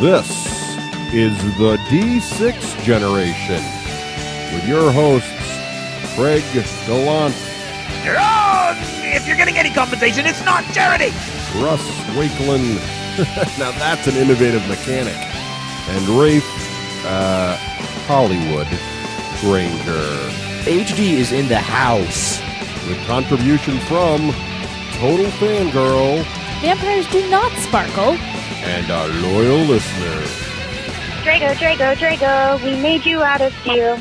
This is the D6 generation with your hosts, Craig Gallant, If you're getting any compensation, it's not charity. Russ Wakeland, now that's an innovative mechanic, and Rafe Hollywood Granger. HD is in the house. With contribution from Total Fangirl Vampires do not sparkle. and our loyal listeners. Drago, we made you out of steel.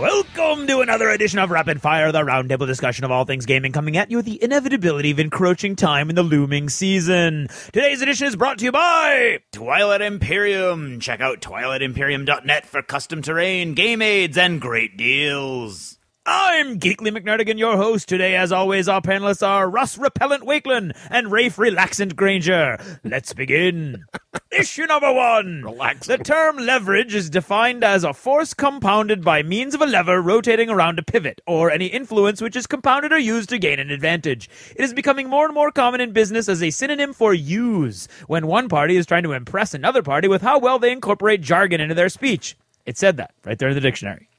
Welcome to another edition of Rapid Fire, the roundtable discussion of all things gaming, coming at you with the inevitability of encroaching time in the looming season. Today's edition is brought to you by Twilight Imperium. Check out twilightimperium.net for custom terrain, game aids, and great deals. I'm Geekly McNerdigan, your host. Today, as always, our panelists are Russ Repellent Wakeland and Rafe Relaxant Granger. Let's begin. Issue number 1. The term leverage is defined as a force compounded by means of a lever rotating around a pivot, or any influence which is compounded or used to gain an advantage. It is becoming more and more common in business as a synonym for use, when one party is trying to impress another party with how well they incorporate jargon into their speech. It said that right there in the dictionary.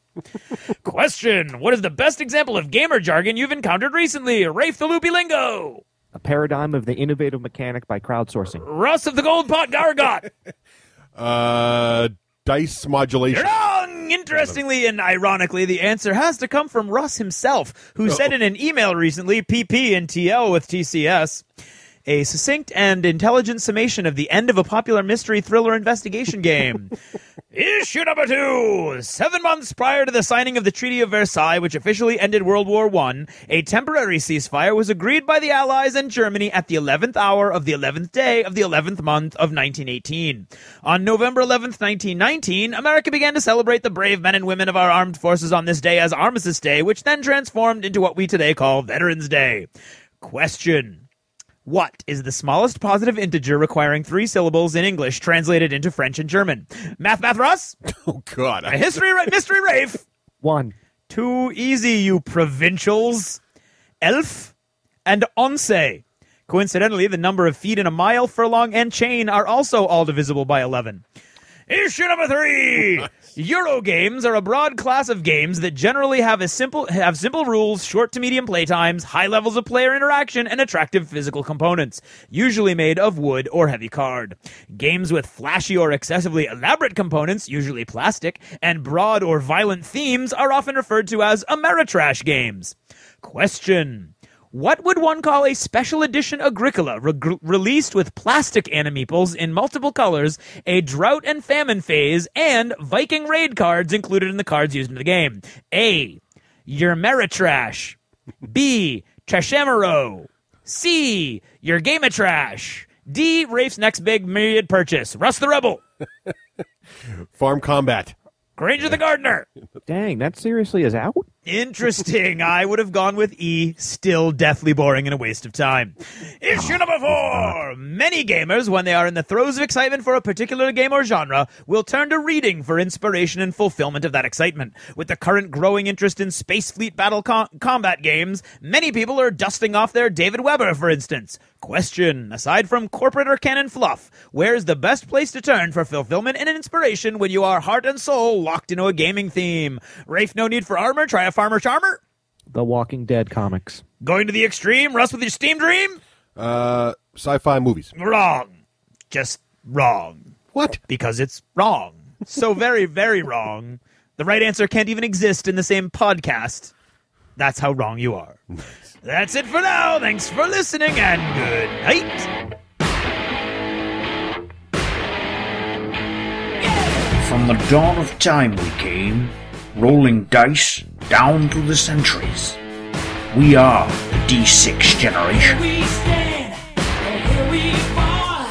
Question: what is the best example of gamer jargon you've encountered recently? Rafe the Loopy Lingo. A paradigm of the innovative mechanic by crowdsourcing. Russ of the Gold Pot Gargot. Dice modulation. You're wrong! Interestingly and ironically, the answer has to come from Russ himself, who said in an email recently, PP and TL with TCS, a succinct and intelligent summation of the end of a popular mystery thriller investigation game. Issue number 2. 7 months prior to the signing of the Treaty of Versailles, which officially ended World War I, a temporary ceasefire was agreed by the Allies and Germany at the 11th hour of the 11th day of the 11th month of 1918. On November 11th, 1919, America began to celebrate the brave men and women of our armed forces on this day as Armistice Day, which then transformed into what we today call Veterans Day. Question: what is the smallest positive integer requiring 3 syllables in English translated into French and German? Math, Russ? Oh, God. A mystery Rafe? 1. Too easy, you provincials. Elf and once. Coincidentally, the number of feet in a mile, furlong, and chain are also all divisible by 11. Issue number 3. Euro games are a broad class of games that generally have simple rules, short to medium playtimes, high levels of player interaction, and attractive physical components, usually made of wood or heavy card. Games with flashy or excessively elaborate components, usually plastic, and broad or violent themes are often referred to as Ameritrash games. Question: what would one call a special edition Agricola released with plastic animeeples in multiple colors, a drought and famine phase, and Viking raid cards included in the cards used in the game? A. Your Ameritrash. B. Trashamero. C. Your Gameatrash. D. Rafe's next big myriad purchase. Russ the Rebel. Farm combat. Granger the Gardener. Dang, that seriously is out? Interesting. I would have gone with E. Still deathly boring and a waste of time. Issue number 4. Many gamers, when they are in the throes of excitement for a particular game or genre, will turn to reading for inspiration and fulfillment of that excitement. With the current growing interest in space fleet battle combat games, many people are dusting off their David Weber, for instance. Question: aside from corporate or canon fluff, where's the best place to turn for fulfillment and inspiration when you are heart and soul locked into a gaming theme? Rafe, no need for armor. Try a farmer charmer. The Walking Dead comics. Going to the extreme. Russ with your Steam Dream. Sci-fi movies. Wrong. Just wrong. What? Because it's wrong. So very, very wrong. The right answer can't even exist in the same podcast. That's how wrong you are. That's it for now. Thanks for listening, and good night. From the dawn of time we came, rolling dice down through the centuries. We are the D6 generation. We stand, and here we fall.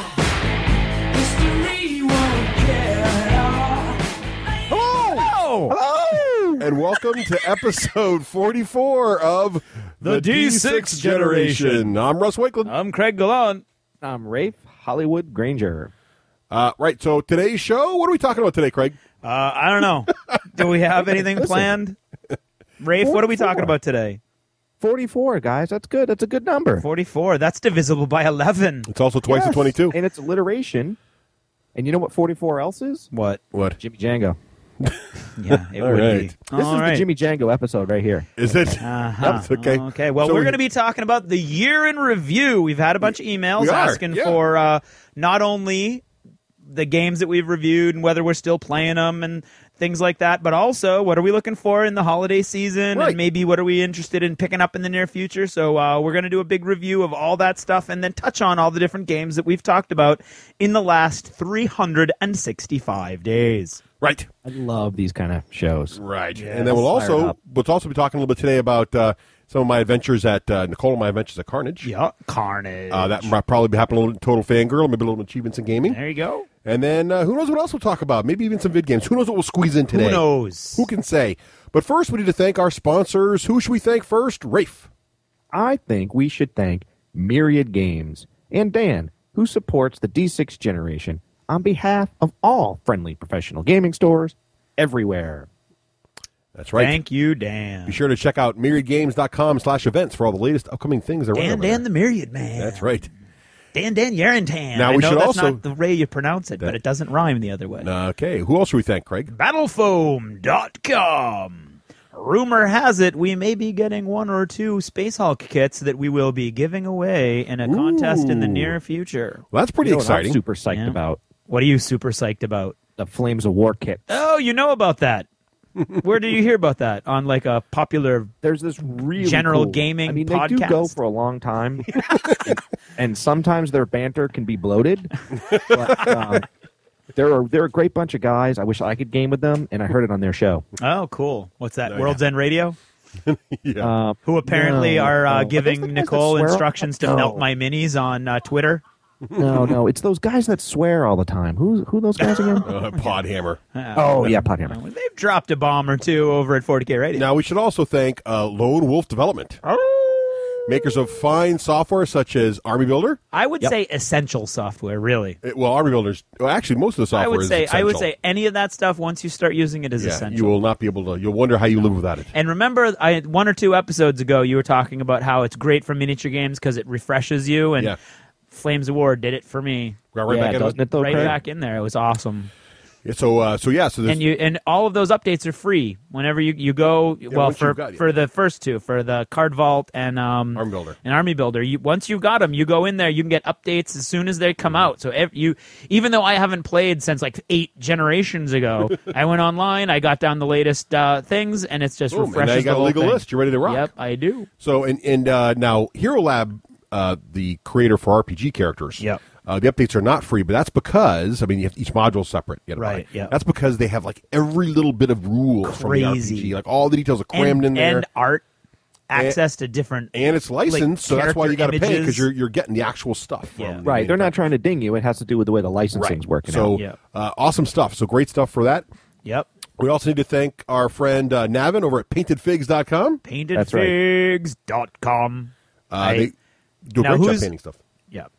History won't care at all. Hello. And welcome to episode 44 of The D6 Generation. I'm Russ Wakeland. I'm Craig Gallant. I'm Rafe Hollywood Granger. Right, so today's show, what are we talking about today, Craig? I don't know. Do we have anything planned? Rafe, what are we talking about today? 44, guys. That's good. That's a good number. 44. That's divisible by 11. It's also twice the 22. And it's alliteration. And you know what 44 else is? What? What? Jimmy Django. Yeah, it All would right. be. This All is right. the Jimmy Django episode right here. Is it? Uh-huh. Okay. Okay. Well, So we're going to be talking about the year in review. We've had a bunch of emails We are, asking yeah. for not only the games that we've reviewed and whether we're still playing them and things like that, but also what are we looking for in the holiday season, Right. and maybe what are we interested in picking up in the near future. So we're going to do a big review of all that stuff and then touch on all the different games that we've talked about in the last 365 days. Right. I love these kind of shows. Right. Yes. And then we'll Fired also up. be talking a little bit today about some of my adventures at Nicole and my adventures at Carnage. Yeah, Carnage. That might probably be happening a little Total Fangirl, maybe a little achievements in gaming. There you go. And then who knows what else we'll talk about? Maybe even some vid games. Who knows what we'll squeeze in today? Who knows? Who can say? But first, we need to thank our sponsors. Who should we thank first? Rafe. I think we should thank Myriad Games and Dan, who supports the D6 generation on behalf of all friendly professional gaming stores everywhere. That's right. Thank you, Dan. Be sure to check out myriadgames.com/events for all the latest upcoming things that run over Dan there. the Myriad Man. That's right. Dan Yarentan. Now, I we know should that's also- not the way you pronounce it, but it doesn't rhyme the other way. Okay. Who else should we thank, Craig? Battlefoam.com. Rumor has it we may be getting 1 or 2 Space Hulk kits that we will be giving away in a contest in the Ooh. near future. Well, that's pretty You know what I'm exciting. super psyched Yeah. about What are you super psyched about? the Flames of War kit. Oh, you know about that. Where did you hear about that? On like a popular... There's this really General cool- gaming I mean, they do go podcast. for a long time, and sometimes their banter can be bloated. But, they're a great bunch of guys. I wish I could game with them, and I heard it on their show. Oh, cool. What's that? Oh, World's End Radio? Yeah. Who apparently No, are no. Are those giving the guys that Nicole swear? instructions to No. melt my minis on Twitter. No, it's those guys that swear all the time. Who those guys again? Podhammer. Oh yeah, Podhammer. Well, they've dropped a bomb or two over at 40K Radio. Now, we should also thank Lone Wolf Development, makers of fine software such as Army Builder. I would say essential software, really. Army Builder's actually most of the software I would is say essential. any of that stuff once you start using it is Yeah, essential. you will not be able to. You'll wonder how you live without it. And remember, 1 or 2 episodes ago, you were talking about how it's great for miniature games because it refreshes you, and Yeah. Flames of War did it for me. Got right Yeah, back into doesn't it though, Right Craig? back in there, it was awesome. Yeah, so there's, And all of those updates are free whenever you go. Well, once you've got it. for the first 2, for the Card Vault and Army Builder. and Army Builder. Once you've got them, you go in there. You can get updates as soon as they come out. So even though I haven't played since like 8 generations ago, I went online. I got down the latest things, and it's just Boom, refreshes and now you the got a whole legal thing. list. You're ready to rock. Yep, I do. So and now Hero Lab, the creator for RPG characters. Yep. The updates are not free, but that's because you have each module separate. You gotta buy. Right, yeah. That's because they have like every little bit of rules from the Crazy. RPG, like all the details are crammed in there, and art, access to different. and it's licensed, so that's why you got to pay because images. you're getting the actual stuff. From Yeah. the Right, they're not manufacturer. trying to ding you. It has to do with the way the licensing's working So out. Yeah. awesome stuff. So great stuff for that. Yep. We also need to thank our friend Navin over at PaintedFigs.com. That's right. PaintedFigs.com. They do a Now great job who's- painting stuff. Yep.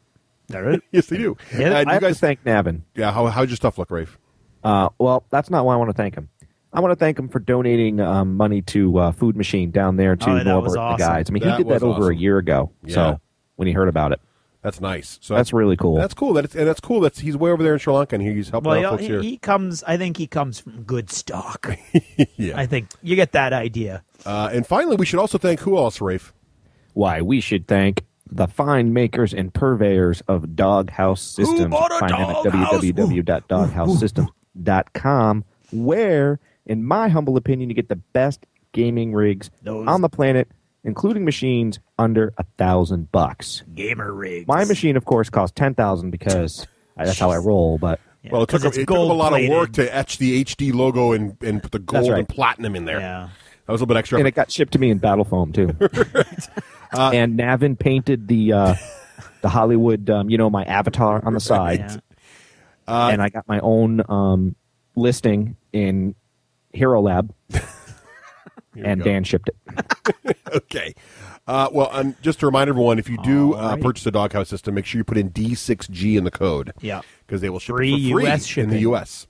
There it is. Yes, they do. Yeah, And I you have guys, to thank Navin. yeah, how'd your stuff look, Rafe? Well, that's not why I want to thank him. I want to thank him for donating money to Food Machine down there to Oh, that Norbert was and awesome. the guys. I mean, That he did was that over awesome. a year ago. Yeah. So when he heard about it, That's nice. So that's really cool. That's cool. That's cool. He's way over there in Sri Lanka, and he's helping out Well, folks here. he comes. I think he comes from good stock. Yeah. I think you get that idea. And finally, we should also thank who else, Rafe? Why we should thank the fine makers and purveyors of Doghouse Systems. bought a Find them at doghouse? www.doghousesystems.com, where, in my humble opinion, you get the best gaming rigs Those- on the planet, including machines under $1,000. Gamer rigs. My machine, of course, costs $10,000 because that's how I roll. But Yeah, Well, it took 'cause it's a lot of gold-plated. work to etch the HD logo and put the gold right. and platinum in there. Yeah. That was a little bit extra. and it got shipped to me in battle foam too. And Navin painted the Hollywood, my avatar on the side, Yeah. and I got my own listing in Hero Lab, and go. Dan shipped it. Okay. Just to remind everyone, if you do Alrighty. purchase a Doghouse system, make sure you put in D6G in the code. Yeah. Because they will ship Free it for free US in the shipping. U.S.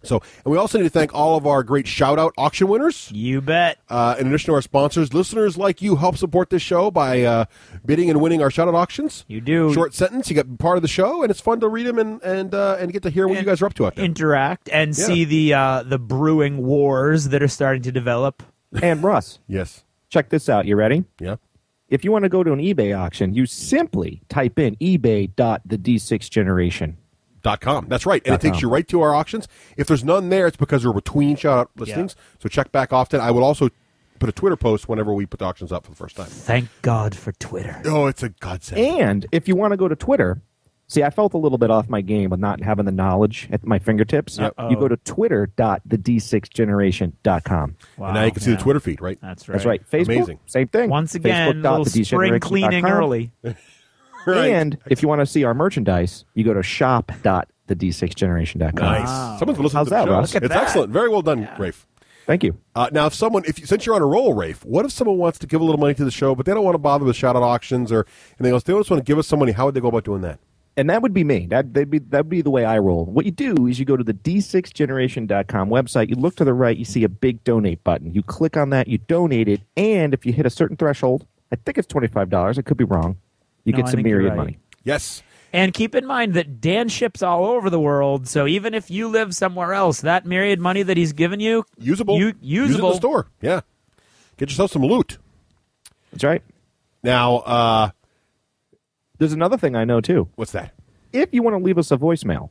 So, and we also need to thank all of our great shout-out auction winners. You bet. In addition to our sponsors, listeners like you help support this show by bidding and winning our shout-out auctions. You do. Short sentence, you get part of the show, and it's fun to read them and get to hear what you guys are up to out there. Interact and see the brewing wars that are starting to develop. And Russ, Yes. check this out. You ready? Yeah. If you want to go to an eBay auction, you simply type in ebay.the-d6generation. .com. That's right. And it takes you right to our auctions. If there's none there, it's because we're between shout-out listings. So check back often. I will also put a Twitter post whenever we put the auctions up for the first time. Thank God for Twitter. Oh, it's a godsend. And if you want to go to Twitter, see, I felt a little bit off my game with not having the knowledge at my fingertips. Yep. You go to twitter.the-d6generation.com. Wow. And now you can see the Twitter feed, right? That's right. That's right. Facebook, Amazing. same thing. Once again, little spring cleaning Facebook.the-d6generation.com. early. Right. And if you want to see our merchandise, you go to shop.the-d6generation.com. Nice. Someone's listening How's to the that, show. Russ? Look at It's that. excellent. Very well done, Rafe. Thank you. Now, since you're on a roll, Rafe, what if someone wants to give a little money to the show, but they don't want to bother with shout-out auctions or anything else? They just want to give us some money. How would they go about doing that? And that would be me. That'd be the way I roll. What you do is you go to the d6generation.com website. You look to the right. You see a big donate button. You click on that. You donate it. And if you hit a certain threshold, I think it's $25. I could be wrong. You No, get I some think you're myriad right. money. Yes. And keep in mind that Dan ships all over the world, so even if you live somewhere else, that myriad money that he's given you, Usable. Use it in usable. the store. Yeah. Get yourself some loot. That's right. Now, There's another thing I know, too. what's that? If you want to leave us a voicemail,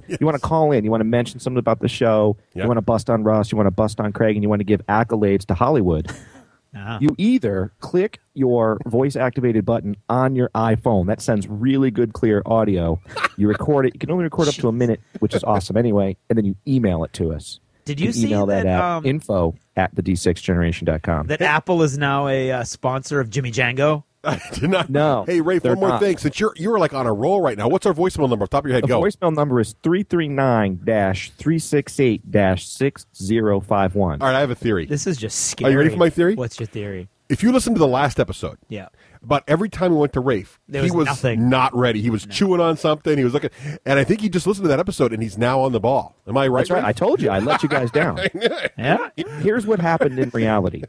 you want to call in, you want to mention something about the show, Yep. you want to bust on Russ, you want to bust on Craig, and you want to give accolades to Hollywood, you either click your voice-activated button on your iPhone. That sends really good, clear audio. You record it. You can only record up to a minute, which is awesome anyway, and then you email it to us. Did you can see email that that, at info@the-d6generation.com. that Apple is now a sponsor of Jimmy Django? I did not. No, Hey, Rafe, they're one more not. thing. Since you're like on a roll right now, what's our voicemail number off the top of your head? The Go. voicemail number is 339-368-6051. All right, I have a theory. This is just scary. Are you ready for my theory? What's your theory? If you listen to the last episode, Yeah. about every time we went to Rafe, There he was was nothing. not ready. He was chewing on something. He was looking, and I think he just listened to that episode, and he's now on the ball. Am I right? That's right. I told you. I let you guys down. Yeah. Here's what happened in reality.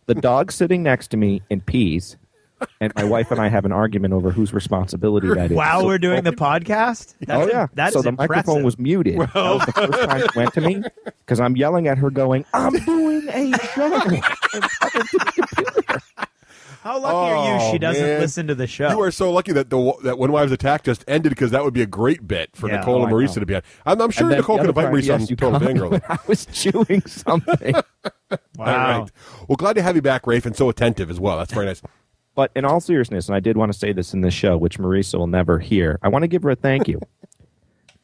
The dog's sitting next to me and pees, and my wife and I have an argument over whose responsibility that is. While So- we're doing the podcast? Oh, yeah. That so is the impressive. microphone was muted. That was the first time it went to me because I'm yelling at her going, I'm doing a show. And talking to the computer. How lucky are you she doesn't man. listen to the show? You are so lucky that that When Wives Attack just ended because that would be a great bit for Yeah. Nicole and Oh, I Marisa know. to be on. I'm sure And then Nicole the can other invite time, Marisa on yes, you Total caught me Fangirl. when I was chewing something. Wow. All right. Well, glad to have you back, Rafe, and so attentive as well. That's very nice. But in all seriousness, and I did want to say this in this show, which Marisa will never hear, I want to give her a thank you.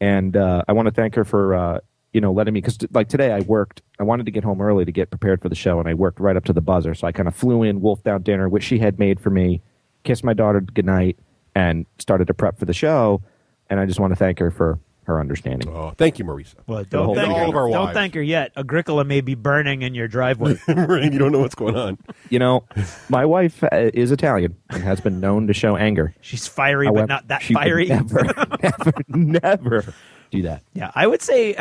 And I want to thank her for, letting me, because like today I wanted to get home early to get prepared for the show, and I worked right up to the buzzer. So I kind of flew in, wolfed out dinner, which she had made for me, kissed my daughter goodnight, and started to prep for the show. And I just want to thank her for her understanding. Oh, thank you, Marisa. Well, whole don't thank thing. her. All of our Don't wives. thank her yet. Agricola may be burning in your driveway. You don't know what's going on. You know, my wife is Italian and has been known to show anger. She's fiery, However, but not that she would fiery. never do that. Yeah, I would say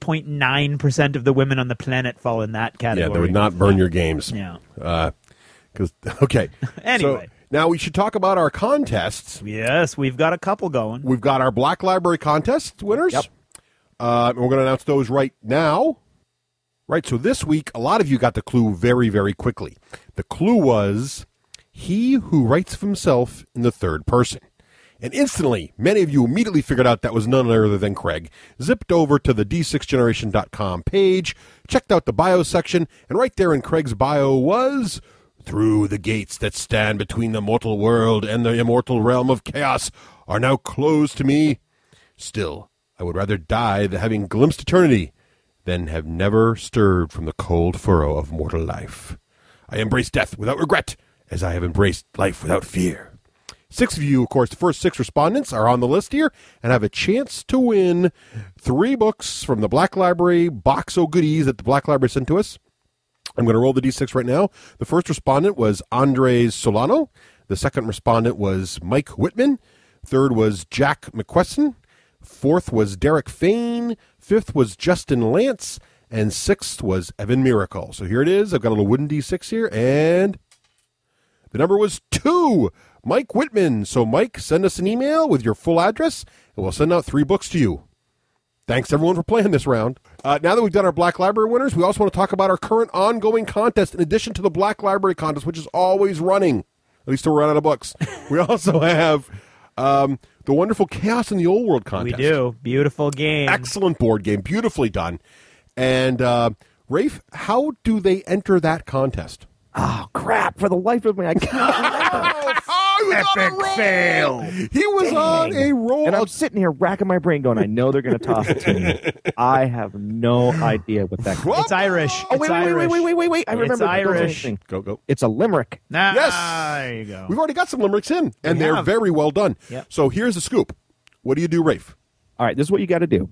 99.9% of the women on the planet fall in that category. Yeah, they would not burn your games. Yeah. Okay. Anyway. So, now we should talk about our contests. Yes, we've got a couple going. We've got our Black Library contest winners. Yep. And we're going to announce those right now. Right, so this week, a lot of you got the clue very, very quickly. The clue was, he who writes of himself in the third person. And instantly, many of you immediately figured out that was none other than Craig. Zipped over to the d6generation.com page, checked out the bio section, and right there in Craig's bio was, through the gates that stand between the mortal world and the immortal realm of chaos are now closed to me. Still, I would rather die than having glimpsed eternity than have never stirred from the cold furrow of mortal life. I embrace death without regret, as I have embraced life without fear. 6 of you, of course, the first 6 respondents are on the list here and have a chance to win 3 books from the Black Library box of goodies that the Black Library sent to us. I'm going to roll the D6 right now. The first respondent was Andres Solano. The second respondent was Mike Whitman. Third was Jack McQuesson. 4th was Derek Fain. 5th was Justin Lance. And 6th was Evan Miracle. So here it is. I've got a little wooden D6 here. And the number was 2. Mike Whitman. So, Mike, send us an email with your full address, and we'll send out 3 books to you. Thanks, everyone, for playing this round. Now that we've done our Black Library winners, we also want to talk about our current ongoing contest in addition to the Black Library contest, which is always running, at least till we're out of books. We also have the wonderful Chaos in the Old World contest. We do. Beautiful game. Excellent board game. Beautifully done. And, Rafe, how do they enter that contest? Oh, crap. For the life of me, I can't remember. He was on a roll. fail. He was on a roll. And I'm sitting here racking my brain going, I know they're going to toss it to me. I have no idea what that is. It's Irish. Oh, It's wait. I remember. It's Irish. Go. It's a limerick. Nah, Yes. there you go. We've already got some limericks in, and We they're have. very well done. Yep. So here's the scoop. What do you do, Rafe? All right, this is what you got to do.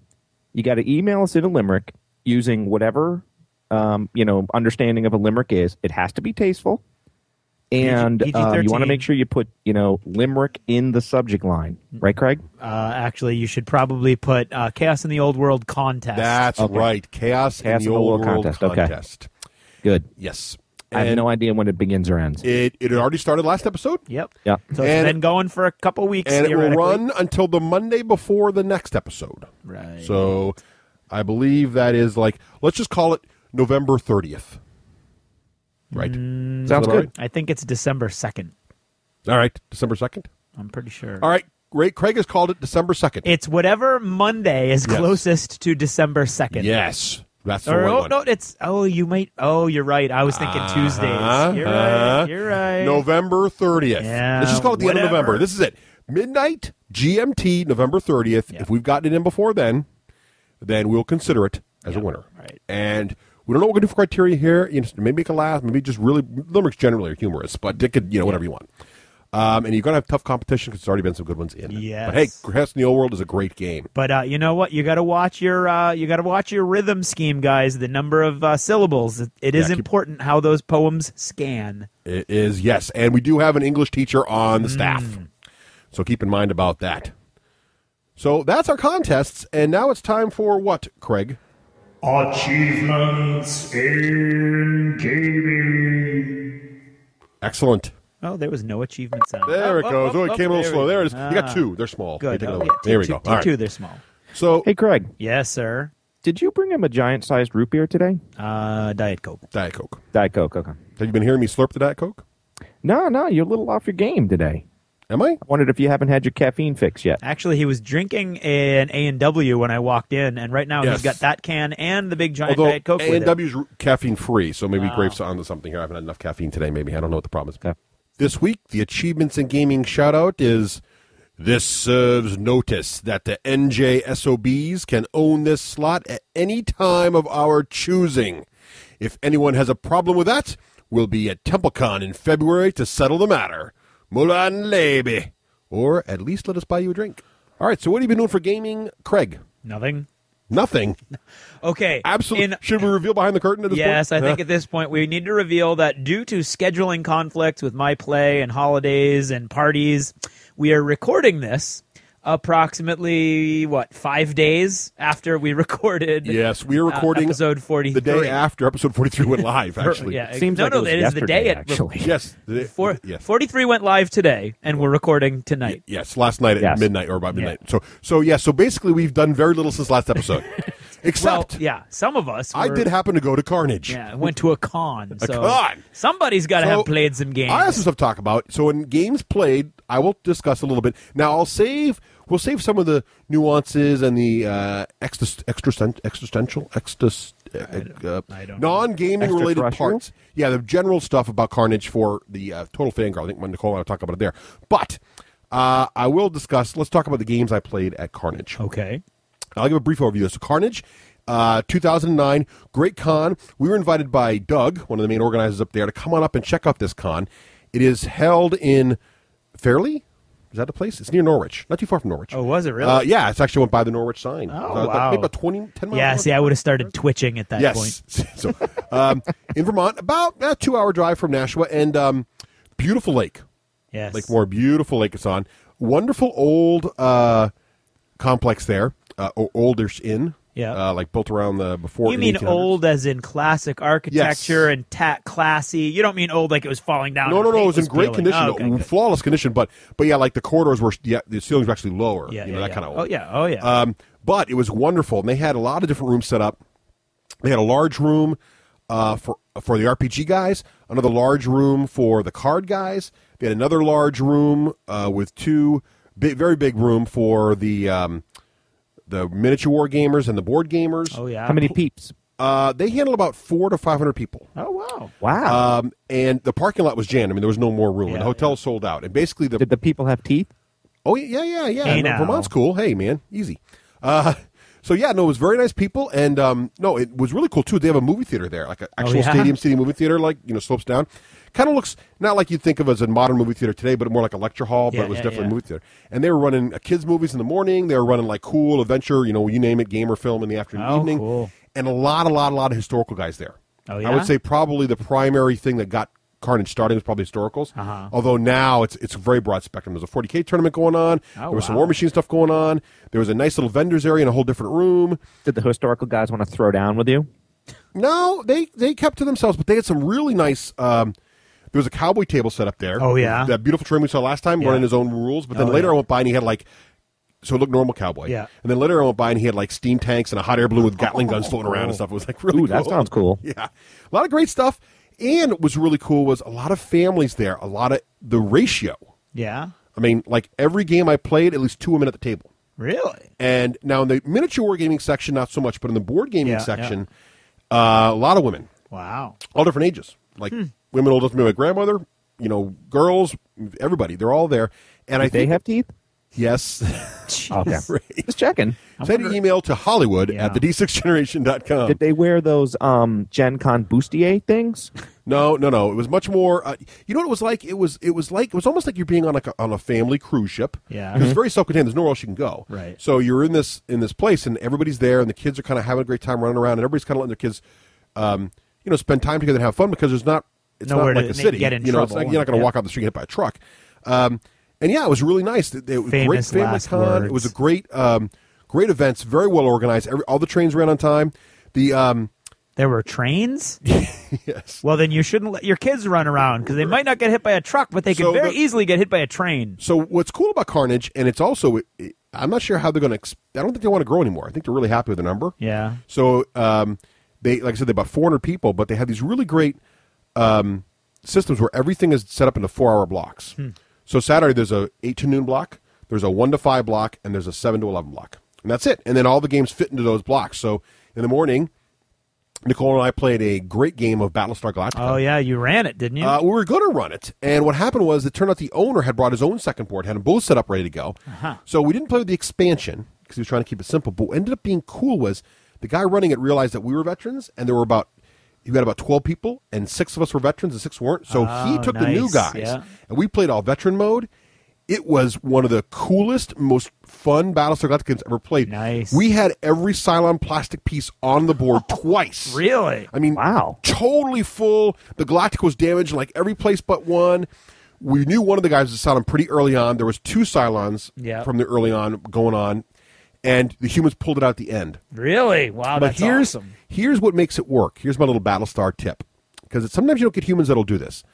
You got to email us in a limerick using whatever, understanding of a limerick is. It has to be tasteful. And you PG-13. want to make sure you put, limerick in the subject line. Right, Craig? Actually, you should probably put Chaos in the Old World contest. That's Okay. right. Chaos in the Old World contest. Okay. contest. Good. Yes. I have And no idea when it begins or ends. It had already started last episode, Yep. Yeah. So it's And- been going for a couple weeks. and it will theoretically. run until the Monday before the next episode. Right. So I believe that is let's just call it November 30th. Right. Sounds all good. right? I think it's December 2nd. All right. December 2nd. I'm pretty sure. All right. Great. Craig has called it December 2nd. It's whatever Monday is Yes. closest to December 2nd. Yes. That's the Or, right oh, one. no, you're right. I was thinking Tuesdays. You're right. November 30th. Yeah, Let's just call it the end of whatever. November. This is it. Midnight GMT, November 30th. Yeah. If we've gotten it in before then we'll consider it as a winner. right. And we don't know what we're going to do for criteria here. Maybe make a laugh. Maybe just really, limericks generally are humorous, but it could, whatever you want. And you're going to have tough competition because there's already been some good ones in. Yes. But hey, Chaos in the Old World is a great game. But you know what? You got to watch your rhythm scheme, guys. The number of syllables. It is keep- important how those poems scan. It is, yes. And we do have an English teacher on the staff. So keep in mind about that. So that's our contests. And now it's time for what, Craig? Achievements in gaming. Excellent. Oh, there was no achievement sound. There it goes. Oh, it came a little slow. There it is. You got Ah. 2. They're small. Good. You take Oh, another yeah, one. There we two- go. two- All right. two, they're small. So, Hey, Craig, Yes, sir. did you bring him a giant-sized root beer today? Diet Coke. Diet Coke. Diet Coke, okay. Have you been hearing me slurp the Diet Coke? No, you're a little off your game today. Am I? I wondered if you haven't had your caffeine fix yet. Actually, he was drinking an A&W when I walked in, and right now Yes. he's got that can and the big giant Although Diet Coke with him. A&W's caffeine free, so maybe Grafe's onto something here. I haven't had enough caffeine today. Maybe I don't know what the problem is. Yeah. This week, the Achievements in Gaming shout out is: this serves notice that the NJSOBs can own this slot at any time of our choosing. If anyone has a problem with that, we'll be at TempleCon in February to settle the matter. Mulan Lebe. Or at least let us buy you a drink. All right, so what have you been doing for gaming, Craig? Nothing. Nothing. Okay. Absolutely. Should we reveal behind the curtain at this point? Yes, I think at this point we need to reveal that due to scheduling conflicts with my play and holidays and parties, we are recording this approximately 5 days after we recorded. Yes, we are recording episode 43. the day after episode 43 went live, actually. Yeah, Seems no, like no, it was it is the day yesterday, it actually. Yes. Yes. 43 went live today, and we're recording tonight. Yes, last night at Yes. midnight or about midnight. So basically we've done very little since last episode. Well, Except yeah, some of us. I were- did happen to go to Carnage. Yeah, went to a con. So con. somebody's got to So, have played some games. I have some stuff to talk about. So in games played, I will discuss a little bit. Now we'll save some of the nuances and the existential non-gaming related Extraterrestrial? parts. Yeah, the general stuff about Carnage for the Total Fangirl. I think Nicole and I will talk about it there. But I will discuss. Let's talk about the games I played at Carnage. Okay. I'll give a brief overview. So Carnage, 2009, great con. We were invited by Doug, one of the main organizers up there, to come on up and check out this con. It is held in Fairleigh. Is that the place? It's near Norwich, not too far from Norwich. Oh, was it really? Yeah, it's actually went by the Norwich sign. Oh, So, wow. maybe about 10 miles. Yeah, north. see, I would have started twitching at that Yes. point. So, in Vermont, about a 2-hour drive from Nashua, and beautiful lake. Yes. Lake Moore, beautiful lake it's on. Wonderful old complex there, oldish inn. Yeah. Like built around the before. You mean 1800s. old as in classic architecture Yes. and classy? You don't mean old like it was falling down? No, and the it paint was in great peeling. condition, Oh, okay, good. flawless condition. But yeah, like the corridors were, the ceilings were actually lower. Yeah, that kind of. Oh yeah. But it was wonderful, and they had a lot of different rooms set up. They had a large room for the RPG guys, another large room for the card guys. They had another large room with two very big room for the miniature war gamers and the board gamers. Oh yeah. How many peeps? They handled about 400 to 500 people. Oh wow. Wow. And the parking lot was jammed. I mean, there was no more room. Yeah, and the hotel sold out. And basically, Did the people have teeth? Oh yeah. Hey, now. Vermont's cool. Hey man, easy. So yeah, no, it was very nice people, and no, it was really cool too. They have a movie theater there, like an actual yeah? Stadium City movie theater, like slopes down. Kind of looks not like you'd think of as a modern movie theater today, but more like a lecture hall. But it was definitely a movie theater. And they were running kids movies in the morning. They were running like cool adventure, you name it, gamer film in the afternoon, evening. Cool. And a lot of historical guys there. Oh yeah. I would say probably the primary thing that got Carnage starting was probably historicals. Although now it's a very broad spectrum. There's a 40K tournament going on. There was some War Machine stuff going on. There was a nice little vendors area in a whole different room. Did the historical guys want to throw down with you? No, they kept to themselves, but they had some really nice. There was a cowboy table set up there. Oh, yeah? That beautiful train we saw last time, running his own rules. But then later I went by and he had so it looked normal cowboy. Yeah. And then later I went by and he had steam tanks and a hot air balloon with Gatling guns floating around and stuff. It was really cool. That sounds cool. Yeah. A lot of great stuff. And what was really cool was a lot of families there, a lot of the ratio. Yeah. I mean, like every game I played, at least 2 women at the table. Really? And now in the miniature wargaming section, not so much, but in the board gaming section, a lot of women. Wow. All different ages. Like women old enough to be my grandmother, girls, everybody. They're all there. And Did they have teeth? Yes. Okay. Right. Just checking. Send an email to Hollywood at the D6generation.com. Did they wear those Gen Con bustier things? No. It was much more. You know what it was like? It was almost like you're being on on a family cruise ship. Yeah. It's very self-contained. There's nowhere else you can go. Right. So you're in this place, and everybody's there, and the kids are kind of having a great time running around, and everybody's kind of letting their kids, spend time together and have fun because it's Nowhere not like to a city. get in It's trouble. like you're not going to walk out the street and hit by a truck. And yeah, it was really nice. It was a great Famous family last con. words. It was a great events, very well organized. All the trains ran on time. There were trains? Yes. Well, then you shouldn't let your kids run around because they might not get hit by a truck, but they could So very easily get hit by a train. So what's cool about Carnage, and it's also, I'm not sure how they're going to. I don't think they want to grow anymore. I think they're really happy with the number. Yeah. So they, like I said, they about 400 people, but they have these really great systems where everything is set up into 4-hour blocks. So Saturday there's a 8 to noon block, there's a 1 to 5 block, and there's a 7 to 11 block, and that's it. And then all the games fit into those blocks. So in the morning, Nicole and I played a great game of Battlestar Galactica. Oh, yeah. You ran it, didn't you? We were going to run it, and what happened was it turned out the owner had brought his own second board, had them both set up ready to go. So we didn't play with the expansion because he was trying to keep it simple. But what ended up being cool was the guy running it realized that we were veterans, and he had about 12 people, and 6 of us were veterans and 6 weren't. So he took the new nice. guys, Yeah. and we played all veteran mode. It was one of the coolest, most fun Battlestar Galactica games ever played. Nice. We had every Cylon plastic piece on the board twice. Really? I mean, Wow. totally full. The Galactica was damaged in like every place but one. We knew one of the guys was a Cylon pretty early on. There was 2 Cylons from the early on going on, and the humans pulled it out at the end. Really? Wow, But that's awesome. here's what makes it work. Here's my little Battlestar tip, because sometimes you don't get humans that'll do this.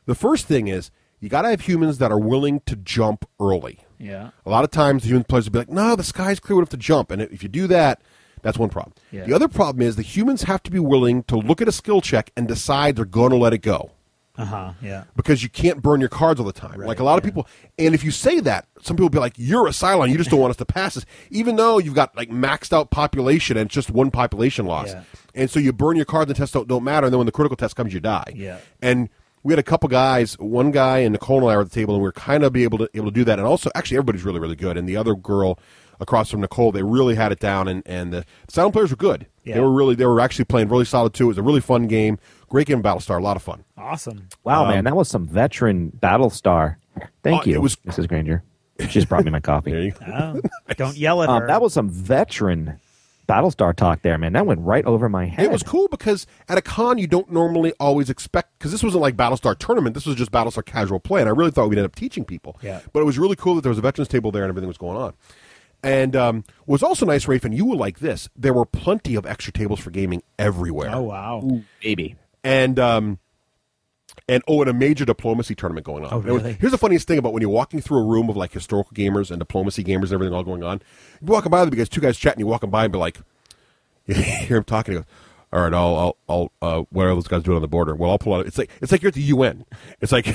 The first thing is you got to have humans that are willing to jump early. Yeah. A lot of times the human players will be like, no, the sky's clear, we have to jump. And if you do that, that's one problem. Yeah. The other problem is the humans have to be willing to look at a skill check and decide they're going to let it go. Yeah. Because you can't burn your cards all the time. Like a lot of people, and if you say that, some people will be like, you're a Cylon, you just don't want us to pass this, even though you've got like maxed out population and it's just one population loss. Yeah. And so you burn your cards and the tests don't matter, and then when the critical test comes, you die. Yeah. And we had a couple guys, one guy and Nicole and I were at the table, and we were kind of able to do that. And also, actually, everybody's really, really good. And the other girl across from Nicole, they really had it down, and the Cylon players were good. Yeah. They were actually playing really solid too. It was a really fun game. Great game of Battlestar, a lot of fun. Awesome. Wow, man, that was some veteran Battlestar. Thank you, it was- Mrs. Granger. She just brought me my coffee. There you go. Don't yell at her. That was some veteran Battlestar talk there, man. That went right over my head. It was cool because at a con you don't normally always expect, because this wasn't like Battlestar Tournament, this was just Battlestar casual play, and I really thought we'd end up teaching people. Yeah. But it was really cool that there was a veterans table there and everything was going on. And what was also nice, Rafe, and you will like this, there were plenty of extra tables for gaming everywhere. Oh, wow. Ooh, baby. And a major diplomacy tournament going on. Oh, really? Here's the funniest thing about when you're walking through a room of like historical gamers and diplomacy gamers and everything all going on. You walking by them because two guys chatting, you walking by and be like, you hear him talking, he goes, all right, I'll what are those guys doing on the border? Well, I'll pull out. It's like you're at the UN. It's like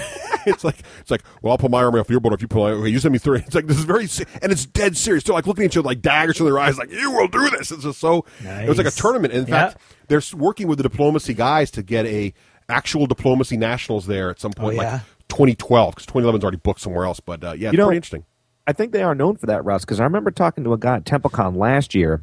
well, I'll pull my army off your border if you pull out. Okay, you send me 3. It's like this is very and it's dead serious. They're like looking at each other like daggers in their eyes, like you will do this. It's just so. Nice. It was like a tournament. And in fact, they're working with the diplomacy guys to get a actual diplomacy nationals there at some point, like 2012, because 2011's already booked somewhere else. But it's pretty interesting. I think they are known for that, Russ, because I remember talking to a guy at TempleCon last year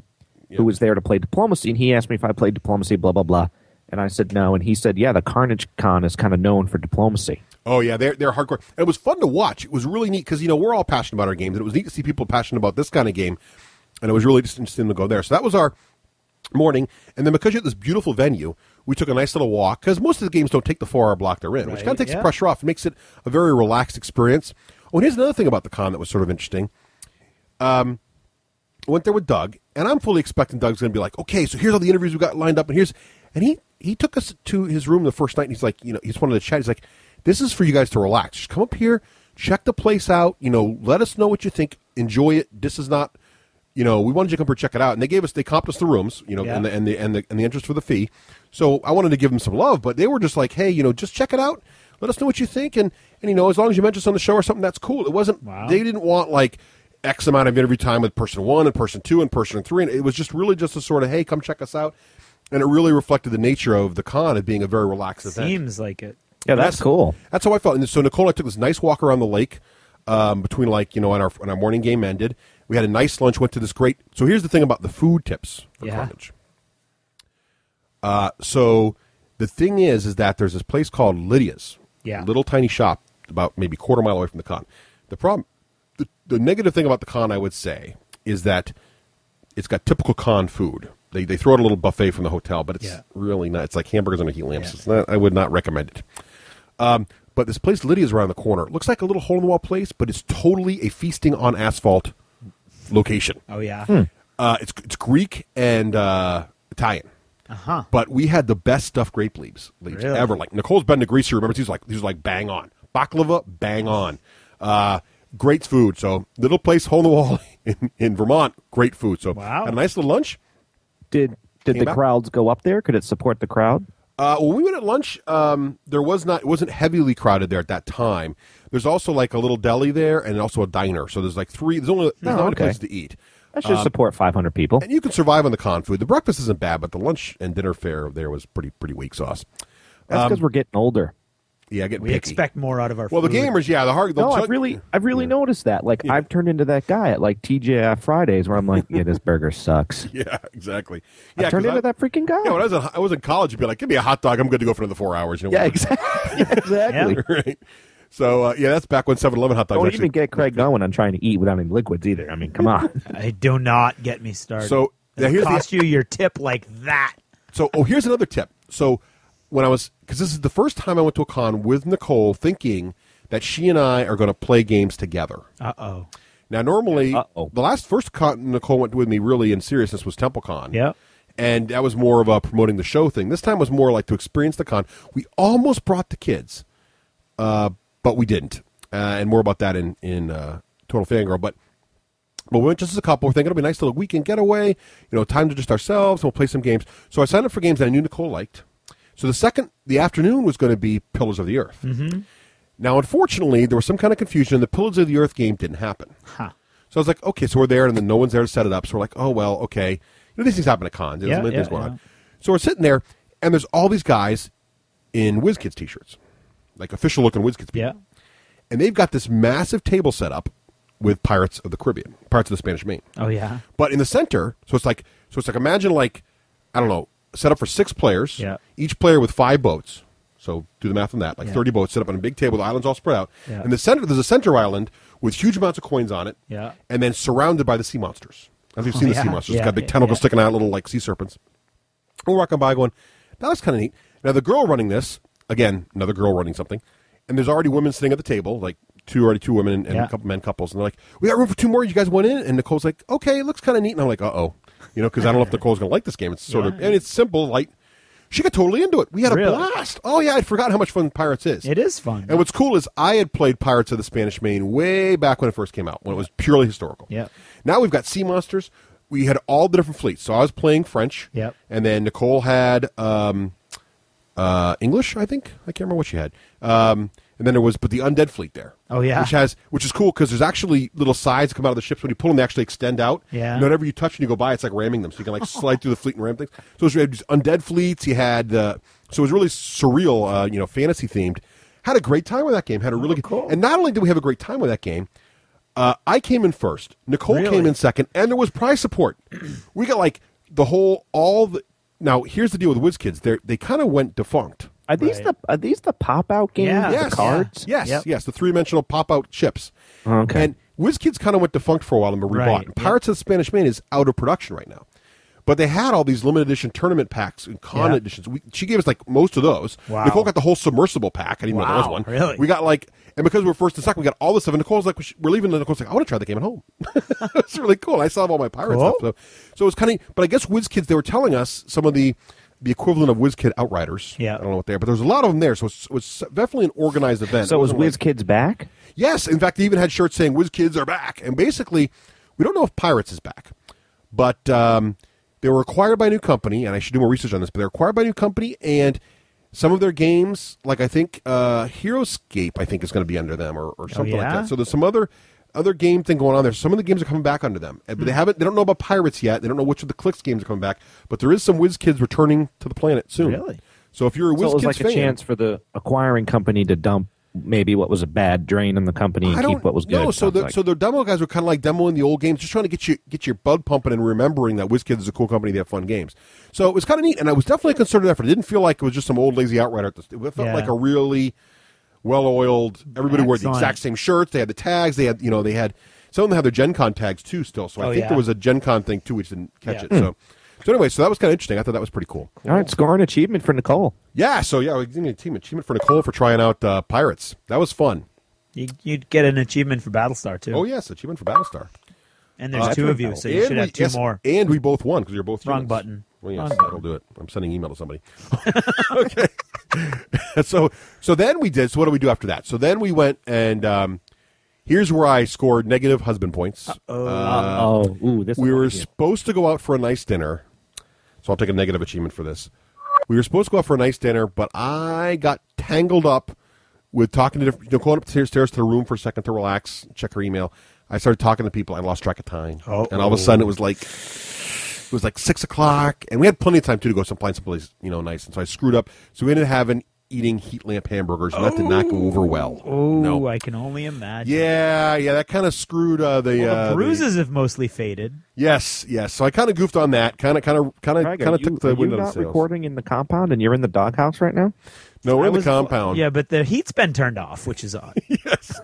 who was there to play diplomacy, and he asked me if I played diplomacy, blah, blah, blah. And I said no, and he said, yeah, the Carnage Con is kind of known for diplomacy. Oh, yeah, they're hardcore. And it was fun to watch. It was really neat, because, we're all passionate about our games, and it was neat to see people passionate about this kind of game, and it was really just interesting to go there. So that was our morning, and then because you had this beautiful venue, we took a nice little walk, because most of the games don't take the 4-hour block they're in, which kind of takes the pressure off. It makes it a very relaxed experience. Oh, and here's another thing about the con that was sort of interesting. I went there with Doug, and I'm fully expecting Doug's going to be like, okay, so here's all the interviews we've got lined up, and he took us to his room the first night, and he's like, he just wanted to chat. He's like, this is for you guys to relax. Just come up here, check the place out, let us know what you think, enjoy it. This is not, we wanted you to come here check it out, and they comped us the rooms, and the interest for the fee. So I wanted to give them some love, but they were just like, hey, just check it out. Let us know what you think, and as long as you mention us on the show or something, that's cool. It wasn't. Wow. They didn't want like X amount of interview time with person 1 and person 2 and person 3. And it was just really just a sort of, hey, come check us out. And it really reflected the nature of the con as being a very relaxed event. Seems like it. Yeah, that's cool. That's how I felt. And so Nicole and I took this nice walk around the lake between when our morning game ended. We had a nice lunch, went to this great. So here's the thing about the food tips for Carnage. So the thing is that there's this place called Lydia's. Yeah. A little tiny shop about maybe quarter mile away from the con. The problem, the negative thing about the con, I would say, is that it's got typical con food. They throw out a little buffet from the hotel, but it's really not. It's like hamburgers on a heat lamp. Yeah. I would not recommend it. But this place, Lydia's, around the corner. It looks like a little hole-in-the-wall place, but it's totally a feasting on asphalt location. Oh, yeah. It's Greek and Italian. Uh-huh. But we had the best stuffed grape leaves ever. Like Nicole's been to Greece. You remember? These was like bang on. Baklava, bang on. Great food. So little place, hole in the wall in Vermont. Great food. So had a nice little lunch. Did the crowds go up there? Could it support the crowd? When we went at lunch, it wasn't heavily crowded there at that time. There's also like a little deli there and also a diner. So there's like 3. There's not many places to eat. That should support 500 people. And you can survive on the con food. The breakfast isn't bad, but the lunch and dinner fare there was pretty weak sauce. That's because we're getting older. Yeah, getting we picky. expect more out of our food. Well, the gamers, I've really noticed that. Like, I've turned into that guy at like TGI Fridays where I'm like, yeah, this burger sucks. Yeah, exactly. I turned into that freaking guy. Yeah, when I was in college, you'd be like, give me a hot dog. I'm good to go for another 4 hours. Yeah, exactly. Right. So, that's back when 7-Eleven hot dogs Don't even get Craig going on trying to eat without any liquids either. I mean, come on. Do not get me started. So, it'll cost you your tip like that. So, here's another tip. So, because this is the first time I went to a con with Nicole thinking that she and I are going to play games together. Uh-oh. Now, normally, the first con Nicole went with me really in seriousness was TempleCon. Yeah. And that was more of a promoting the show thing. This time was more like to experience the con. We almost brought the kids, but we didn't. And more about that in Total Fangirl. But we went just as a couple. We're thinking it'll be a nice little weekend getaway, time to just ourselves, and we'll play some games. So I signed up for games that I knew Nicole liked. So the afternoon was going to be Pillars of the Earth. Mm-hmm. Now, unfortunately, there was some kind of confusion, and the Pillars of the Earth game didn't happen. Huh. So I was like, okay, so we're there, and then no one's there to set it up. So we're like, oh, well, okay. These things happen at cons. There's things going on. So we're sitting there, and there's all these guys in WizKids T-shirts, like official-looking WizKids people. Yeah. And they've got this massive table set up with Pirates of the Caribbean, Pirates of the Spanish Main. Oh, yeah. But in the center, so it's like imagine like, I don't know, set up for 6 players, each player with 5 boats. So do the math on that. 30 boats set up on a big table, the islands all spread out. Yeah. In the center, there's a center island with huge amounts of coins on it, and then surrounded by the sea monsters. As you've seen the sea monsters. It's got big tentacles sticking out, little like sea serpents. We're walking by going, that looks kind of neat. Now the girl running this, again, another girl running something, and there's already women sitting at the table, like two women and a couple men couples, and they're like, "We got room for two more. You guys want in?" And Nicole's like, "Okay, it looks kind of neat." And I'm like, "Uh-oh," because I don't know if Nicole's going to like this game. It's sort of, and it's simple, light. She got totally into it. We had a blast. Oh yeah, I'd forgotten how much fun Pirates is. It is fun. And what's cool is I had played Pirates of the Spanish Main way back when it first came out, when it was purely historical. Yeah. Now we've got Sea Monsters. We had all the different fleets. So I was playing French. Yep. And then Nicole had English, I think. I can't remember what she had. And then there was, the Undead fleet there. Oh, yeah. Which is cool because there's actually little sides that come out of the ships. When you pull them, they actually extend out. Yeah. Whenever you touch and you go by, it's like ramming them. So you can slide through the fleet and ram things. So you had these Undead fleets. You had, so it was really surreal, fantasy themed. Had a great time with that game. Had a really good. Cool. And not only did we have a great time with that game, I came in first. Nicole came in second, and there was prize support. We got Now here's the deal with WizKids. They kind of went defunct. Are these the pop out games? Yeah. With Yes. the cards? Yes, yes, the three-dimensional pop-out ships. Okay. And WizKids kind of went defunct for a while and were rebought. Right. And Pirates of the Spanish Main is out of production right now. But they had all these limited edition tournament packs and con editions. She gave us most of those. Wow. Nicole got the whole submersible pack. I didn't know there was one. Really? We got and because we're first and second, we got all this stuff. And Nicole's like, we're leaving. And Nicole's like, I want to try the game at home. It's really cool. I still have all my pirate stuff. So it was kind of, but I guess WizKids, they were telling us some of the equivalent of WizKid Outriders. Yeah. I don't know what they are, but there was a lot of them there. So it was definitely an organized event. So was WizKids back? Yes. In fact, they even had shirts saying WizKids are back. And basically, we don't know if Pirates is back, but they were acquired by a new company, and I should do more research on this, but they're acquired by a new company, and some of their games, like I think Heroescape, I think is going to be under them or something like that. So there's some other game thing going on there. Some of the games are coming back under them, but they don't know about Pirates yet. They don't know which of the Clicks games are coming back, but there is some WizKids returning to the planet soon. Really? So if you're a WizKids fan, it was like a chance for the acquiring company to dump maybe what was a bad drain in the company and keep what was good. No, so the demo guys were kind of like demoing the old games, just trying to get your blood pumping and remembering that WizKids is a cool company. They have fun games. So it was kind of neat, and I was definitely a concerted effort. It didn't feel like it was just some old lazy outrider. It felt like a really well-oiled. Everybody wore the exact same shirts. They had the tags. They had some of them had their Gen Con tags too still. So I think there was a Gen Con thing too, which didn't catch it. So anyway, that was kind of interesting. I thought that was pretty cool. All right, score an achievement for Nicole. Yeah, so we gave a team achievement for Nicole for trying out Pirates. That was fun. You'd get an achievement for Battlestar too. Oh yes, achievement for Battlestar. And there's two of you, so you should have two more. And we both won because you're both Wrong humans. button. Well, yes, that'll do it. I'm sending email to somebody. Okay. So then we did. So what do we do after that? So then we went and here's where I scored negative husband points. We were supposed to go out for a nice dinner. So I'll take a negative achievement for this. We were supposed to go out for a nice dinner, but I got tangled up with talking to going upstairs to the room for a second to relax, check her email. I started talking to people. I lost track of time. And all of a sudden it was like 6 o'clock, and we had plenty of time to go find someplace nice. And so I screwed up. So we ended up eating heat lamp hamburgers, and that did not go over well. No, I can only imagine. Yeah, that kind of screwed the bruises have mostly faded. Yes. So I kind of goofed on that. Kind of took the wind out of the sails. You're not recording in the compound, and you're in the doghouse right now? No, we're in the compound. Yeah, but the heat's been turned off, which is odd. Yes.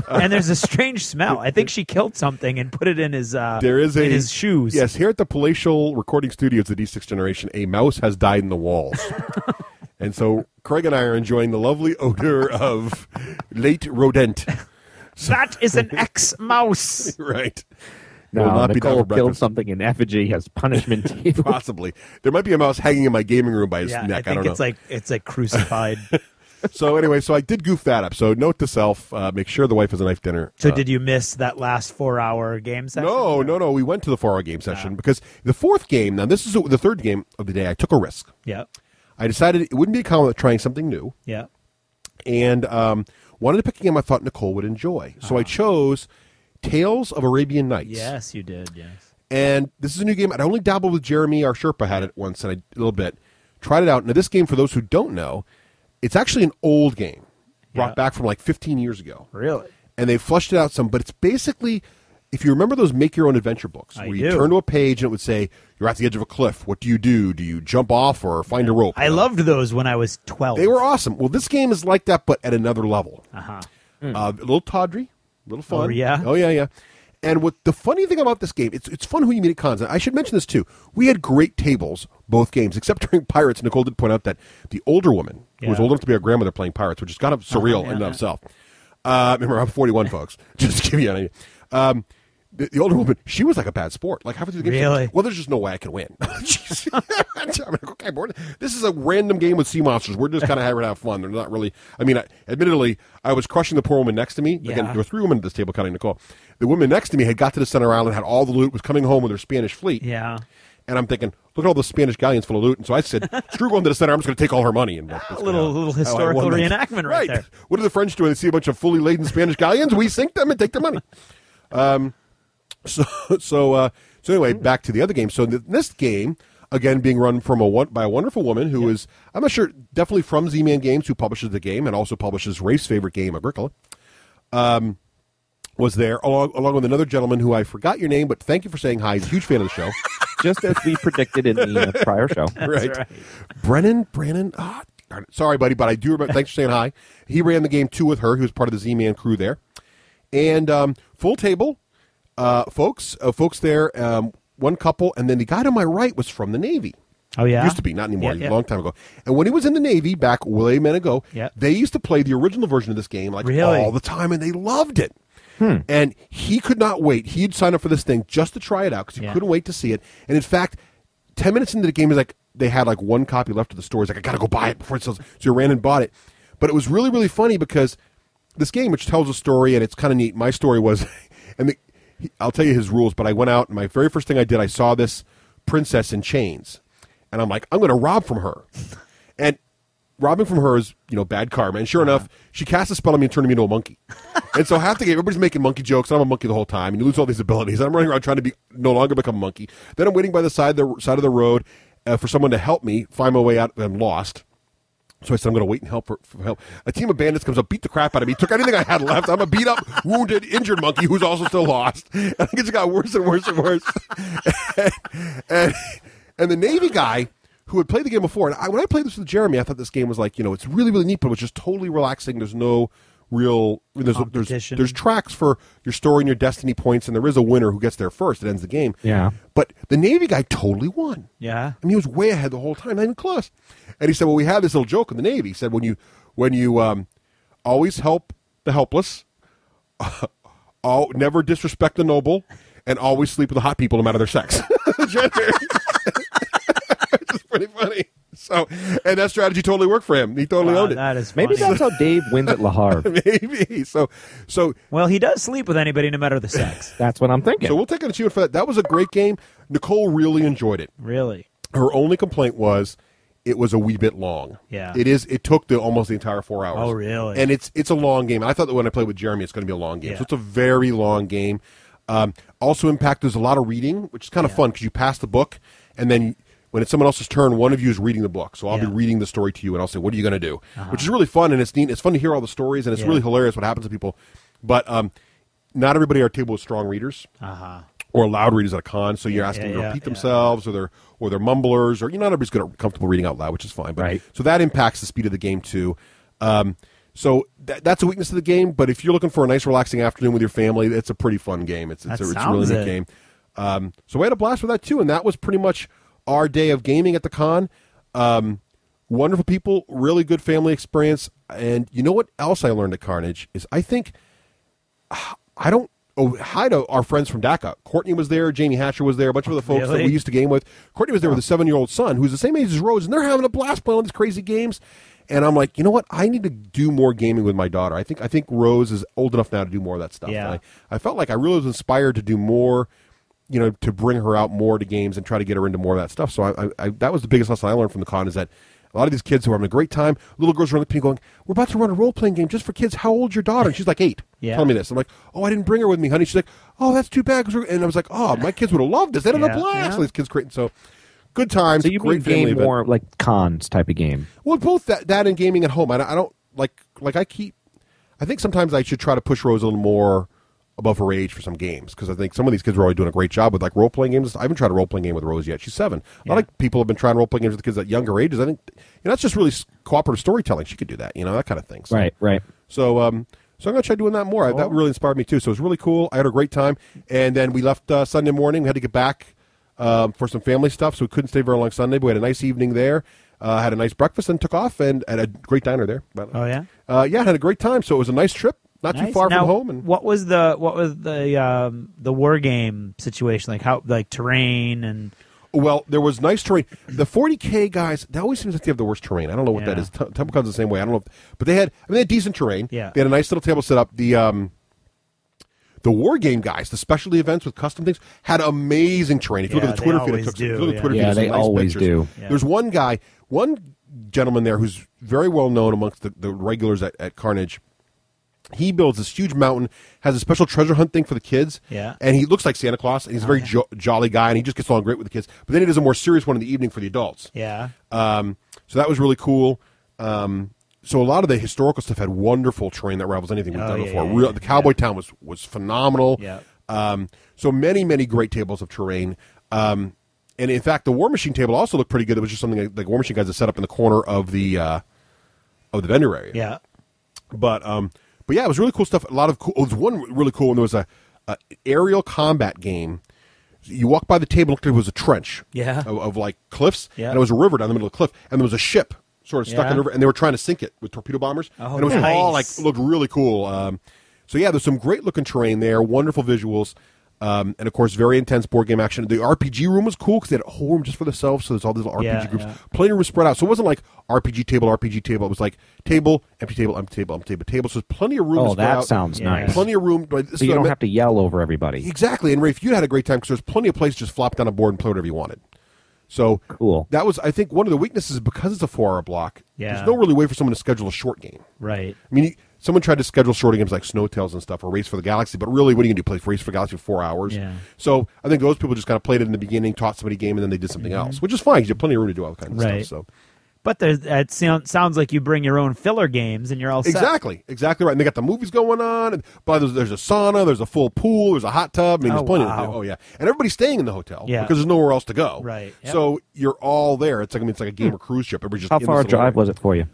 And there's a strange smell. I think she killed something and put it in his his shoes. Yes, here at the palatial recording studios, the D6 Generation, a mouse has died in the walls. And so Craig and I are enjoying the lovely odor of late rodent. That is an ex-mouse. Right. No, Nicole killed something in effigy as punishment to you. Possibly. There might be a mouse hanging in my gaming room by his neck. I think it's like crucified. So anyway, I did goof that up. So note to self, make sure the wife has a nice dinner. So did you miss that last 4-hour game session? No. We went to the 4-hour game session because the fourth game, now this is the third game of the day, I took a risk. Yeah. I decided it wouldn't be a con without trying something new. Yeah. And wanted to pick a game I thought Nicole would enjoy. So I chose Tales of Arabian Nights. Yes, you did, yes. And this is a new game. I'd only dabbled with Jeremy, our Sherpa, had it once and a little bit. Tried it out. Now, this game, for those who don't know, it's actually an old game. Brought back from like 15 years ago. Really? And they flushed it out some, but it's basically, if you remember those make-your-own-adventure books, where you turn to a page and it would say, you're at the edge of a cliff. What do? Do you jump off or find a rope? I loved those when I was 12. They were awesome. Well, this game is like that, but at another level. Uh-huh. A little tawdry, a little fun. Oh, yeah? Oh, yeah. And what the funny thing about this game, it's fun who you meet at cons. I should mention this, too. We had great tables, both games, except during Pirates. Nicole did point out that the older woman, who was old enough to be our grandmother playing Pirates, which is kind of surreal in and of itself, Remember, I'm 41, folks. Just to give you an idea. The older woman, she was like a bad sport. Like halfway through the game, Really? she's like, well, there's just no way I can win. I'm like, okay, board. This is a random game with sea monsters. We're just kind of having to have fun. They're not really. I mean, admittedly, I was crushing the poor woman next to me. Yeah. Again, there were 3 women at this table, counting Nicole. The woman next to me had got to the center island, had all the loot, was coming home with her Spanish fleet. Yeah. And I'm thinking, look at all the Spanish galleons full of loot. And so I said, screw going to the center. I'm just going to take all her money. And A little historical reenactment right there. What do the French do when they see a bunch of fully laden Spanish galleons? We sink them and take their money. So anyway, back to the other game. So this game, again, being run by a wonderful woman who is, I'm not sure, definitely from Z-Man Games, who publishes the game and also publishes Rafe's favorite game, Agricola, was there, along with another gentleman who I forgot your name, but thank you for saying hi. He's a huge fan of the show. Just as we predicted in the prior show. Right. Brandon, sorry, buddy, but I do remember. Thanks for saying hi. He ran the game too with her. He was part of the Z-Man crew there. And full table, folks there, one couple, and then the guy to my right was from the Navy. Oh, yeah? Used to be, not anymore, Yeah. a long time ago. And when he was in the Navy, back way men ago, Yeah. they used to play the original version of this game like Really? all the time, and they loved it. And he could not wait. He'd sign up for this thing just to try it out because he couldn't wait to see it. And in fact, 10 minutes into the game, they had like one copy left of the store. He's like, I got to go buy it before it sells. So he ran and bought it. But it was really, really funny because this game, which tells a story, and it's kind of neat. My story was, I'll tell you his rules, but I went out, and my very first thing I did, I saw this princess in chains. And I'm like, I'm going to rob from her. And robbing from her is, bad karma. And sure enough, she cast a spell on me and turned me into a monkey. And so half the game, everybody's making monkey jokes, and I'm a monkey the whole time, and you lose all these abilities. And I'm running around trying to no longer become a monkey. Then I'm waiting by the side of the road for someone to help me find my way out, and I'm lost. So I said, I'm going to wait and help for help. A team of bandits comes up, beat the crap out of me, took anything I had left. I'm a beat up, wounded, injured monkey who's also still lost. And I think it got worse and worse and worse. and the Navy guy who had played the game before, and when I played this with Jeremy, I thought this game was like, it's really, really neat, but it was just totally relaxing. There's no real there's tracks for your story and your destiny points, and there is a winner who gets there first. It ends the game. Yeah. But the Navy guy totally won. Yeah. I mean, he was way ahead the whole time, not even close. And he said, well, we had this little joke in the Navy. He said, when you always help the helpless, never disrespect the noble, and always sleep with the hot people no matter their sex. Which is pretty funny. So, and that strategy totally worked for him. He totally owned it. That is funny. Maybe that's how Dave wins at Le Havre. Maybe. So Well, he does sleep with anybody no matter the sex. That's what I'm thinking. we'll take an achievement for that. That was a great game. Nicole really enjoyed it. Really? Her only complaint was it was a wee bit long. Yeah. It took almost the entire 4 hours. Oh, really? And it's a long game. I thought that when I played with Jeremy, it's going to be a long game. Yeah. So it's a very long game. Also, Impact, there's a lot of reading, which is kind of fun because you pass the book, and then when it's someone else's turn, one of you is reading the book. So I'll be reading the story to you, and I'll say, what are you going to do? Which is really fun, and it's neat. It's fun to hear all the stories, and it's really hilarious what happens to people. But not everybody at our table is strong readers. Or loud readers at a con, so you're asking them to repeat themselves, or they're mumblers, or not everybody's comfortable reading out loud, which is fine. But, right. So that impacts the speed of the game too. So that's a weakness of the game. But if you're looking for a nice, relaxing afternoon with your family, it's a pretty fun game. It's a really neat game. So we had a blast with that too, and that was pretty much our day of gaming at the con. Wonderful people, really good family experience, and you know what else I learned at Carnage is hi to our friends from DACA. Courtney was there, Jamie Hatcher was there, a bunch of other folks that we used to game with. Courtney was there with a 7-year-old son who's the same age as Rose, and they're having a blast playing all these crazy games. And I'm like, you know what? I need to do more gaming with my daughter. I think Rose is old enough now to do more of that stuff. Yeah. And I felt like I really was inspired to do more, to bring her out more to games and try to get her into more of that stuff. So I that was the biggest lesson I learned from the con is that a lot of these kids who are having a great time, little girls are on the team going, we're about to run a role-playing game just for kids. How old's your daughter? And she's like 8. Yeah. Telling me this. I'm like, oh, I didn't bring her with me, honey. She's like, oh, that's too bad. And I was like, oh, my kids would have loved this. They had a blast. All these kids creating. So good times. So you great mean game family more like cons type of game? Well, both that and gaming at home. I don't I think sometimes I should try to push Rose a little more above her age for some games because I think some of these kids are already doing a great job with role playing games. I haven't tried a role playing game with Rose yet. She's 7. A lot of people have been trying role playing games with kids at younger ages. I think that's just really cooperative storytelling. She could do that, that kind of thing. So, Right. So I'm going to try doing that more. That really inspired me too. So it was really cool. I had a great time, and then we left Sunday morning. We had to get back for some family stuff, so we couldn't stay very long Sunday. But we had a nice evening there. Had a nice breakfast and took off, and had a great diner there. Oh yeah. Had a great time. So it was a nice trip. not too Nice. far Now, from home. And what was the war game situation like terrain and well, there was nice terrain. The 40K guys, that always seems like they have the worst terrain. I don't know what that Yeah. is. TempleCon's the same way. I don't know, but they had decent terrain. Yeah. They had a nice little table set up. The war game guys, the specialty events with custom things, had amazing terrain. If you look at the Yeah, Twitter they feed, I always took do, if you look at the Twitter yeah. feed, there's They some nice always pictures. do. Yeah. There's one gentleman there who's very well known amongst the regulars at Carnage. He builds this huge mountain, has a special treasure hunt thing for the kids. Yeah. And he looks like Santa Claus, and he's a very jolly guy, and he just gets along great with the kids. But then he does a more serious one in the evening for the adults. yeah. So that was really cool. So a lot of the historical stuff had wonderful terrain that rivals anything we've done before. The Cowboy Town was phenomenal. Yeah. So many great tables of terrain. And in fact, the War Machine table also looked pretty good. It was just something like War Machine guys had set up in the corner of the vendor area. Yeah. But yeah, it was really cool stuff. A lot of cool. There was one really cool one. There was a aerial combat game. You walk by the table, looked like it was a trench. Yeah. Of like cliffs. Yeah. And it was a river down the middle of the cliff, and there was a ship sort of stuck in the river, and they were trying to sink it with torpedo bombers. Oh, and it was all like nice. looked really cool. So yeah, there's some great looking terrain there, wonderful visuals. And of course, very intense board game action. The RPG room was cool because they had a whole room just for themselves. So there's all these little RPG groups. yeah. Plenty of room spread out. So it wasn't like RPG table. It was like table, empty table, empty table, empty table. So there's plenty of room. Oh, to spread that out. sounds nice. Plenty of room. So you don't have to yell over everybody. Exactly. And Rafe, you had a great time because there's plenty of places to just flop down a board and play whatever you wanted. So Cool. that was, I think, one of the weaknesses because it's a 4-hour block. Yeah. There's no really way for someone to schedule a short game. Right. I mean, someone tried to schedule short games like Snowtails and stuff or Race for the Galaxy, but really, what are you going to do? Play Race for the Galaxy for 4 hours? Yeah. So I think those people just kind of played it in the beginning, taught somebody a game, and then they did something else, which is fine because you have plenty of room to do all kinds of Right. stuff. So. But it sounds like you bring your own filler games and you're all set. Exactly right. And they got the movies going on. And there's a sauna, there's a full pool, there's a hot tub. I mean, there's plenty. Wow. Oh yeah, and everybody's staying in the hotel Yeah. because there's nowhere else to go. Right. Yep. So you're all there. It's like a game or cruise ship. Everybody's just How in far a this little drive was it for you?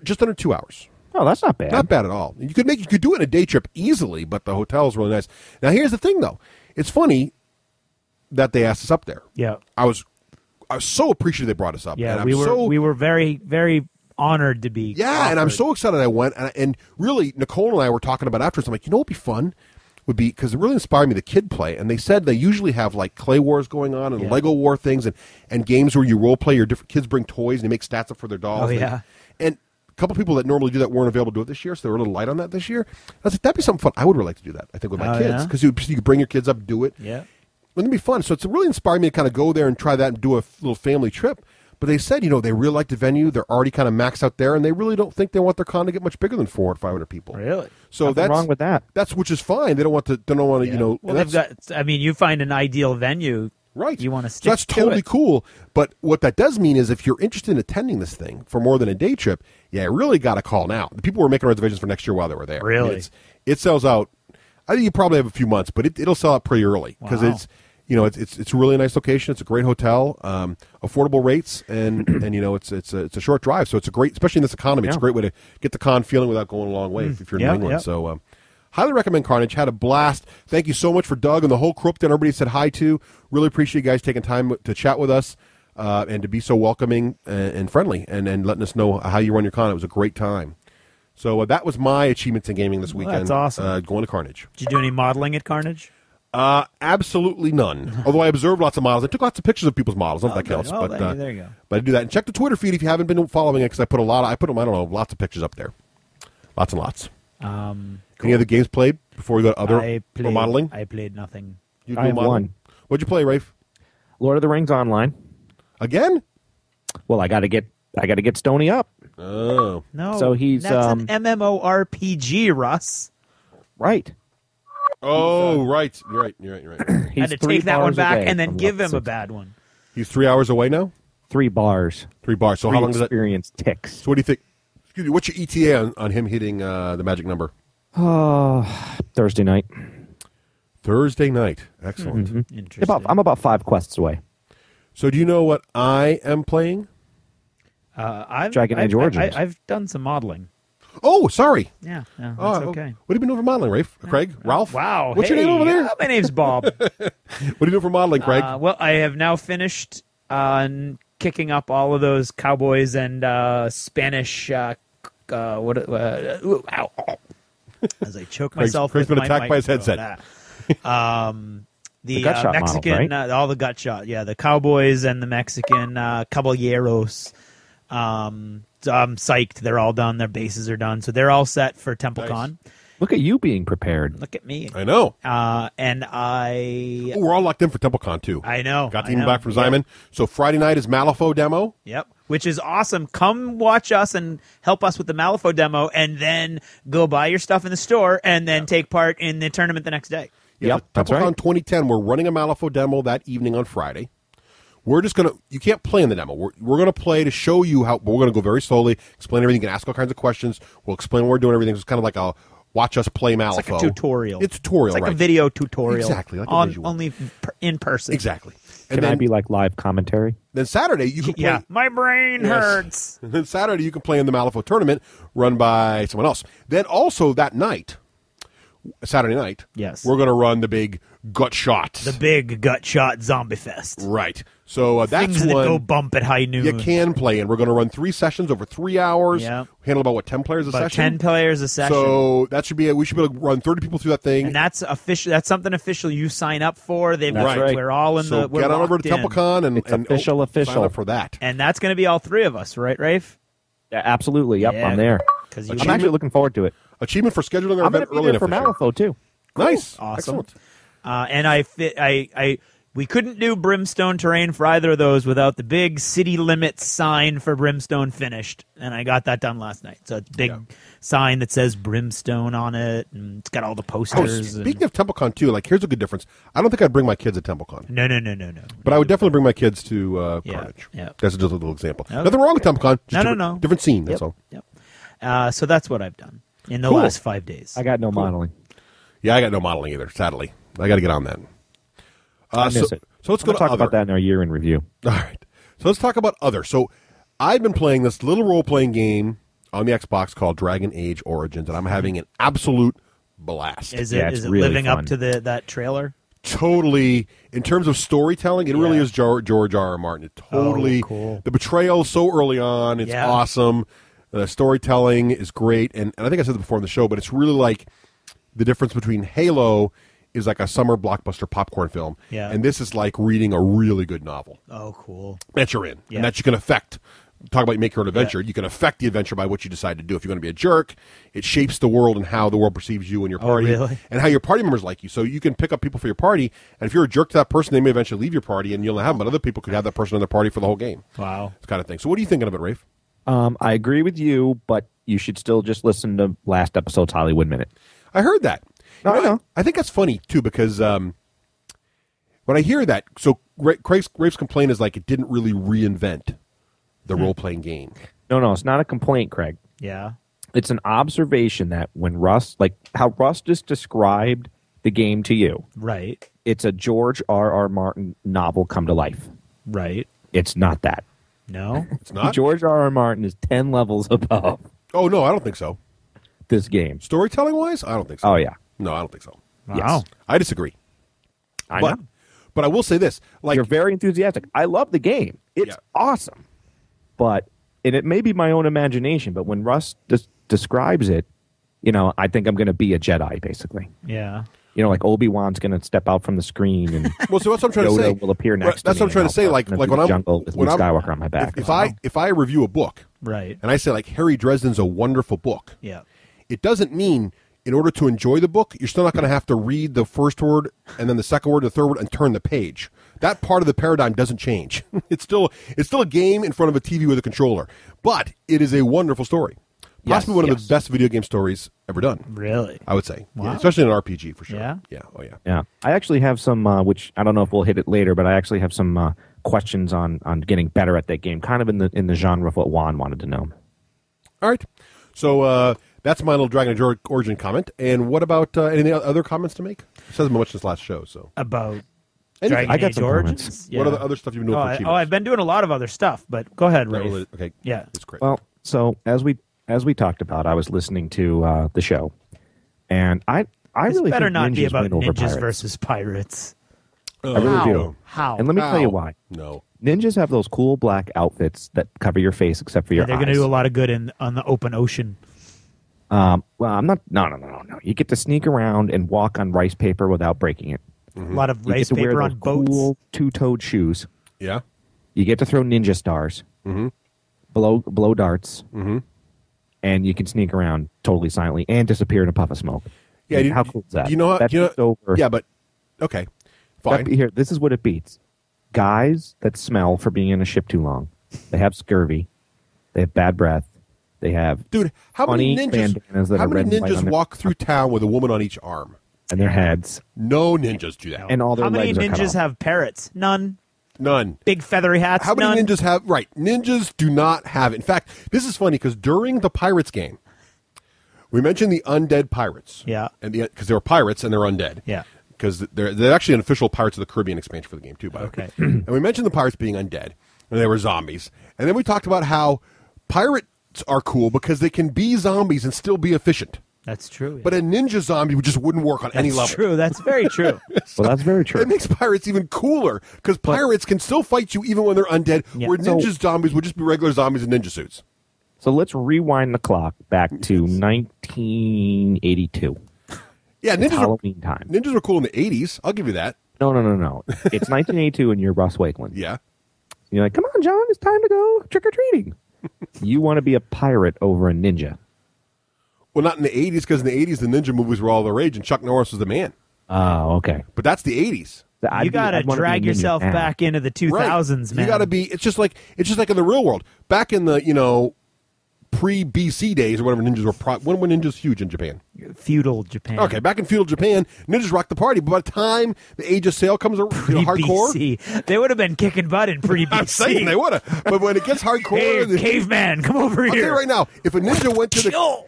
just under 2 hours. Oh, that's not bad. Not bad at all. You could do it in a day trip easily, but the hotel is really nice. Now here's the thing, though. It's funny that they asked us up there. Yeah. I was so appreciative they brought us up. Yeah. and We were very, very honored to be. Yeah, and I'm offered. so excited I went. And really, Nicole and I were talking about afterwards. I'm like, what'd be fun would be, because it really inspired me, the kid play. And they said they usually have like Clay Wars going on and Lego War things and games where you role play. Your different kids bring toys and they make stats up for their dolls. Oh, yeah. And a couple people that normally do that weren't available to do it this year, so they were a little light on that this year. I was like, that'd be something fun. I would really like to do that, I think, with my kids. yeah? Because you could bring your kids up, do it. Yeah. Wouldn't it be fun? So it's really inspired me to kind of go there and try that and do a little family trip. But they said, they really like the venue. They're already kind of maxed out there, and they really don't think they want their con to get much bigger than 400 or 500 people. Really? So Nothing that's wrong with that. That's which is fine. They don't want to. Well, and they've got. I mean, you find an ideal venue. right. You want to So stick that's to totally it. cool. But what that does mean is, if you're interested in attending this thing for more than a day trip, you really got to call now. The people were making reservations for next year while they were there. Really? I mean, it sells out. I think you probably have a few months, but it'll sell out pretty early because Wow. it's a really nice location. It's a great hotel, affordable rates, and it's a short drive, so it's a great, especially in this economy. It's a great way to get the con feeling without going a long way if you're in Yeah, New England. yeah. So highly recommend Carnage. Had a blast. Thank you so much for Doug and the whole crew up there. Everybody said hi to. Really appreciate you guys taking time to chat with us and to be so welcoming and friendly and letting us know how you run your con. It was a great time. So that was my achievements in gaming this weekend. that's awesome. Going to Carnage. Did you do any modeling at Carnage? Absolutely none. Although I observed lots of models. I took lots of picures of people's models. I don't know if that good. counts. Well, but there you go. But I do that. And check the Twitter feed if you haven't been following it, because I put lots of pictures up there. Lots and lots. Any other games played before we go to other modeling? I played nothing. You I do have modeling? one. What'd you play, Rafe? Lord of the Rings Online. Again? Well, I got to get Stoney up. Oh. No. So he's, that's an MMORPG, Russ. Right. Oh, right. You're right. He's Had to 3 take that one bars back away and then from give level him a 6. bad one. He's 3 hours away now? 3 bars. 3 bars. So how long does that? Experience ticks. So what do you think? Excuse me. What's your ETA on him hitting the magic number? Thursday night. Thursday night. Excellent. Mm-hmm. Interesting. I'm about 5 quests away. So do you know what I am playing? Dragon Age Origins. I've done some modeling. Oh, sorry. Yeah, that's Oh, okay. What have you been doing for modeling, Rafe? Craig? Ralph? Wow. What's your name over there? My name's Bob. What are you doing for modeling, Craig? Well, I have now finished kicking up all of those cowboys and Spanish. Ow. As I choke myself Craig's with been my attacked by his microphone. The gut shot model, Mexican, right? all the gut shot, yeah, the Cowboys and the Mexican Caballeros. So I'm psyched. They're all done. Their bases are done, so they're all set for TempleCon. Look at you being prepared. Look at me. I know. And Oh, we're all locked in for TempleCon too. I know. Got the I email know. back from Zyman. So Friday night is Malifaux demo. Yep. Which is awesome. Come watch us and help us with the Malifaux demo, and then go buy your stuff in the store, and then take part in the tournament the next day. Yeah, Yep, that's right. TempleCon 2010. We're running a Malifaux demo that evening on Friday. We're just gonna. You can't play in the demo. We're gonna play to show you how. But we're gonna go very slowly, explain everything. You can ask all kinds of questions. We'll explain what we're doing. Everything. It's kind of like a watch us play Malifaux. It's like a tutorial. It's a tutorial. It's like right. a video tutorial. Exactly, like a on visual. only in person. Exactly. And Can then, I be like live commentary? then Saturday you can play. Yeah. My brain Yes. hurts. And then Saturday you can play in the Malifaux tournament run by someone else. Then also that night, Saturday night, Yes. we're going to run the big gut shots. The big gut shot zombie fest. Right. So that's Things that one go bump at high noon. you can play in. We're going to run 3 sessions over 3 hours. Yeah. Handle about 10 players a About session. 10 players a session. So that should be we should be able to run 30 people through that thing. And that's official. That's something official. You sign up for. They've That's right. We're all in so the. We're get on over to locked in. TempleCon and It's official. sign up for that. And that's going to be all 3 of us, right, Rafe? Yeah, absolutely. Yep, Yeah. I'm there. 'Cause I'm actually looking forward to it. Achievement for scheduling our I'm going event to be early there for enough this year. Malifaux too. Nice. Awesome. Excellent. And we couldn't do Brimstone terrain for either of those without the big city limits sign for Brimstone finished, and I got that done last night. So it's a big sign that says Brimstone on it, and it's got all the Oh, posters. speaking of TempleCon too, like here's a good difference. I don't think I'd bring my kids to TempleCon, No. but I would definitely bring my kids to Yeah, Carnage. yeah. That's just a little example. Okay. Nothing wrong with TempleCon. Just No. different scene. That's Yep. all. Yep. So that's what I've done in the Cool. last 5 days. I got no modeling. Yeah, I got no modeling either. Sadly, I got to get on that. I miss it. So let's I'm go gonna to talk other. about that in our year in review. All right. So let's talk about other. So I've been playing this little role-playing game on the Xbox called Dragon Age Origins, and I'm having an absolute blast. Is Yeah, it it's is it really living fun. up to that trailer? Totally, in terms of storytelling, it really is George R.R. Martin. It totally, cool. The betrayal is so early on. It's Yeah. awesome. The storytelling is great, and I think I said it before in the show, but it's really like the difference between Halo is like a summer blockbuster popcorn film, Yeah. and this is like reading a really good novel Oh, cool. that you're in, Yeah. and that you can affect. Talk about make your own adventure. You can affect the adventure by what you decide to do. If you're going to be a jerk, it shapes the world and how the world perceives you and your party, really? and how your party members like you. So you can pick up people for your party, and if you're a jerk to that person, they may eventually leave your party, and you'll have them. But other people could have that person in their party for the whole game. Wow. This kind of thing. So what are you thinking of it, Rafe? I agree with you, but you should still just listen to last episode's Hollywood Minute. I heard that. No, I know. I think that's funny too because when I hear that, so Rafe's complaint is like it didn't really reinvent the role playing game. No, it's not a complaint, Craig. Yeah. It's an observation that when Russ, like how Russ just described the game to you, Right. it's a George R.R. Martin novel come to life. Right. It's not that. No. It's not. George R.R. Martin is 10 levels above Oh no, I don't think so. this game. Storytelling wise, I don't think so. Oh, yeah. No, I don't think so. Wow. Yes. I disagree. I But know. but I will say this: like You're very enthusiastic. I love the game. It's Yeah. awesome. But, and it may be my own imagination, but when Russ describes it, I think I'm going to be a Jedi, basically. Yeah. Like Obi-Wan's going to step out from the screen and well, so that's what I'm trying Yoda to say. will appear next to That's me what I'm trying and to say. I'll Like walk when through the I'm jungle with when Luke I'm- Skywalker on my back. if I review a book Right. and I say like Harry Dresden's a wonderful book, Yeah. it doesn't mean in order to enjoy the book, you're still not going to have to read the first word and then the second word, the third word, and turn the page. That part of the paradigm doesn't change. It's still a game in front of a TV with a controller, but it is a wonderful story. Possibly one of the best video game stories ever done. Really? I would say, Wow. yeah, especially in an RPG for sure. Yeah? Yeah. Oh yeah. Yeah. I actually have some, which I don't know if we'll hit it later, but I actually have some questions on getting better at that game, kind of in the genre of what Juan wanted to know. All right. So that's my little Dragon Age Origin comment. And what about any other comments to make? It hasn't been much this last show. So About Anything. Dragon I got Age some Origins? comments. Yeah. what are the other stuff you've been doing for achievements? I've been doing a lot of other stuff, but go ahead, Rafe. Okay. Yeah. That's great. Well, so as we talked about, I was listening to the show, and I This really better think not ninjas be about win over ninjas pirates. versus pirates. I really do. How? And let me tell you Ow. why. No. Ninjas have those cool black outfits that cover your face except for your They're eyes. going to do a lot of good on the open ocean. Well, I'm not. No. You get to sneak around and walk on rice paper without breaking it. A lot of You rice get to wear paper those on boats. cool two-toed shoes. Yeah. You get to throw ninja stars, blow darts, and you can sneak around totally silently and disappear in a puff of smoke. Yeah. And how cool is that? You know how? That beats over. Yeah, but okay, fine. Here, this is what it beats. Guys that smell for being in a ship too long. They have scurvy. They have bad breath. They have Dude, how many funny ninjas? bandanas that How are red many and white ninjas on their- walk through town with a woman on each arm? and their heads, No ninjas do that. and all their How many legs are cut ninjas off. have parrots? None. None. Big feathery hats? How many None. ninjas have? Right, ninjas do not have. In fact, this is funny because during the Pirates game, we mentioned the undead pirates. Yeah. and because they were pirates and they're undead. Yeah. because they're actually an official Pirates of the Caribbean expansion for the game too. By the way, Okay. and we mentioned the pirates being undead and they were zombies, and then we talked about how pirates are cool because they can be zombies and still be efficient. That's true. But a ninja zombie just wouldn't work on any That's level. true. That's very true. Well, that's very true. It makes pirates even cooler because pirates can still fight you even when they're undead. Yeah. Where ninja zombies would just be regular zombies in ninja suits. So let's rewind the clock back to 1982. Yeah, It's ninjas Halloween time. ninjas were cool in the 80s. I'll give you that. No. It's 1982 and you're Russ Wakeland. Yeah. You're like, come on, John, it's time to go trick-or-treating. You want to be a pirate over a ninja. Well, not in the 80s because in the 80s the ninja movies were all the rage and Chuck Norris was the man. Oh, okay. But that's the 80s. You got to drag yourself back into the 2000s, man. You got to be. It's just like in the real world. Back in the pre-BC days or whatever, ninjas were. When were ninjas huge in Japan? Feudal Japan. Okay, back in feudal Japan, ninjas rocked the party. But by the time the Age of Sail comes around, hardcore, Pre-BC. They would have been kicking butt in pre-BC. I'm saying they would have. But when it gets hardcore, Hey, caveman, come over I'll tell here. you right now, if a ninja went to Chill.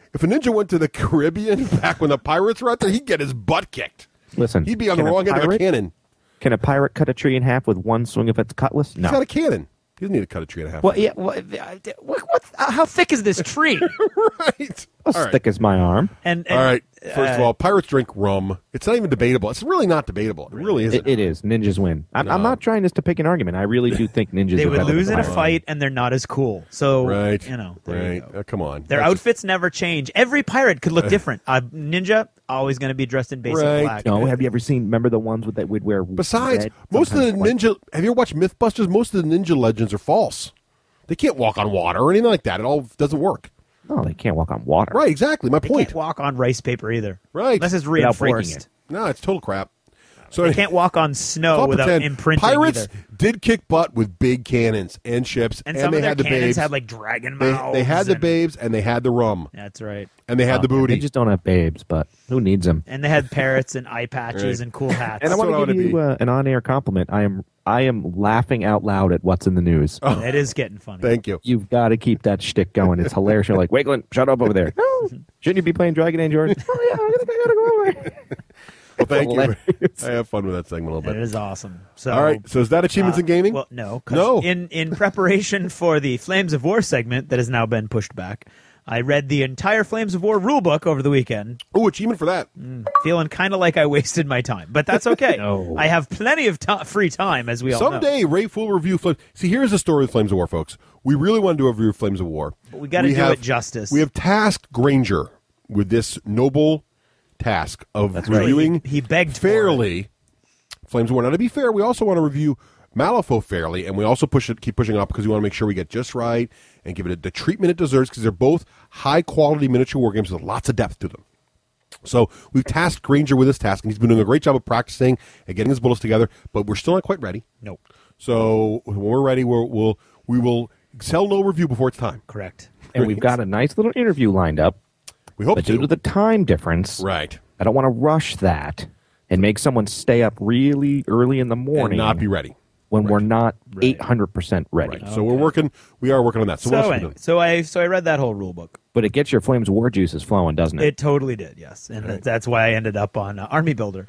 the Caribbean back when the pirates were out there, he'd get his butt kicked. Listen, He'd be on the can a wrong end of a pirate- cannon. Can a pirate cut a tree in half with one swing of its cutlass? No. He's got a cannon. He doesn't need to cut a tree in half. Well, yeah. How thick is this tree? Right. As All right. thick as my arm. And All right. First of all, pirates drink rum. It's not even debatable. It's really not debatable. It really isn't. It is. Ninjas win. I'm not trying this to pick an argument. I really do think ninjas they are would better lose than in a pirates. fight, and they're not as cool. So, Right. there Right. you go. Come on. Their That's- outfits never change. Every pirate could look different. A ninja always going to be dressed in basic Right. black. No, have you ever seen? Remember the ones that would wear? Besides, red, most of the sometimes white? ninja. Have you ever watched MythBusters? Most of the ninja legends are false. They can't walk on water or anything like that. It all doesn't work. No, they can't walk on water. Right. Exactly. My They point. can't walk on rice paper either. Right. Unless it's Without breaking reinforced. it. No, it's total crap. So They can't walk on snow I'll without pretend imprinting Pirates either. did kick butt with big cannons and ships, And and some they of their had the cannons babes. had like dragon they, mouths. they had the and- babes and they had the rum That's right. and they had the booty. They just don't have babes, but who needs them? And they had parrots and eye patches Right. and cool hats. And I That's want what I to give wanna you be. an on-air compliment. I am laughing out loud at what's in the news. It is getting funny. Thank you. You've got to keep that shtick going. It's hilarious. You're like, Wakeland, shut up over there. No, shouldn't you be playing Dragon Age, Jordan? Oh yeah, I think I gotta go over. Well, thank you. hilarious. I have fun with that segment a little It bit. is awesome. So, All right. So is that achievements in gaming? Well, no. 'Cause No. In preparation for the Flames of War segment that has now been pushed back, I read the entire Flames of War rulebook over the weekend, Oh, achievement for that. feeling kind of like I wasted my time. But that's okay. No. I have plenty of free time, as we all know. Someday, Rafe will review Flames. See, here's the story of Flames of War, folks. We really want to do a review of Flames of War. But we got to do it justice. We have tasked Granger with this noble task of right. reviewing He begged for fairly Flames of War. Now, to be fair, we also want to review Malifaux fairly, and we also keep pushing it up because we want to make sure we get just right and give it the treatment it deserves because they're both high-quality miniature war games with lots of depth to them. So we've tasked Granger with this task, and he's been doing a great job of practicing and getting his bullets together, but we're still not quite ready. Nope. So when we're ready, we will sell no review before it's time. Correct. And we've got a nice little interview lined up. We hope But to. due to the time difference, Right. I don't want to rush that and make someone stay up really early in the And morning not be ready. when we're not Right. 800% ready. Right. So we are working on that. So, what else are we anyway, doing? so I read that whole rule book. But it gets your Flames of War juices flowing, doesn't it? It totally did, yes, and that's why I ended up on Army Builder.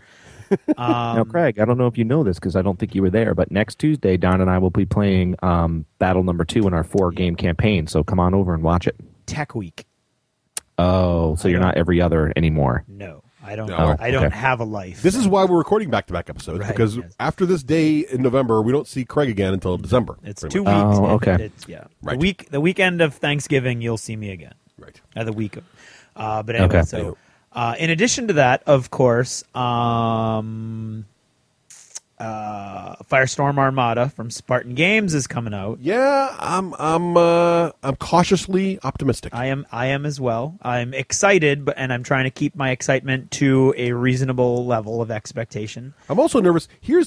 Now, Craig, I don't know if you know this because I don't think you were there, but next Tuesday, Don and I will be playing Battle Number 2 in our 4-game campaign. So come on over and watch it. Tech Week. Oh, so you're not every other anymore. No, I don't. No. I don't Okay. have a life. This is why we're recording back-to-back episodes, Right, because yes. after this day in November, we don't see Craig again until December. It's pretty 2 much. weeks. Oh, and okay. It's, yeah. Right. The weekend of Thanksgiving, you'll see me again. Right. Right. The week of. But anyway, Okay. so in addition to that, of course, Firestorm Armada from Spartan Games is coming out. Yeah, I'm cautiously optimistic. I am as well. I'm excited, and I'm trying to keep my excitement to a reasonable level of expectation. I'm also nervous.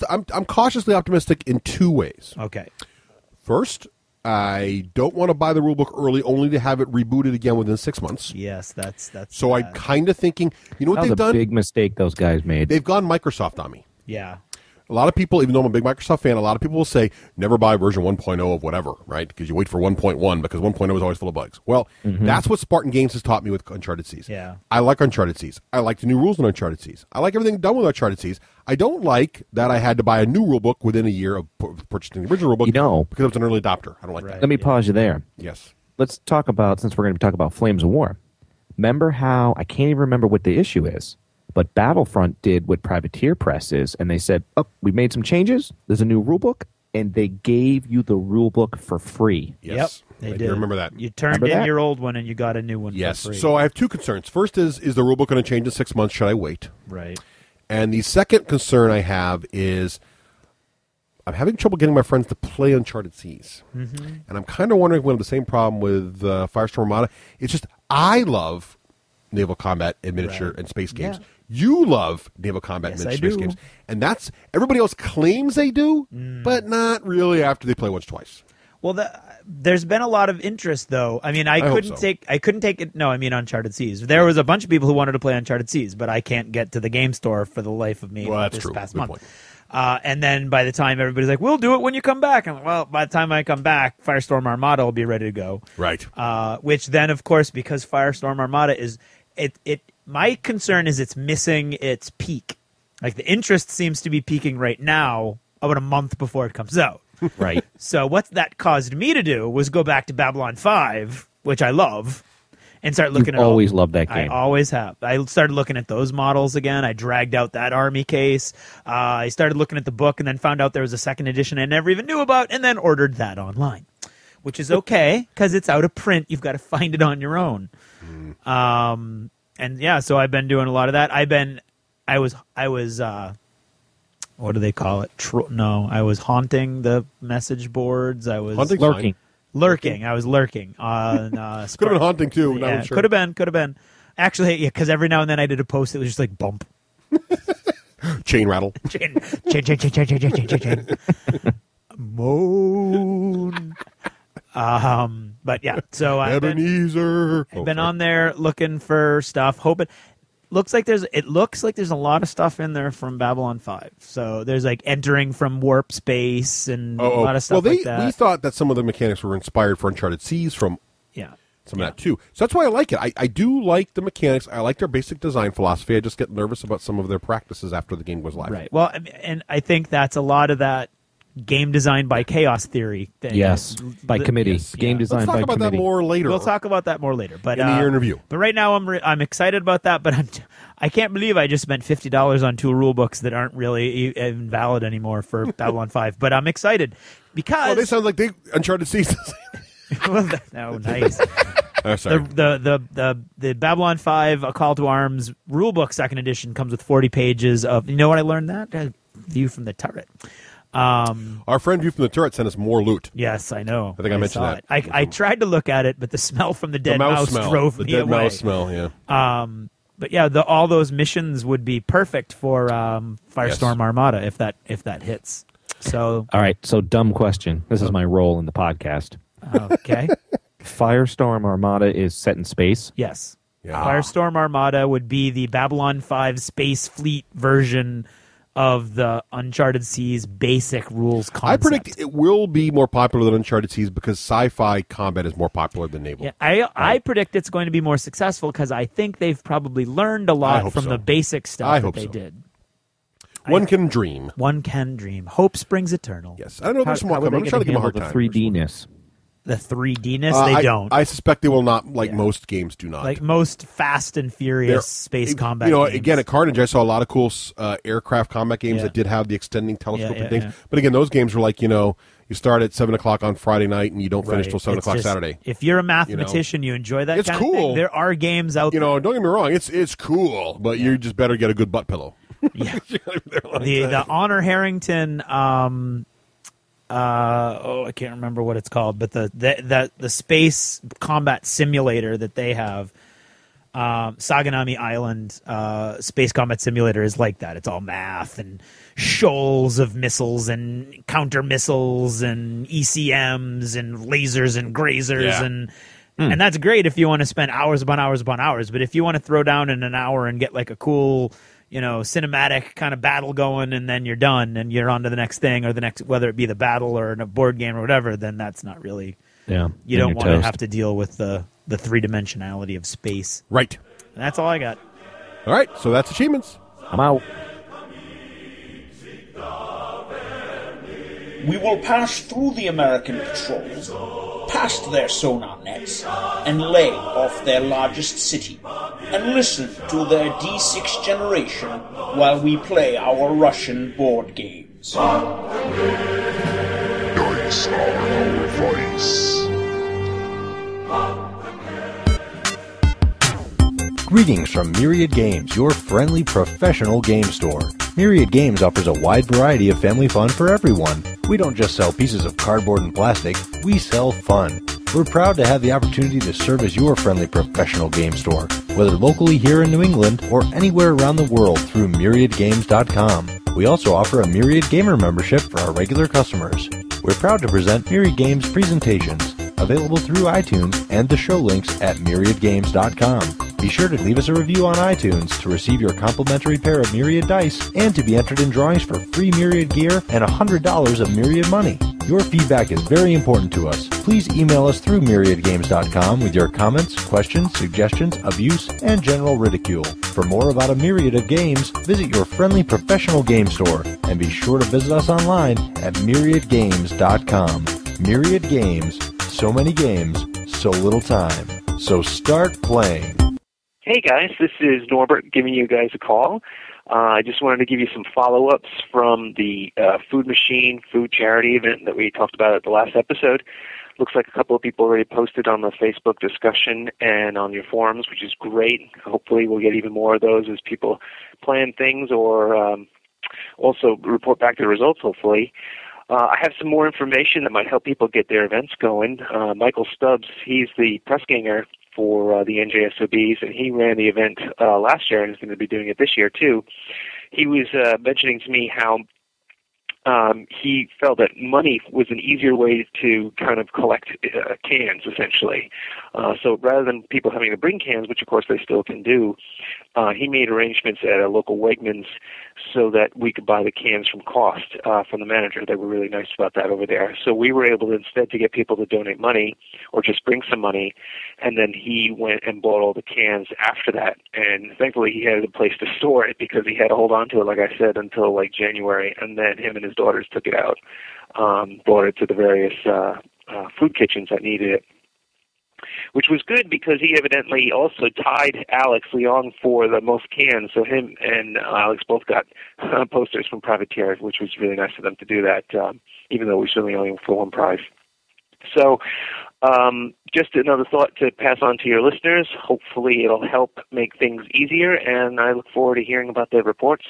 I'm cautiously optimistic in two ways. Okay. First, I don't want to buy the rulebook early, only to have it rebooted again within 6 months. Yes, that's. So I'm kind of thinking, you know what That was they've a done? big mistake those guys made. They've gone Microsoft on me. Yeah. A lot of people, even though I'm a big Microsoft fan, a lot of people will say, never buy version 1.0 of whatever, right? Because you wait for 1.1 because 1.0 is always full of bugs. Well, that's what Spartan Games has taught me with Uncharted Seas. Yeah. I like Uncharted Seas. I like the new rules in Uncharted Seas. I like everything done with Uncharted Seas. I don't like that I had to buy a new rulebook within a year of purchasing the original rulebook because I was an early adopter. I don't like that. Let me pause you there. Yes. Let's talk about, since we're going to be talking about Flames of War. Remember how, I can't even remember what the issue is, but Battlefront did what Privateer Press is, and they said, oh, we made some changes, there's a new rulebook, and they gave you the rulebook for free. Yes. Yep, they I did. do remember that. You turned Remember in that? your old one and you got a new one Yes. for free. So I have two concerns. First is the rulebook going to change in 6 months? Should I wait? Right. And the second concern I have is I'm having trouble getting my friends to play Uncharted Seas. Mm-hmm. And I'm kind of wondering if we have the same problem with Firestorm Armada. It's just I love naval combat and miniature and space games. Yeah. You love naval combat Yes, and I miniature space do. games. And that's everybody else claims they do, but not really after they play once, twice. Well, there's been a lot of interest, though. I mean, I hope couldn't so. take it. No, I mean Uncharted Seas. There was a bunch of people who wanted to play Uncharted Seas, but I can't get to the game store for the life of me. Well, that's this true. past Good month. point. And then by the time everybody's like, "We'll do it when you come back," I'm like, "Well, by the time I come back, Firestorm Armada will be ready to go." Right. Which then, of course, because Firestorm Armada is it. My concern is it's missing its peak. Like the interest seems to be peaking right now, about a month before it comes out. Right. So what that caused me to do was go back to Babylon 5, which I love, and start looking You've at always loved that game. I always have. I started looking at those models again. I dragged out that army case. I started looking at the book and then found out there was a second edition I never even knew about, and then ordered that online, which is okay because it's out of print. You've got to find it on your own. And yeah, so I've been doing a lot of that. I was what do they call it? I was haunting the message boards. I was Haunting's Lurking. lurking. I was lurking on. Could have been haunting, too. Not Yeah, sure. could have been. Actually, yeah, because every now and then I did a post that was just like bump. Chain rattle. Chain. Moan. But yeah, so I've Ebenezer. been on there looking for stuff, hoping. It looks like there's a lot of stuff in there from Babylon 5. So there's like entering from warp space and a lot of stuff like that. We thought that some of the mechanics were inspired for Uncharted Seas from Yeah. some of that too. So that's why I like it. I do like the mechanics. I like their basic design philosophy. I just get nervous about some of their practices after the game goes live. Right. Well, and I think that's a lot of that game design by chaos theory thing. Yes, by committee. Yes. Game Let's design talk by about committee. that more later. We'll talk about that more later. But in the year in review. But right now, I'm excited about that. But I can't believe I just spent $50 on 2 rule books that aren't really even valid anymore for Babylon 5. But I'm excited because Oh, they sound like they Uncharted Seas. well, oh, nice. Oh, sorry. The Babylon 5 A Call to Arms rulebook second edition comes with 40 pages of. You know what I learned that? View from the turret. Our friend View from the Turret sent us more loot. Yes, I know. I think I mentioned saw that. it. I tried to look at it, but the smell from the dead The mouse mouse smell. drove The me dead away. mouse smell, yeah. But yeah, all those missions would be perfect for Firestorm Yes. Armada if that hits. So All right, so dumb question. This is my role in the podcast. okay, Firestorm Armada is set in space. yes, Yeah. Firestorm Armada would be the Babylon 5 Space Fleet version of the Uncharted Seas basic rules concept. I predict it will be more popular than Uncharted Seas because sci-fi combat is more popular than naval. Yeah, I predict it's going to be more successful because I think they've probably learned a I lot hope from so. the basic stuff I that hope they so. did. One can dream. One can dream. Hope springs eternal. Yes. I don't know. There's some more How are coming. they I'm trying to give them a gonna hard handle time. the 3D-ness? the 3D-ness. They don't. I suspect they will not, like most games do not. Like most Fast and Furious space combat games. Again, at Carnage, I saw a lot of cool aircraft combat games that did have the extending telescope and things. But again, those games were like, you start at 7 o'clock on Friday night and you don't finish till 7 o'clock Saturday. If you're a mathematician, you enjoy that it's kind cool. of thing. There are games out there. Don't get me wrong, it's cool, but you just better get a good butt pillow. Yeah. The Honor Harrington I can't remember what it's called, but the space combat simulator that they have, Saganami Island space combat simulator, is like that. It's all math and shoals of missiles and counter missiles and ECMs and lasers and grazers and that's great if you want to spend hours upon hours upon hours. But if you want to throw down in an hour and get like a cool cinematic kind of battle going, and then you're done and you're on to the next thing, or the next, whether it be the battle or in a board game or whatever, then that's not really. Yeah, you don't want to have to deal with the three-dimensionality of space. Right. And that's all I got. All right, so that's achievements. I'm out. We will pass through the American patrols, past their sonar nets, and lay off their largest city, and listen to their D6 generation while we play our Russian board games. Dice are our vice. Greetings from Myriad Games, your friendly professional game store. Myriad Games offers a wide variety of family fun for everyone. We don't just sell pieces of cardboard and plastic, we sell fun. We're proud to have the opportunity to serve as your friendly professional game store, whether locally here in New England or anywhere around the world through MyriadGames.com. We also offer a Myriad Gamer membership for our regular customers. We're proud to present Myriad Games presentations, available through iTunes and the show links at MyriadGames.com. Be sure to leave us a review on iTunes to receive your complimentary pair of Myriad dice and to be entered in drawings for free Myriad gear and $100 of Myriad money. Your feedback is very important to us. Please email us through MyriadGames.com with your comments, questions, suggestions, abuse, and general ridicule. For more about a myriad of games, visit your friendly professional game store and be sure to visit us online at MyriadGames.com. Myriad Games. So many games, so little time. So start playing. Hey guys, this is Norbert giving you guys a call. I just wanted to give you some follow-ups from the Food Machine food charity event that we talked about at the last episode. Looks like a couple of people already posted on the Facebook discussion and on your forums, which is great. Hopefully we'll get even more of those as people plan things or also report back the results, hopefully. I have some more information that might help people get their events going. Michael Stubbs, he's the press ganger for the NJSOBs, and he ran the event last year and is going to be doing it this year too. He was mentioning to me how he felt that money was an easier way to kind of collect cans, essentially. So rather than people having to bring cans, which of course they still can do, he made arrangements at a local Wegmans so that we could buy the cans from cost from the manager. They were really nice about that over there. So we were able to, instead, to get people to donate money or just bring some money, and then he went and bought all the cans after that. And thankfully he had a place to store it because he had to hold on to it, like I said, until like January, and then him and his daughters took it out, brought it to the various food kitchens that needed it, which was good because he evidently also tied Alex Leong for the most cans. So him and Alex both got posters from Privateer, which was really nice of them to do that, even though we certainly only for one prize. So just another thought to pass on to your listeners. Hopefully it'll help make things easier, and I look forward to hearing about their reports.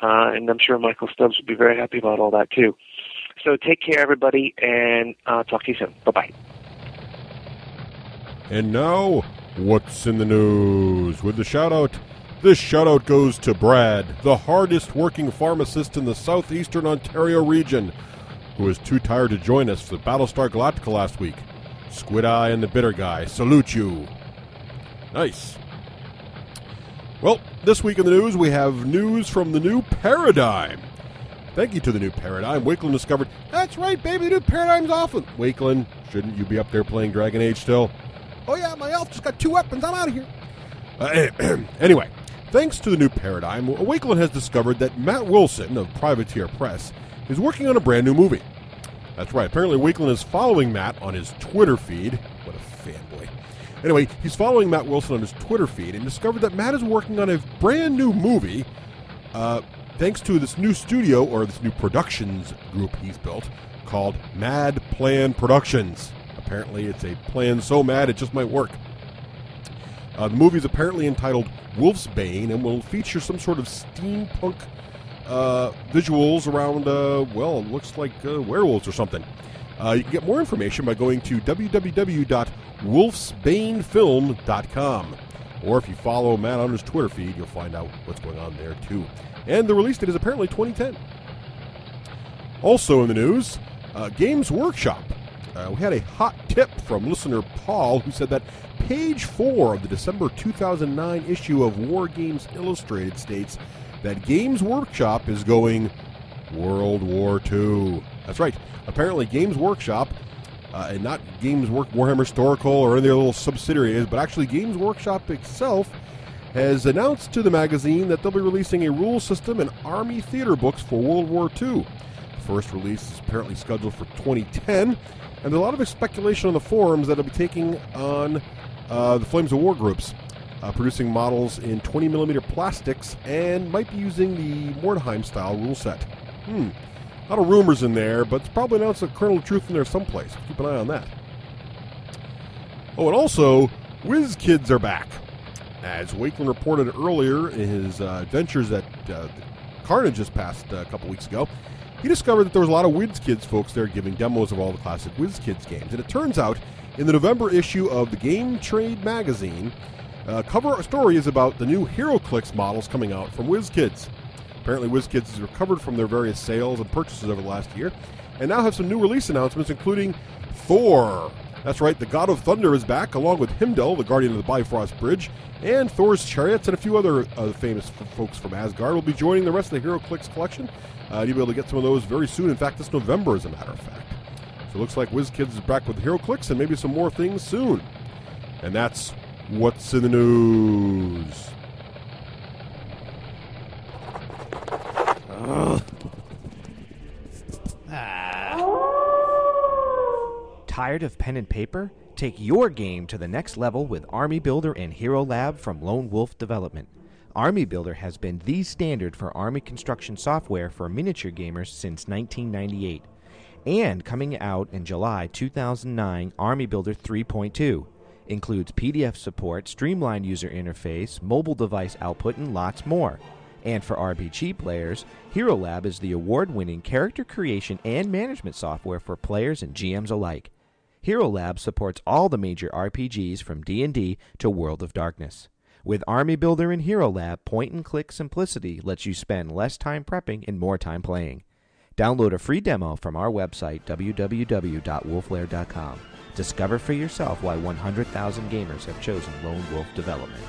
And I'm sure Michael Stubbs would be very happy about all that too. So take care, everybody, and talk to you soon. Bye-bye. And now, what's in the news? With the shout-out, this shout-out goes to Brad, the hardest-working pharmacist in the southeastern Ontario region, who was too tired to join us for Battlestar Galactica last week. Squid Eye and the Bitter Guy, salute you. Nice. Well, this week in the news, we have news from the new Paradigm. Thank you to the new Paradigm. Wakelin discovered, that's right, baby, the new Paradigm's awesome. Wakelin, shouldn't you be up there playing Dragon Age still? Oh yeah, my elf just got 2 weapons, I'm out of here. Anyway, thanks to the new Paradigm, Wakelin has discovered that Matt Wilson of Privateer Press is working on a brand new movie. That's right. Apparently, Wakeland is following Matt on his Twitter feed. What a fanboy. Anyway, he's following Matt Wilson on his Twitter feed and discovered that Matt is working on a brand new movie thanks to this new studio, or this new productions group he's built, called Mad Plan Productions. Apparently, it's a plan so mad it just might work. The movie is apparently entitled Wolf's Bane and will feature some sort of steampunk visuals around, it looks like werewolves or something. You can get more information by going to www.wolfsbanefilm.com. Or if you follow Matt on his Twitter feed, you'll find out what's going on there, too. And the release date is apparently 2010. Also in the news, Games Workshop. We had a hot tip from listener Paul, who said that page 4 of the December 2009 issue of War Games Illustrated states that Games Workshop is going World War II. That's right. Apparently, Games Workshop, and not Warhammer Historical or any other little subsidiaries, but actually Games Workshop itself has announced to the magazine that they'll be releasing a rule system and army theater books for World War II. The first release is apparently scheduled for 2010, and there's a lot of speculation on the forums that it'll be taking on the Flames of War groups, producing models in 20mm plastics, and might be using the Mordheim-style rule set. A lot of rumors in there, but it's probably announced a kernel of truth in there someplace. Keep an eye on that. Oh, and also, WizKids are back. As Wakeland reported earlier in his adventures at Carnage this past couple weeks ago, he discovered that there was a lot of WizKids folks there giving demos of all the classic WizKids games. And it turns out, in the November issue of the Game Trade magazine, cover story is about the new HeroClix models coming out from WizKids. Apparently, WizKids has recovered from their various sales and purchases over the last year, and now have some new release announcements, including Thor. That's right, the God of Thunder is back, along with Heimdall, the Guardian of the Bifrost Bridge, and Thor's Chariots, and a few other famous folks from Asgard will be joining the rest of the HeroClix collection. You'll be able to get some of those very soon. In fact, this November, as a matter of fact. So it looks like WizKids is back with HeroClix, and maybe some more things soon. And that's what's in the news. Tired of pen and paper? Take your game to the next level with Army Builder and Hero Lab from Lone Wolf Development. Army Builder has been the standard for Army construction software for miniature gamers since 1998. And coming out in July 2009, Army Builder 3.2 includes PDF support, streamlined user interface, mobile device output, and lots more. And for RPG players, Hero Lab is the award-winning character creation and management software for players and GMs alike. Hero Lab supports all the major RPGs from D&D to World of Darkness. With Army Builder and Hero Lab, point-and-click simplicity lets you spend less time prepping and more time playing. Download a free demo from our website, www.wolflair.com. Discover for yourself why 100,000 gamers have chosen Lone Wolf Development.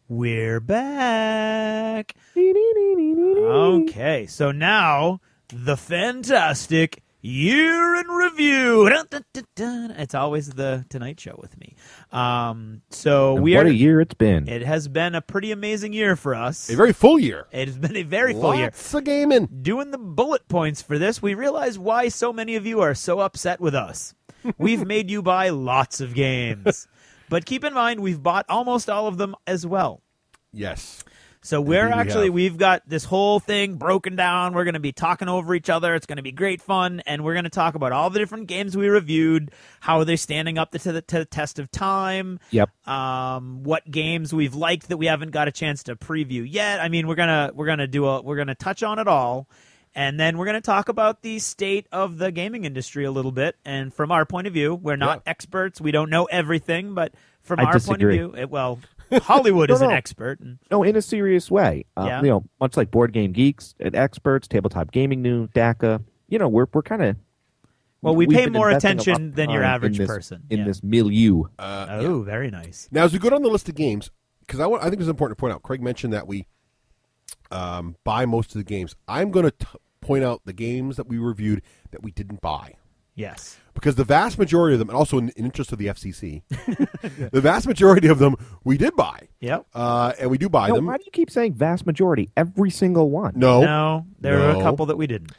We're back. Okay, so now the fantastic year in review. Dun, dun, dun, dun. It's always the Tonight Show with me. What a year it's been. It has been a pretty amazing year for us. A very full year. It has been a very full year. Lots of gaming. Doing the bullet points for this, we realize why so many of you are so upset with us. We've made you buy lots of games. But keep in mind, we've bought almost all of them as well. Yes. So we've got this whole thing broken down. We're going to be talking over each other. It's going to be great fun. And we're going to talk about all the different games we reviewed, how are they standing up to the test of time. Yep. What games we've liked that we haven't got a chance to preview yet. I mean, we're going to touch on it all. And then we're going to talk about the state of the gaming industry a little bit. And from our point of view, we're not experts. We don't know everything, but from our point of view, Hollywood is an expert. No, in a serious way. Much like Board Game Geeks, experts, Tabletop Gaming News, DACA. We're kind of... Well, we pay more attention than your average person. In this milieu. Very nice. Now, as we go down the list of games, because I think it's important to point out, Craig mentioned that we buy most of the games. I'm going to point out the games that we reviewed that we didn't buy. Yes. Because the vast majority of them, and also in interest of the FCC, the vast majority of them we did buy. Yep. And we do buy them. Why do you keep saying vast majority? Every single one. No. There were a couple that we didn't.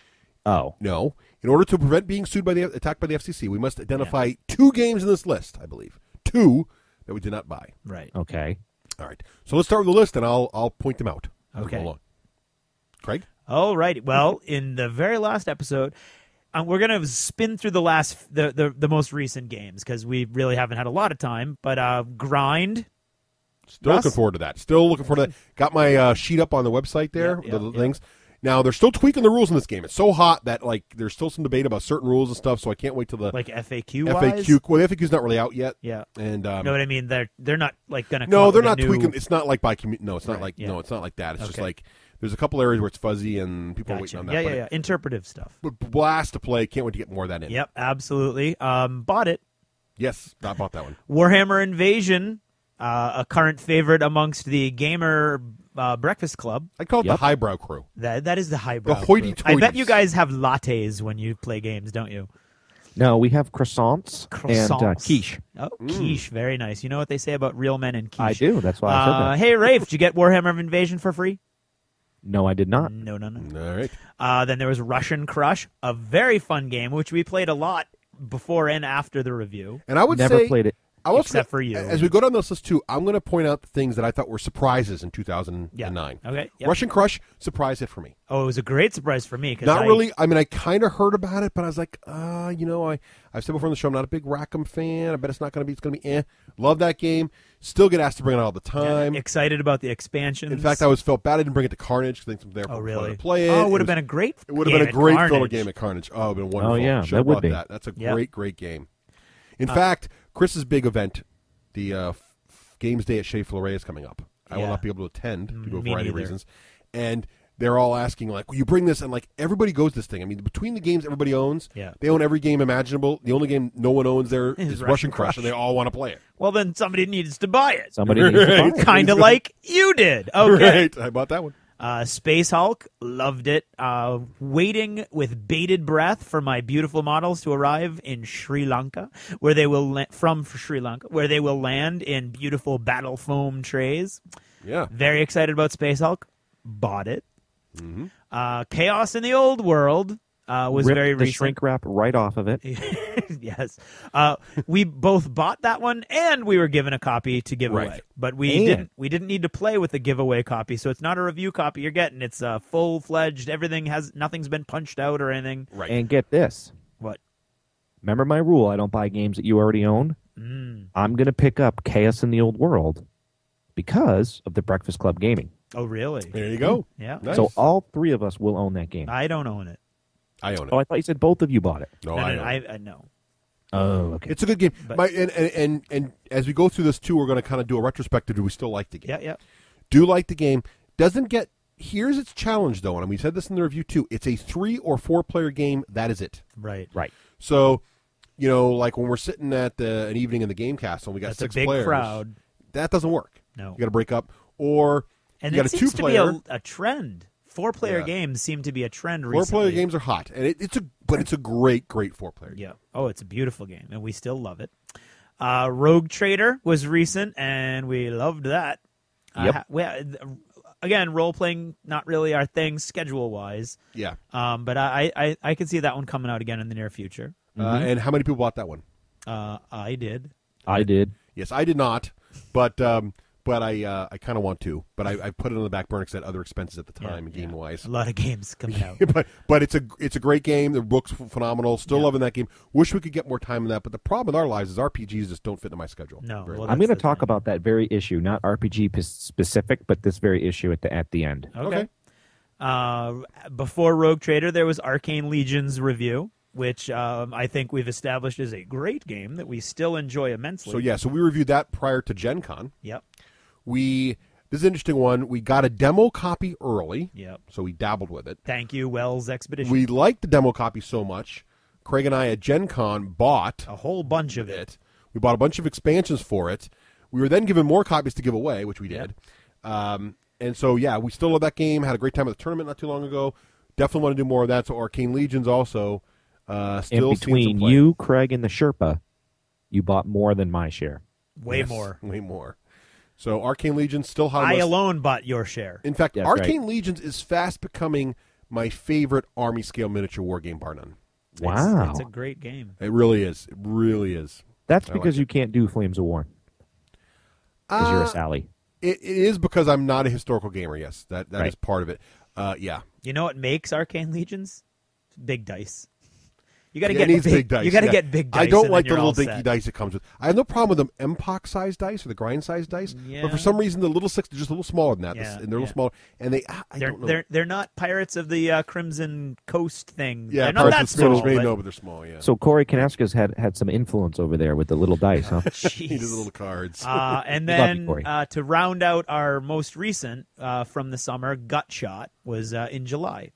Oh. No. In order to prevent being attacked by the FCC, we must identify 2 games in this list, I believe. 2 that we did not buy. Right. Okay. All right. So let's start with the list, and I'll point them out. Okay. Craig? All right. Well, in the very last episode, we're going to spin through the most recent games because we really haven't had a lot of time. But Grind. Still Russ? looking forward to that. Still looking forward to that. Got my sheet up on the website there, the things. Now, they're still tweaking the rules in this game. It's so hot that there's still some debate about certain rules and stuff, so I can't wait till the FAQ-wise? Well, the FAQ's not really out yet. Yeah. And know what I mean? They're not going to No, they're not new... tweaking. It's not like by community. No, it's not right, no, it's not like that. It's just like there's a couple areas where it's fuzzy and people are waiting on that. Yeah. Interpretive stuff. But blast to play. Can't wait to get more of that in. Yep, absolutely. Bought it. Yes, I bought that one. Warhammer Invasion, a current favorite amongst the gamer breakfast club. I call it the highbrow crew. That is the highbrow The hoity-toities. crew. I bet you guys have lattes when you play games, don't you? No, we have croissants. And quiche. Oh, quiche. Very nice. You know what they say about real men and quiche? I do. That's why I said that. Hey, Rafe, did you get Warhammer Invasion for free? No, I did not. No. All right. Then there was Russian Crush, a very fun game, which we played a lot before and after the review. And I would Never say, played it. Except for you. As we go down this list, too, I'm going to point out the things that I thought were surprises in 2009. Okay. Yep. Russian Crush, surprise hit for me. Oh, it was a great surprise for me. Not really. I mean, I kind of heard about it, but I was like, I've said before on the show, I'm not a big Rackham fan. I bet it's not going to be. It's going to be eh. Love that game. Still get asked to bring it all the time. Yeah, excited about the expansions. In fact, I felt bad I didn't bring it to Carnage because I think there to play it. Oh, it would have been a great. It would have been a great filler game at Carnage. Oh, it would have been wonderful. Oh yeah, Should that would be. that. That's a great game. In fact, Chris's big event, the Games Day at Chez Fleuret, is coming up. I will not be able to attend due to a variety of reasons. And they're all asking, like, will you bring this? And, like, everybody goes this thing. I mean, between the games everybody owns, they own every game imaginable. The only game no one owns there is Russian Crush, and they all want to play it. Well, then somebody needs to buy it. Somebody needs to buy it. Kind of like you did. Okay. Right. I bought that one. Space Hulk, loved it. Waiting with bated breath for my beautiful models to arrive in Sri Lanka, where they will Sri Lanka, where they will land in beautiful battle foam trays. Yeah, very excited about Space Hulk. Bought it. Chaos in the Old World was Ripped very the recent. shrink wrap right off of it. Yes, we both bought that one, and we were given a copy to give away. But we didn't need to play with the giveaway copy, so it's not a review copy you're getting. It's full fledged. Nothing's been punched out or anything. Right. And get this. What? Remember my rule: I don't buy games that you already own. I'm going to pick up Chaos in the Old World because of the Breakfast Club gaming. Oh, really? There you go. Yeah. Nice. So all 3 of us will own that game. I don't own it. I own it. Oh, I thought you said both of you bought it. No, I know. Oh, okay. It's a good game. And as we go through this too, we're going to kind of do a retrospective. Do we still like the game? Yeah. Do like the game. Doesn't get. Here's its challenge though, and we said this in the review too. It's a 3 or 4 player game. That is it. Right. So, like when we're sitting at an evening in the game castle, and we got That's 6 a big players. crowd. That doesn't work. No. You got to break up, or and you got it a seems 2-player. to be a trend. 4-player games seem to be a trend 4 recently. 4-player games are hot, and it's a great 4-player game. Yeah. Oh, it's a beautiful game, and we still love it. Rogue Trader was recent, and we loved that. Yep. Again, role playing not really our thing schedule wise. Yeah. But I can see that one coming out again in the near future. And how many people bought that one? I did. I did. Yes, I did not, but I kind of want to. But I put it on the back burner because I had other expenses at the time, game wise. A lot of games coming out. but it's a great game. The book's phenomenal. Still loving that game. Wish we could get more time in that. But the problem with our lives is RPGs just don't fit into my schedule. No, I'm going to talk about that very issue, not RPG specific, but this very issue at the end. Okay. Before Rogue Trader, there was Arcane Legion's review, which I think we've established is a great game that we still enjoy immensely. So we reviewed that prior to Gen Con. Yep. This is an interesting one. We got a demo copy early. Yep. So we dabbled with it. Thank you, Wells Expedition. We liked the demo copy so much. Craig and I at Gen Con bought a whole bunch of it. We bought a bunch of expansions for it. We were then given more copies to give away, which we did. And so, we still love that game. Had a great time at the tournament not too long ago. Definitely want to do more of that. So Arcane Legions also still and between you, Craig, and the Sherpa, you bought more than my share. Way more. So Arcane Legions still hot. I alone bought your share. In fact, Arcane Legions is fast becoming my favorite army scale miniature war game, bar none. Wow. It's a great game. It really is. It really is. That's I because like you can't do Flames of War. Because you're a Sally. It is because I'm not a historical gamer. Yes, that Right. is part of it. Yeah. You know what makes Arcane Legions? Big dice. You got to Yeah, get it needs big dice. You got to yeah. get big dice. I don't and like then the you're little all dinky set. dice it comes with. I have no problem with them epoch-sized dice or the grind-sized dice. Yeah. But for some reason, the little six are just a little smaller than that. Yeah, And they're a little smaller. And they, I don't know. They're not Pirates of the Crimson Coast thing. Yeah, they're not that Pirates of the small. Spanish Main, but- no, but they're small, yeah. So Corey Kanaska's had some influence over there with the little dice, huh? He does little cards. And Love then you, Corey. to round out our most recent from the summer, Gutshot was in July.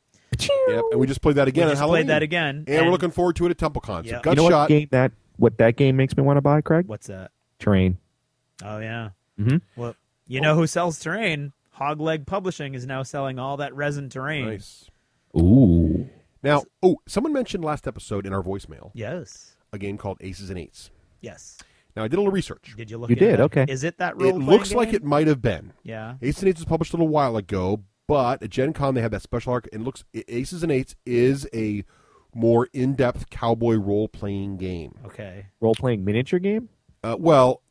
Yep, and we just played that again We on just Halloween. played that again, And we're and- looking forward to it at TempleCon. Yeah. So You know Gutshot. what that game makes me want to buy, Craig? What's that? Terrain. Oh, yeah. Mm-hmm. Well, you know who sells Terrain? Hogleg Publishing is now selling all that resin Terrain. Nice. Ooh. Now, someone mentioned last episode in our voicemail Yes. a game called Aces and Eights. Yes. Now, I did a little research. Did you look You into did, it? okay. Is it that It role-playing looks like game? it might have been. Yeah. Aces and Eights was published a little while ago, but at Gen Con they had that special arc. And Aces and Eights is a more in-depth cowboy role-playing game. Okay. Role-playing miniature game? Well,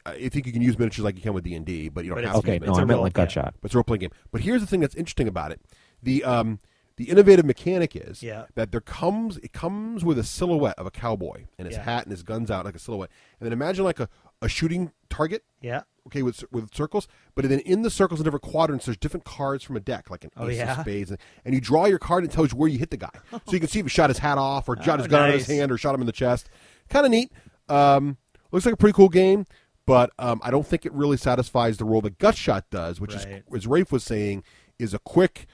I think you can use miniatures like you can with D&D, but you don't But have it's- to. Okay, use no, I miniatures. meant like yeah. Gutshot. But it's a role-playing game. But here's the thing that's interesting about it: the innovative mechanic is that it comes with a silhouette of a cowboy and his hat and his guns out like a silhouette, and then imagine like a shooting target. Yeah. Okay, with circles, but then in the circles in different quadrants, there's different cards from a deck, like an ace of spades, and you draw your card and it tells you where you hit the guy, so you can see if he shot his hat off or shot his gun out of his hand or shot him in the chest. Kind of neat. Looks like a pretty cool game, but I don't think it really satisfies the role that Gutshot does, which is, as Rafe was saying, is a quick,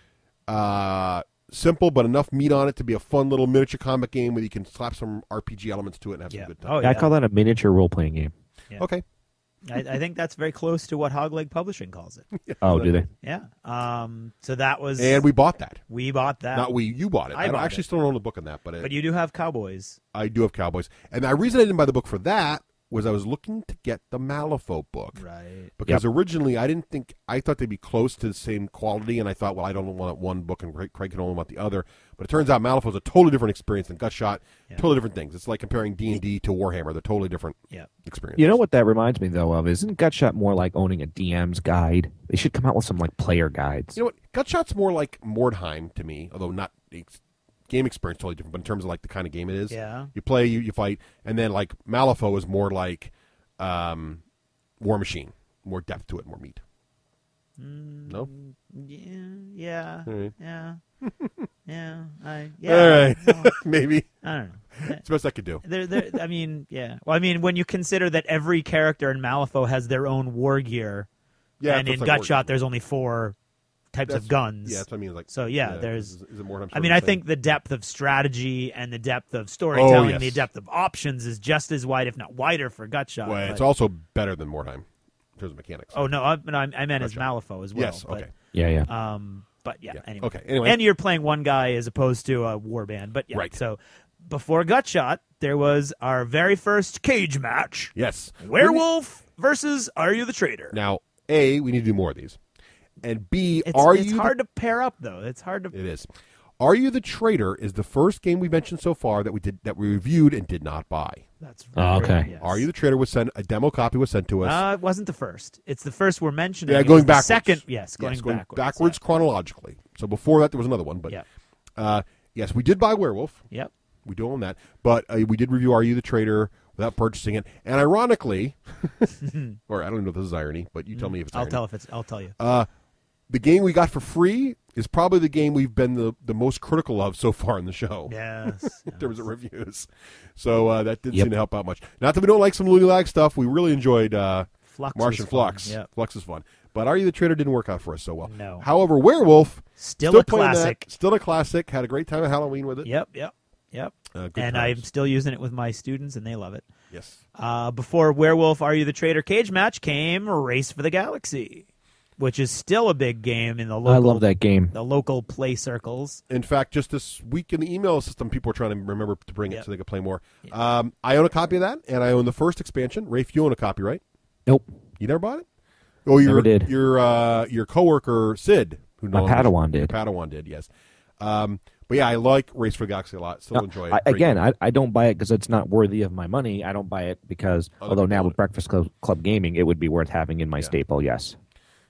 simple but enough meat on it to be a fun little miniature comic game where you can slap some RPG elements to it and have some good time. Oh, yeah. I call that a miniature role-playing game. Yeah. Okay. I think that's very close to what Hogleg Publishing calls it. Oh, do they? Yeah. So that was... And we bought that. We bought that. Not we, you bought it. I bought actually it. still don't own the book on that. But you do have Cowboys. I do have Cowboys. And the reason I didn't buy the book for that was I was looking to get the Malifaux book. Right. Because originally I thought they'd be close to the same quality, and I thought, well, I don't want one book and Craig can only want the other. But it turns out Malifaux is a totally different experience than Gutshot. Totally different things. It's like comparing D&D to Warhammer. They're totally different experiences. You know what that reminds me, though, of? Isn't Gutshot more like owning a DM's guide? They should come out with some like player guides. You know what? Gutshot's more like Mordheim to me, although not game experience totally different, but in terms of like the kind of game it is. Yeah. You play, you fight, and then like Malifaux is more like War Machine. More depth to it, more meat. No? Yeah. All right. Yeah. Yeah. All right. Well, Maybe. I don't know. It's the best I could do. I mean, yeah. Well, I mean, when you consider that every character in Malifaux has their own war gear, and in that's like Gutshot there's only 4 types of guns. Yeah, that's what I mean. Like, so there's. Is it Mordheim I mean, I think the depth of strategy and the depth of storytelling, the depth of options is just as wide, if not wider, for Gutshot. Well, it's also better than Mordheim in terms of mechanics. Oh no, I meant as Malifaux as well. Yes. Okay. Yeah. But anyway. Okay. Anyway. And you're playing one guy as opposed to a warband. But yeah. Right. So before Gutshot, there was our very first cage match. Yes. Werewolf versus Are You the Traitor? Now, A, we need to do more of these. And B, It's you hard to pair up though. It's hard to. It is. Are You the Traitor is the first game we mentioned so far that we reviewed and did not buy. That's right. Okay. Yes. Are You the Traitor was sent, a demo copy was sent to us. It wasn't the first. It's the first we're mentioning. Yeah, It going was the backwards. Second, yes, going backwards. Chronologically. So before that, there was another one. But yes, we did buy Werewolf. Yep. We do own that. But we did review Are You the Traitor without purchasing it. And ironically, or I don't know if this is irony, but you tell me if it's irony. I'll tell you. The game we got for free is probably the game we've been the most critical of so far in the show. Yes. In terms of reviews. So that didn't seem to help out much. Not that we don't like some Looney Lag stuff. We really enjoyed Martian Flux. Yep. Flux is fun. But Are You the Traitor didn't work out for us so well. No. However, Werewolf, Still a playing classic. that, still a classic. Had a great time at Halloween with it. Yep. Good And times. I'm still using it with my students, and they love it. Yes. Before Werewolf, Are You the Traitor cage match came Race for the Galaxy, which is still a big game in the local. I love that game. The local play circles. In fact, just this week in the email system, people are trying to remember to bring it so they can play more. I own a copy of that, and I own the first expansion. Rafe, you own a copy, right? Nope. You never bought it? Oh, Never did. Your coworker Sid, who My Padawan did. Your Padawan did, yes. But yeah, I like Race for the Galaxy a lot. Still enjoy it. I don't buy it because it's not worthy of my money. I don't buy it because, although now with Breakfast Club Gaming, it would be worth having in my staple, yes.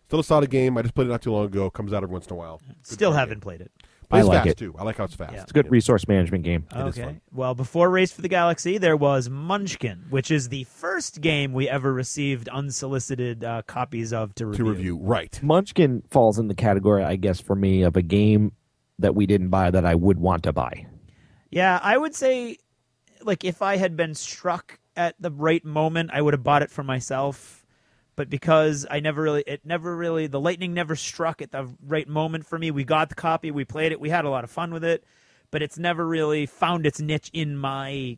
Still a solid game. I just played it not too long ago. Comes out every once in a while. Still haven't played it. Plays I like fast, it. too. I like how it's fast. Yeah. It's a good resource management game. It is Okay. fun. Well, before Race for the Galaxy, there was Munchkin, which is the first game we ever received unsolicited copies of to review. Right. Munchkin falls in the category, I guess, for me, of a game that we didn't buy that I would want to buy. Yeah, I would say, like, if I had been struck at the right moment, I would have bought it for myself. But because the lightning never struck at the right moment for me. We got the copy, we played it, we had a lot of fun with it, but it's never really found its niche in my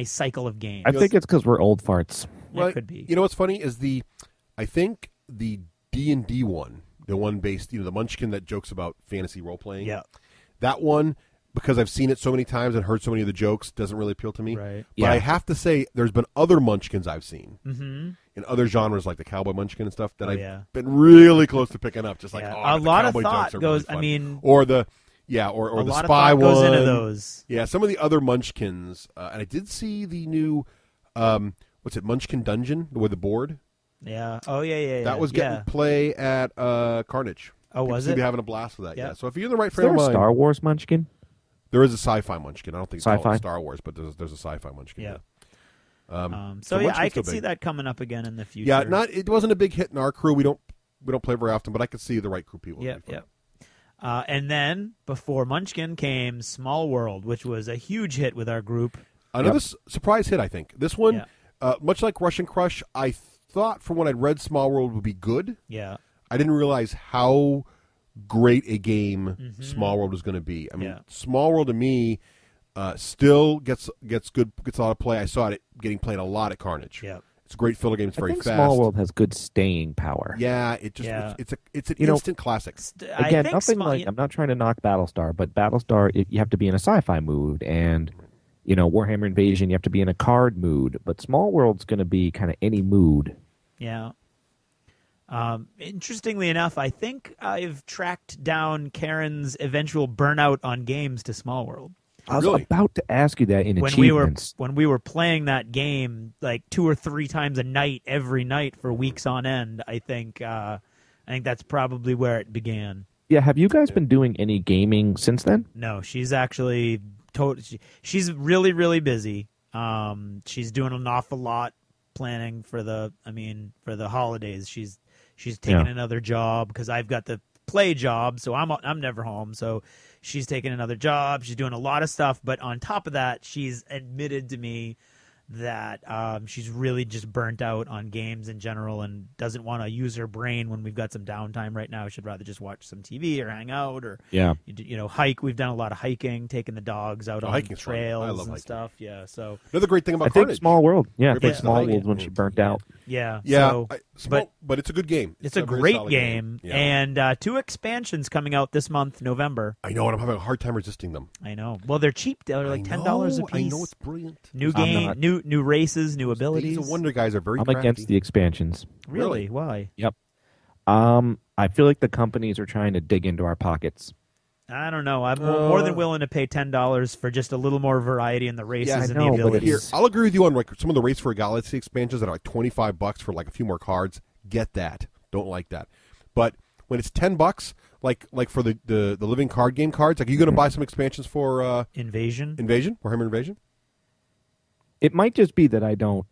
cycle of games. I think it's because we're old farts. Well, it could be. You know what's funny is I think the D&D one, the one based, the Munchkin that jokes about fantasy role playing. Yeah. That one, because I've seen it so many times and heard so many of the jokes, doesn't really appeal to me. Right. But I have to say, there's been other Munchkins I've seen in other genres, like the Cowboy Munchkin and stuff, that I've been really close to picking up. Just like a lot of Cowboy thought jokes are goes. really fun. I mean, or the spy one goes into those. Yeah, some of the other Munchkins, and I did see the new, Munchkin Dungeon with the board. Yeah. Oh yeah. That was getting play at Carnage. Oh, was People seem it? to be having a blast with that. Yeah. So if you're in the right Is frame there of a mind, Star Wars Munchkin? there is a sci-fi Munchkin. I don't think it's Sci-fi? called Star Wars, but there's a sci-fi Munchkin. Yeah. So yeah, I Munchkin's could still see big. that coming up again in the future. Yeah, it wasn't a big hit in our crew. We don't play very often, but I could see the right crew people. Yeah. And then before Munchkin came Small World, which was a huge hit with our group. Another surprise hit, I think. This one, much like Rush and Crush, I thought from what I'd read, Small World would be good. Yeah. I didn't realize how great a game Small World was going to be. I mean, Small World to me still gets a lot of play. I saw it getting played a lot at Carnage. Yeah. It's a great filler game. It's very think fast. Small World has good staying power. Yeah, it's an instant classic. Again, nothing like, I'm not trying to knock Battlestar, but Battlestar, you have to be in a sci-fi mood, and Warhammer Invasion, you have to be in a card mood. But Small World's going to be kind of any mood. Yeah. Interestingly enough, I think I've tracked down Karen's eventual burnout on games to Small World. I was about to ask you that in achievements. When we were playing that game like 2 or 3 times a night, every night for weeks on end, I think that's probably where it began. Yeah, have you guys been doing any gaming since then? No, she's actually she's really, really busy. She's doing an awful lot planning for the holidays. She's taking another job because I've got the play job, so I'm never home. So she's taking another job. She's doing a lot of stuff, but on top of that, she's admitted to me that she's really just burnt out on games in general and doesn't want to use her brain when we've got some downtime right now. She'd rather just watch some TV or hang out or hike. We've done a lot of hiking, taking the dogs out on trails and stuff. Yeah, so another great thing about I think Carnage. Small World. Yeah, I Everybody think Small World when she burnt out. Yeah. But it's a good game. It's a very great solid game. Yeah. And 2 expansions coming out this month, November. I know, and I'm having a hard time resisting them. I know. Well, they're cheap. They're like $10 a piece. I know, it's brilliant. New game, new races, new abilities. These Wonder guys are very I'm crafty. against the expansions. Really? Why? Yep. I feel like the companies are trying to dig into our pockets. I don't know. I'm more than willing to pay $10 for just a little more variety in the races and the abilities. Here, I'll agree with you on like some of the Race for a Galaxy expansions that are like $25 for like a few more cards. Get that. Don't like that. But when it's $10, like for the living card game cards, like are you going to buy some expansions for Invasion? Warhammer Invasion? It might just be that I don't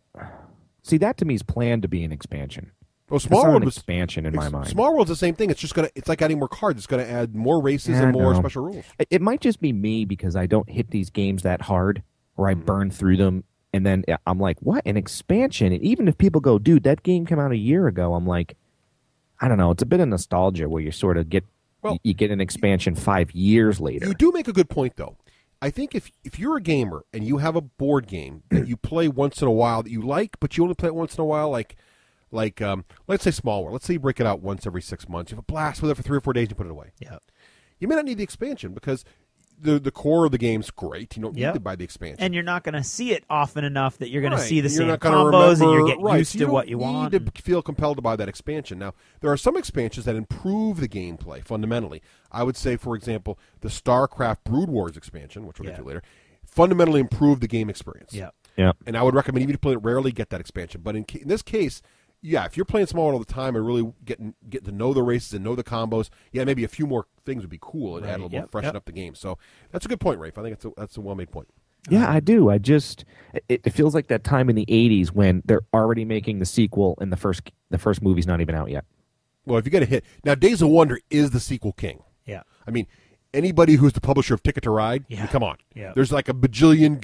see that to me is planned to be an expansion. Well, Small World World was expansion in my mind. Small World's the same thing. It's just it's like adding more cards. It's going to add more races and more special rules. It might just be me because I don't hit these games that hard, or I burn through them, and then I'm like, "What an expansion!" And even if people go, "Dude, that game came out a year ago," I'm like, I don't know. It's a bit of nostalgia where you sort of get you get an expansion 5 years later. You do make a good point, though. I think if you're a gamer and you have a board game that you play once in a while that you like, but you only play it once in a while, like let's say Small World. Let's say you break it out once every 6 months. You have a blast with it for 3 or 4 days, you put it away. Yeah. You may not need the expansion because the core of the game's great. You don't need to buy the expansion. And you're not going to see it often enough that you're going to see the You're same not gonna combos, and you're remember- getting used so to you what you don't want. need to feel compelled to buy that expansion. Now, there are some expansions that improve the gameplay fundamentally. I would say, for example, the StarCraft Brood Wars expansion, which we'll get to later, fundamentally improved the game experience. Yeah. And I would recommend, even if you play it rarely, get that expansion. But in this case, if you're playing Small World all the time and really getting to know the races and know the combos, maybe a few more things would be cool and add a little more, freshen up the game. So that's a good point, Rafe. I think that's a well-made point. Yeah, I do. It feels like that time in the 80s when they're already making the sequel and the first movie's not even out yet. Well, if you get a hit. Now, Days of Wonder is the sequel king. Yeah. I mean, anybody who's the publisher of Ticket to Ride, come on. Yeah. There's like a bajillion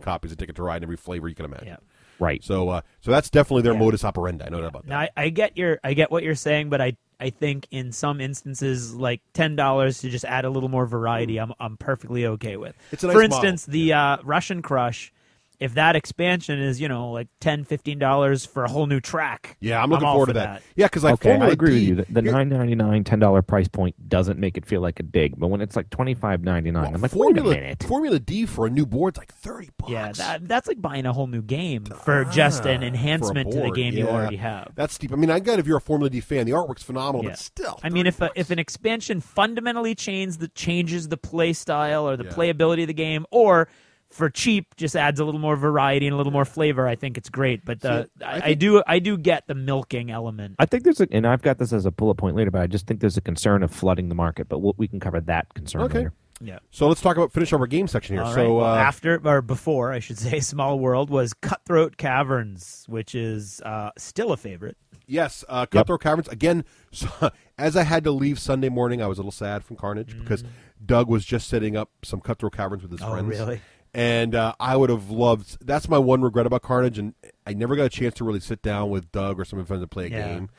copies of Ticket to Ride in every flavor you can imagine. Yeah. Right. So that's definitely their modus operandi. I know that about that. Now, I get what you're saying, but I think in some instances, like $10 to just add a little more variety, I'm perfectly okay with. It's a nice For instance, model. the Russian Crush, if that expansion is like $10, $15 for a whole new track, Yeah, I'm looking all forward for to that. Yeah, because like Okay, I Formula agree D, with you. The $9.99, $10 price point doesn't make it feel like a dig, but when it's like $25.99, I'm like, wait a minute. Formula D for a new board's like $30. Yeah, that's like buying a whole new game for just an enhancement to the board, game you yeah. already have. That's steep. I mean, I get if you're a Formula D fan, the artwork's phenomenal, but still. I mean, if an expansion fundamentally changes the play style or the playability of the game, or for cheap just adds a little more variety and a little more flavor, I think it's great. But I do get the milking element. I think and I've got this as a bullet point later, but I just think there's a concern of flooding the market. But we can cover that concern later. Yeah. So let's finish up our game section here. All So right. Well, before, I should say, Small World was Cutthroat Caverns, which is still a favorite. Yes, Cutthroat Caverns. Again, so, as I had to leave Sunday morning, I was a little sad from Carnage because Doug was just setting up some Cutthroat Caverns with his friends. Oh, really? And I would have loved. That's my one regret about Carnage, and I never got a chance to really sit down with Doug or some of my friends and play a game.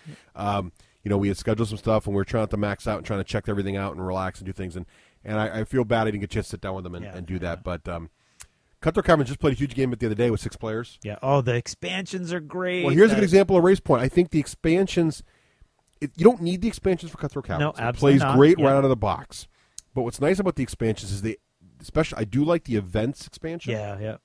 We had scheduled some stuff, and we were trying to max out and trying to check everything out and relax and do things. And I feel bad I didn't get a chance to sit down with them and do that. But Cutthroat Caverns just played a huge game the other day with 6 players. Yeah. Oh, the expansions are great. Well, here's a good example of Race Point. I think the expansions. You don't need the expansions for Cutthroat Caverns. No, absolutely It plays not. great right out of the box. But what's nice about the expansions is especially I do like the events expansion. Yeah.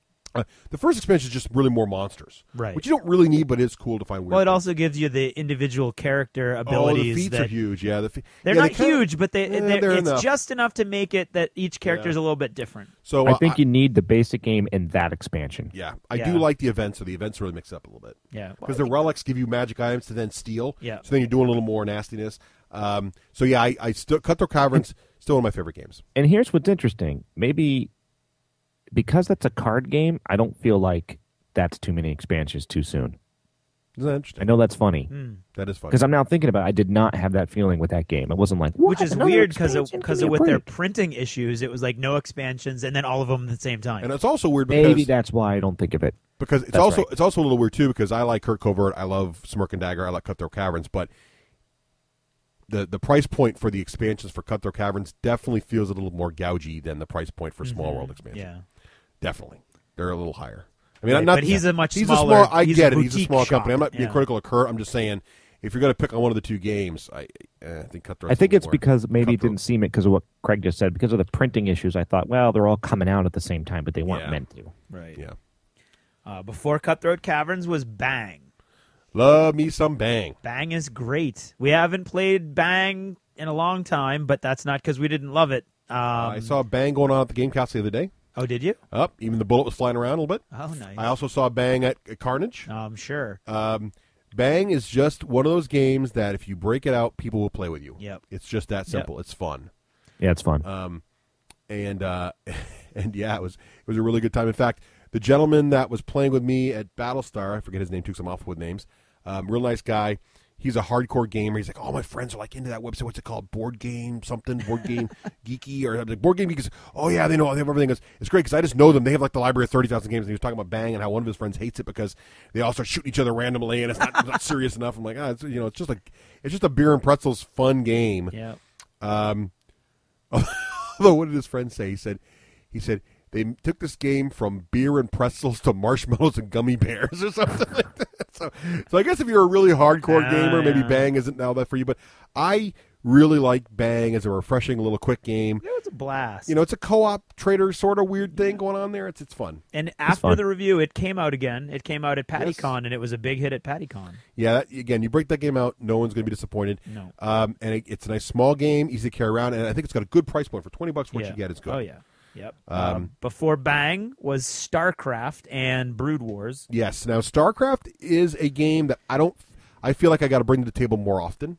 The first expansion is just really more monsters, Right. which you don't really need, but it's cool to find weird. Well, it things. also gives you the individual character abilities. the feats that are huge. Yeah, they're not huge, but they're it's enough. just enough to make it that each character is a little bit different. So I think you need the basic game and that expansion. Yeah, I do like the events, so the events really mix up a little bit. Yeah, because the relics give you magic items to then steal. Yeah. So then you're doing a little more nastiness. I still Cutthroat Caverns still one of my favorite games. And here's what's interesting. Maybe because that's a card game, I don't feel like that's too many expansions too soon. Isn't that interesting? I know that's funny. That is funny. Because I'm now thinking about it. I did not have that feeling with that game. It wasn't like, Which is another weird because expansion? with Give me a their break. printing issues, it was like no expansions and then all of them at the same time. And it's also weird because Maybe that's why I don't think of it. Because it's That's also right. it's also a little weird too because I like Kurt Covert, I love Smirk and Dagger, I like Cutthroat Caverns, but the price point for the expansions for Cutthroat Caverns definitely feels a little more gougey than the price point for Small World expansion. Yeah. Definitely, they're a little higher. I mean, Right, I'm not. but he's a much he's smaller- A small, I he's get a it. He's a boutique small shop. company. I'm not being Yeah. critical of Kurt. I'm just saying, if you're going to pick on one of the two games, I think Cutthroat. I think it's because maybe it didn't seem it because of what Craig just said. Because of the printing issues, I thought, well, they're all coming out at the same time, but they weren't meant to. Right. Yeah. Before Cutthroat Caverns was Bang. Love me some Bang. Bang is great. We haven't played Bang in a long time, but that's not because we didn't love it. I saw Bang going on at the Gamecast the other day. Oh, did you? Even the bullet was flying around a little bit. Oh, nice. I also saw Bang at Carnage. I'm sure. Bang is just one of those games that if you break it out, people will play with you. Yep. It's just that simple. It's fun. Yeah, it's fun. And yeah, it was a really good time. In fact, the gentleman that was playing with me at Battlestar, I forget his name, took some off with names. Real nice guy. He's a hardcore gamer. He's like, all my friends are like into that website. What's it called? Board Game something? Board Game Geeky? Or like, Board Game Geeky. Oh, yeah, they know. They have everything. It's great because I just know them. They have like the library of 30,000 games. And he was talking about Bang and how one of his friends hates it because they all start shooting each other randomly and it's not serious enough. I'm like, it's just a beer and pretzels fun game. Yeah. Although, what did his friend say? He said they took this game from beer and pretzels to marshmallows and gummy bears or something like that. So I guess if you're a really hardcore gamer, maybe Bang isn't now that for you. But I really like Bang as a refreshing little quick game. It was a blast. You know, it's a co-op trader sort of weird thing going on there. It's fun. And after the review, it came out again. It came out at PattyCon, and it was a big hit at PattyCon. Yeah, again, you break that game out, no one's going to be disappointed. No. And it's a nice small game, easy to carry around, and I think it's got a good price point. For $20, what you get is good. Oh, yeah. Yep. Before Bang was StarCraft and Brood Wars. Yes. Now, StarCraft is a game that I feel like I got to bring to the table more often.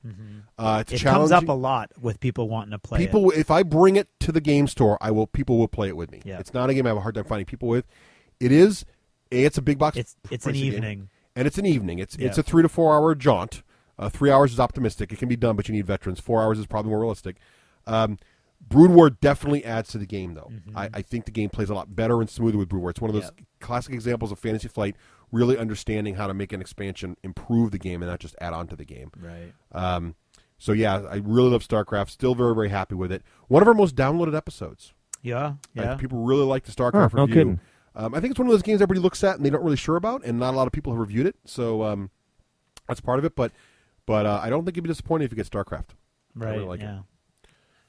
It's it comes up a lot with people wanting to play it. If I bring it to the game store, people will play it with me. Yeah. It's not a game I have a hard time finding people with. It is. It's a big box. It's an evening. Game, and it's an evening. It's a 3 to 4 hour jaunt. 3 hours is optimistic. It can be done, but you need veterans. 4 hours is probably more realistic. Brood War definitely adds to the game, though. I think the game plays a lot better and smoother with Brood War. It's one of those classic examples of Fantasy Flight really understanding how to make an expansion improve the game and not just add on to the game. Right. So, yeah, I really love StarCraft. Still very, very happy with it. One of our most downloaded episodes. Yeah. People really like the StarCraft review. No kidding. I think it's one of those games everybody looks at and they don't really sure about, and not a lot of people have reviewed it. So that's part of it. But I don't think you'd be disappointed if you get StarCraft. Right, I really like it.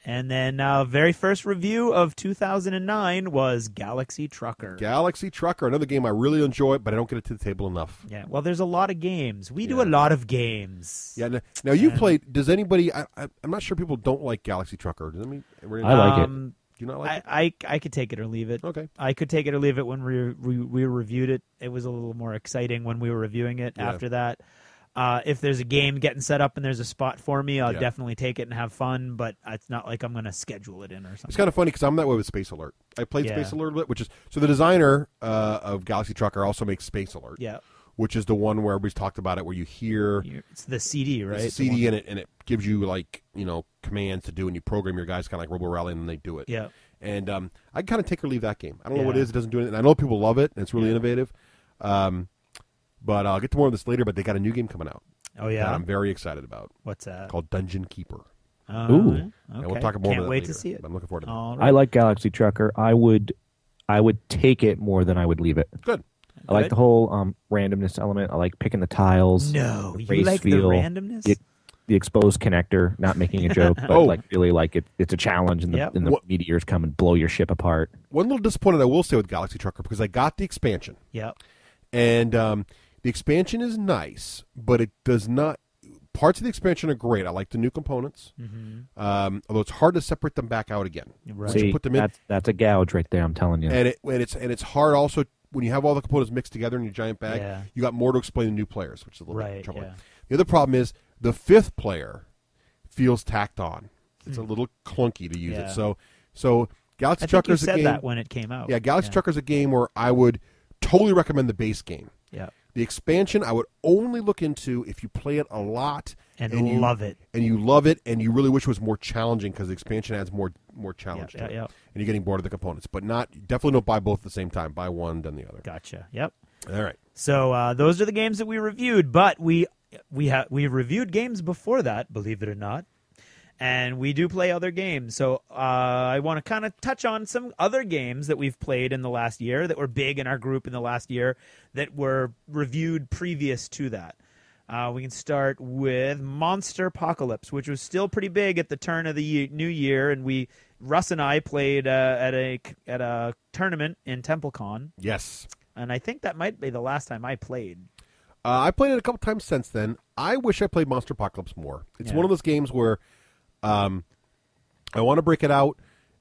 And then very first review of 2009 was Galaxy Trucker. Galaxy Trucker, another game I really enjoy, but I don't get it to the table enough. Yeah, well, there's a lot of games. We do a lot of games. Yeah. Now you played. Does anybody? I'm not sure people don't like Galaxy Trucker. Does anybody? I like it. Do you not like it? I could take it or leave it. Okay. I could take it or leave it when we reviewed it. It was a little more exciting when we were reviewing it. Yeah. After that. If there's a game getting set up and there's a spot for me, I'll definitely take it and have fun, but it's not like I'm going to schedule it in or something. It's kind of funny because I'm that way with Space Alert. I played Space Alert a bit, which is... So the designer of Galaxy Trucker also makes Space Alert, which is the one where everybody's talked about it, where you hear... It's the CD, right? It's a CD, and it gives you, like, commands to do, and you program your guys kind of like Robo Rally, and they do it. Yeah. And I kind of take or leave that game. I don't know what it is. It doesn't do anything. I know people love it, and it's really innovative. But I'll get to more of this later, but they got a new game coming out. Oh, yeah? That I'm very excited about. What's that? Called Dungeon Keeper. Ooh. Okay. And we'll talk more Can't about wait that to later, see it. but I'm looking forward to it. All I like Galaxy Trucker. I would take it more than I would leave it. Good. I like the whole randomness element. I like picking the tiles. No, the you race like feel, the randomness? The exposed connector, not making a joke, but like really like it's a challenge, and the meteors come and blow your ship apart. One little disappointed I will say with Galaxy Trucker, because I got the expansion. Yep. And the expansion is nice, but it does not... Parts of the expansion are great. I like the new components, although it's hard to separate them back out again. Right. See, you put them in, that's a gouge right there. I'm telling you. and it's hard also when you have all the components mixed together in your giant bag. Yeah. You got more to explain to new players, which is a little bit troubling. Yeah. The other problem is the fifth player feels tacked on. It's a little clunky to use it. So Galaxy Trucker is a game. I think you said that when it came out. Yeah, Galaxy Trucker is a game where I would totally recommend the base game. Yeah. The expansion I would only look into if you play it a lot and you love it. And you love it, and you really wish it was more challenging because the expansion adds more challenge to it. Yeah. And you're getting bored of the components. But definitely don't buy both at the same time. Buy one, then the other. Gotcha. Yep. All right. So those are the games that we reviewed, but we reviewed games before that, believe it or not. And we do play other games. So I want to kind of touch on some other games that we've played in the last year that were big in our group in the last year that were reviewed previous to that. We can start with Monster Apocalypse, which was still pretty big at the turn of the new year, and Russ and I played at a tournament in TempleCon. Yes. And I think that might be the last time I played. I played it a couple times since then. I wish I played Monster Apocalypse more. It's one of those games where I want to break it out,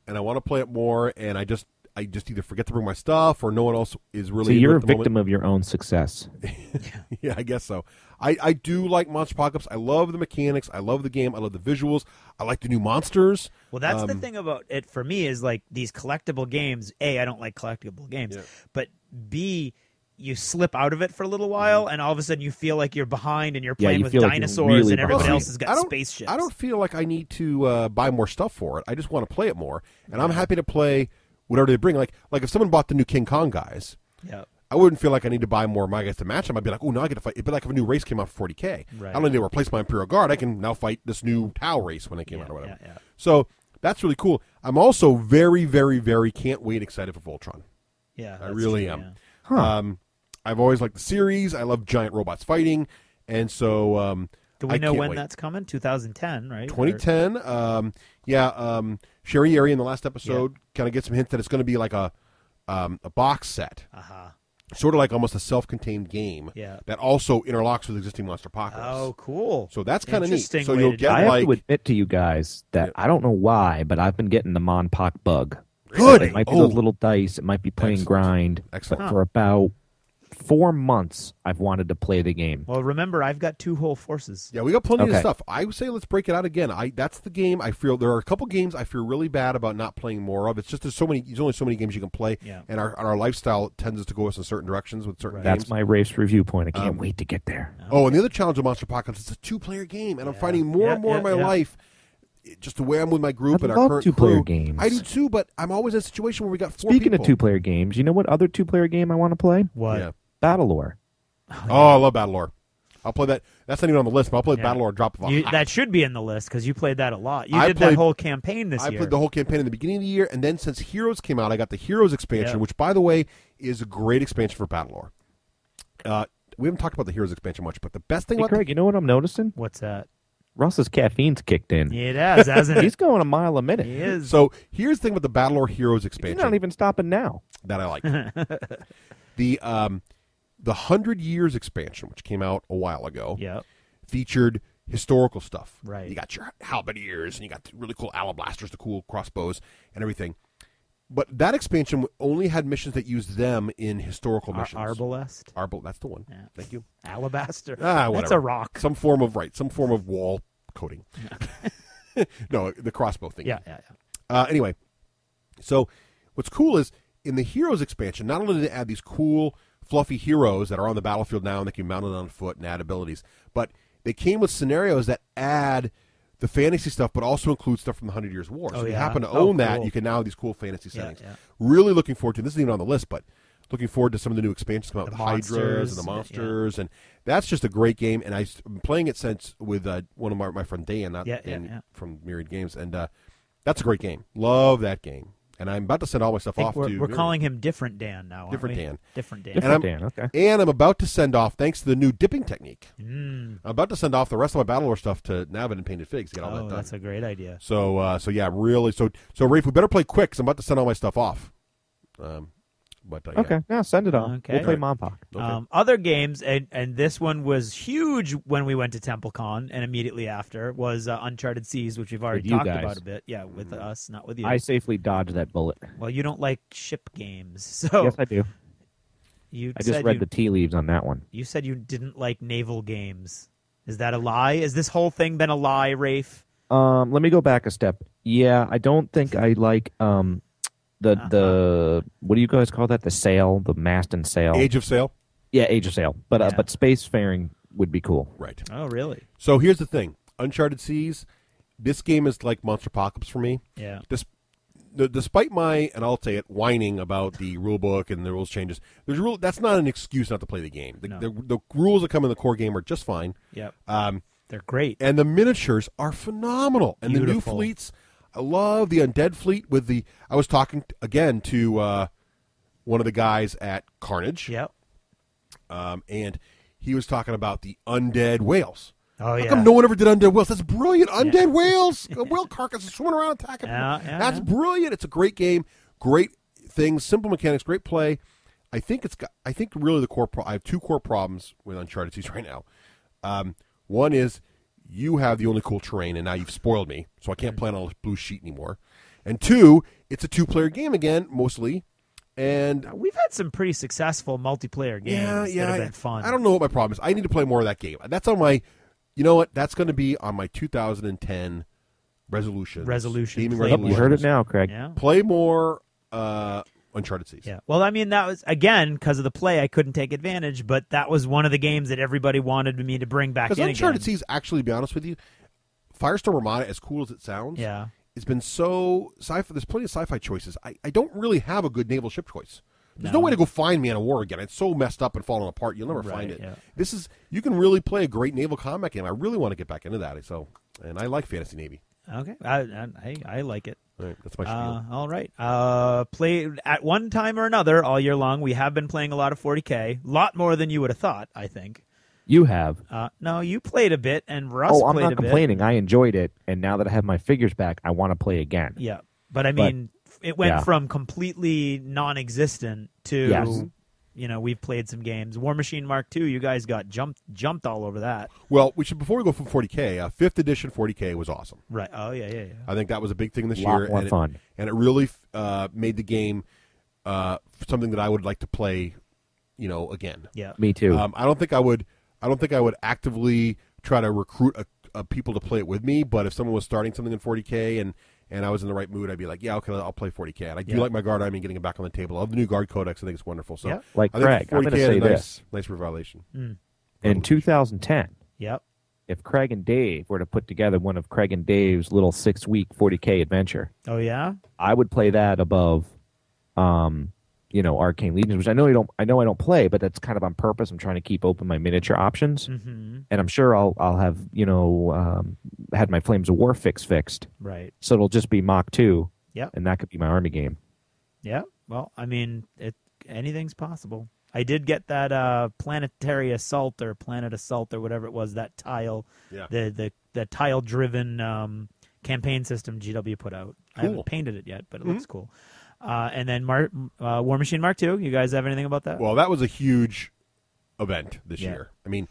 and I want to play it more, and I just either forget to bring my stuff, or no one else is really. So you're a victim of your own success. Yeah, I guess so. I do like Monster Apocalypse. I love the mechanics. I love the game. I love the visuals. I like the new monsters. Well, that's the thing about it for me is like these collectible games. A, I don't like collectible games, but B, you slip out of it for a little while, and all of a sudden you feel like you're behind, and you're playing with dinosaurs, and everybody else has got spaceships. I don't feel like I need to buy more stuff for it. I just want to play it more, and I'm happy to play whatever they bring. Like if someone bought the new King Kong guys, I wouldn't feel like I need to buy more of my guys to match them. I'd be like, oh, now I get to fight. It'd be like if a new race came out for 40K. Right. I don't need to replace my Imperial Guard. I can now fight this new Tau race when it came out or whatever. Yeah. So that's really cool. I'm also very, very, very can't wait excited for Voltron. Yeah, I really am. Huh. I've always liked the series. I love giant robots fighting, and so Do we know can't when wait. that's coming? 2010, right? 2010. Sherry Yeri in the last episode kind of gets some hints that it's going to be like a box set. Uh-huh. Sort of like almost a self-contained game that also interlocks with existing Monster Apocalypse. Oh, cool. So that's kind of neat. Interesting So way you'll to get I have like to admit to you guys that I don't know why, but I've been getting the Mon Poc bug. Good. It might be those little dice. It might be playing Excellent. grind. Excellent. But for about 4 months, I've wanted to play the game. Well, remember, I've got 2 whole forces. Yeah, we got plenty of Okay. stuff. I would say let's break it out again. That's the game. I feel there are a couple games I feel really bad about not playing more of. It's just there's only so many games you can play, and our lifestyle tends us to go us in certain directions with certain games. That's my race review point. I can't wait to get there. Oh, and the other challenge of Monster Apocalypse is it's a 2-player game, and I'm finding more and more in my life. Just the way I'm with my group I and our love current 2-player crew. games. I do too, but I'm always in a situation where we got 4 Speaking people. of 2-player games, you know what other 2-player game I want to play? What? Yeah. Battlelore. Oh, I love Battlelore. I'll play that. That's not even on the list, but I'll play Battlelore drop of a hat. That should be in the list because you played that a lot. You I did played- that whole campaign this I year. played the whole campaign in the beginning of the year, and then since Heroes came out, I got the Heroes expansion, Yeah. which, by the way, is a great expansion for Battlelore. We haven't talked about the Heroes expansion much, but the best thing Hey, about Craig, you know what I'm noticing? What's that? Russ's caffeine's kicked in. It has, hasn't it? He's going a mile a minute. He is. So here's the thing about the Battlelore Heroes He's expansion not even stopping now. that I like. The 100 Years expansion, which came out a while ago, featured historical stuff. Right. You got your halberdiers, and you got the really cool alablasters, the cool crossbows, and everything. But that expansion only had missions that used them in historical missions. Arbalest? That's the one. Yeah. Thank you. Alabaster. Whatever. That's a rock. Some form of wall coating. No, the crossbow thing. Yeah. Anyway, so what's cool is in the Heroes expansion, not only did they add these cool, fluffy heroes that are on the battlefield now and they can be mounted on foot and add abilities, but they came with scenarios that add the fantasy stuff, but also include stuff from the 100 Years' War. So if you happen to own that, you can now have these cool fantasy settings. Yeah. Really looking forward to this. Isn't even on the list, but looking forward to some of the new expansions come out with monsters, Hydras and the monsters, and that's just a great game. And I've been playing it since with one of my friend Dan, from Myriad Games, and that's a great game. Love that game. And I'm about to send all my stuff off We're to calling him Different Dan now. Different aren't we? Dan. Different Dan. Different Dan, okay. And I'm about to send off, thanks to the new dipping technique, I'm about to send off the rest of my Battlelore stuff to Navid and Painted Figs to get all that done. That's a great idea. So yeah, really. So Rafe, we better play quick because I'm about to send all my stuff off. Okay, now send it on. Okay. We'll play Monpoc. Okay. Other games, and this one was huge when we went to TempleCon, and immediately after was Uncharted Seas, which we've already With you talked guys. about a bit. Yeah, with us, not with you. I safely dodged that bullet. Well, you don't like ship games, so Yes, I do. You I just said read you- the tea leaves on that one. You said you didn't like naval games. Is that a lie? Is this whole thing been a lie, Rafe? Let me go back a step. Yeah, I don't think I like the what do you guys call that? The sail, the mast and sail. Age of Sail. Yeah, Age of Sail. But spacefaring would be cool. Right. Oh, really? So here's the thing: Uncharted Seas. This game is like Monster Apocalypse for me. Yeah. Despite my, and I'll say it, whining about the rule book and the rules changes, that's not an excuse not to play the game. The rules that come in the core game are just fine. Yep. They're great. And the miniatures are phenomenal. And the new Beautiful. fleets, I love the undead fleet with the, I was talking again to one of the guys at Carnage. Yep. And he was talking about the undead whales. Oh, How come no one ever did undead whales? That's brilliant. Undead whales. A whale carcass is swimming around attacking people. That's brilliant. It's a great game. Great things. Simple mechanics. Great play. I think really the core I have two core problems with Uncharted Seas right now. One is you have the only cool terrain, and now you've spoiled me, so I can't play on a blue sheet anymore. And two, it's a two-player game again, mostly. And we've had some pretty successful multiplayer games that have been fun. I don't know what my problem is. I need to play more of that game. That's on my... You know what? That's going to be on my 2010 resolution. Gaming resolutions. You heard it now, Craig. Yeah. Play more Uncharted Seas. Yeah. Well, I mean, that was, again, because of the play, I couldn't take advantage, but that was one of the games that everybody wanted me to bring back in Because Uncharted again. Seas, actually, to be honest with you, Firestorm Armada, as cool as it sounds, it's been so sci-fi. There's plenty of sci-fi choices. I don't really have a good naval ship choice. There's no way to go find me in a war again. It's so messed up and falling apart. You'll never find it. Yeah. You can really play a great naval combat game. I really want to get back into that. And I like Fantasy Navy. Okay, I like it. All right, that's my spiel. All right. Play at one time or another all year long. We have been playing a lot of 40K, a lot more than you would have thought, I think. You have. No, you played a bit, and Russ Oh, I'm played not a bit. complaining. I enjoyed it, and now that I have my figures back, I want to play again. Yeah, but I mean, it went yeah. from completely non-existent to, Yes. We've played some games. War Machine Mark II, you guys got jumped all over that. Well, before we go from 40K, 5th edition 40K was awesome. Right. Oh, yeah. I think that was a big thing this Lot year. more fun. And it really made the game something that I would like to play, again. Yeah. Me too. I don't think I would actively try to recruit people to play it with me, but if someone was starting something in 40K and I was in the right mood, I'd be like, yeah, okay, I'll play 40K. And I do like my Guard Army getting it back on the table. I love the new Guard Codex. I think it's wonderful. So Like I think Craig, I'm 40K going to is say a this. nice revelation. In 2010, Yep. if Craig and Dave were to put together one of Craig and Dave's little 6-week 40K adventure, Oh, yeah? I would play that above, Arcane Legions, which I know I don't play, but that's kind of on purpose. I'm trying to keep open my miniature options, and I'm sure I'll have had my Flames of War fixed. Right. So it'll just be Mach 2, Yep. and that could be my army game. Yeah. Well, I mean, anything's possible. I did get that Planetary Assault or Planet Assault or whatever it was, that tile, the tile-driven campaign system GW put out. I haven't painted it yet, but it looks cool. And then War Machine Mark II. You guys have anything about that? Well, that was a huge event this year. I mean,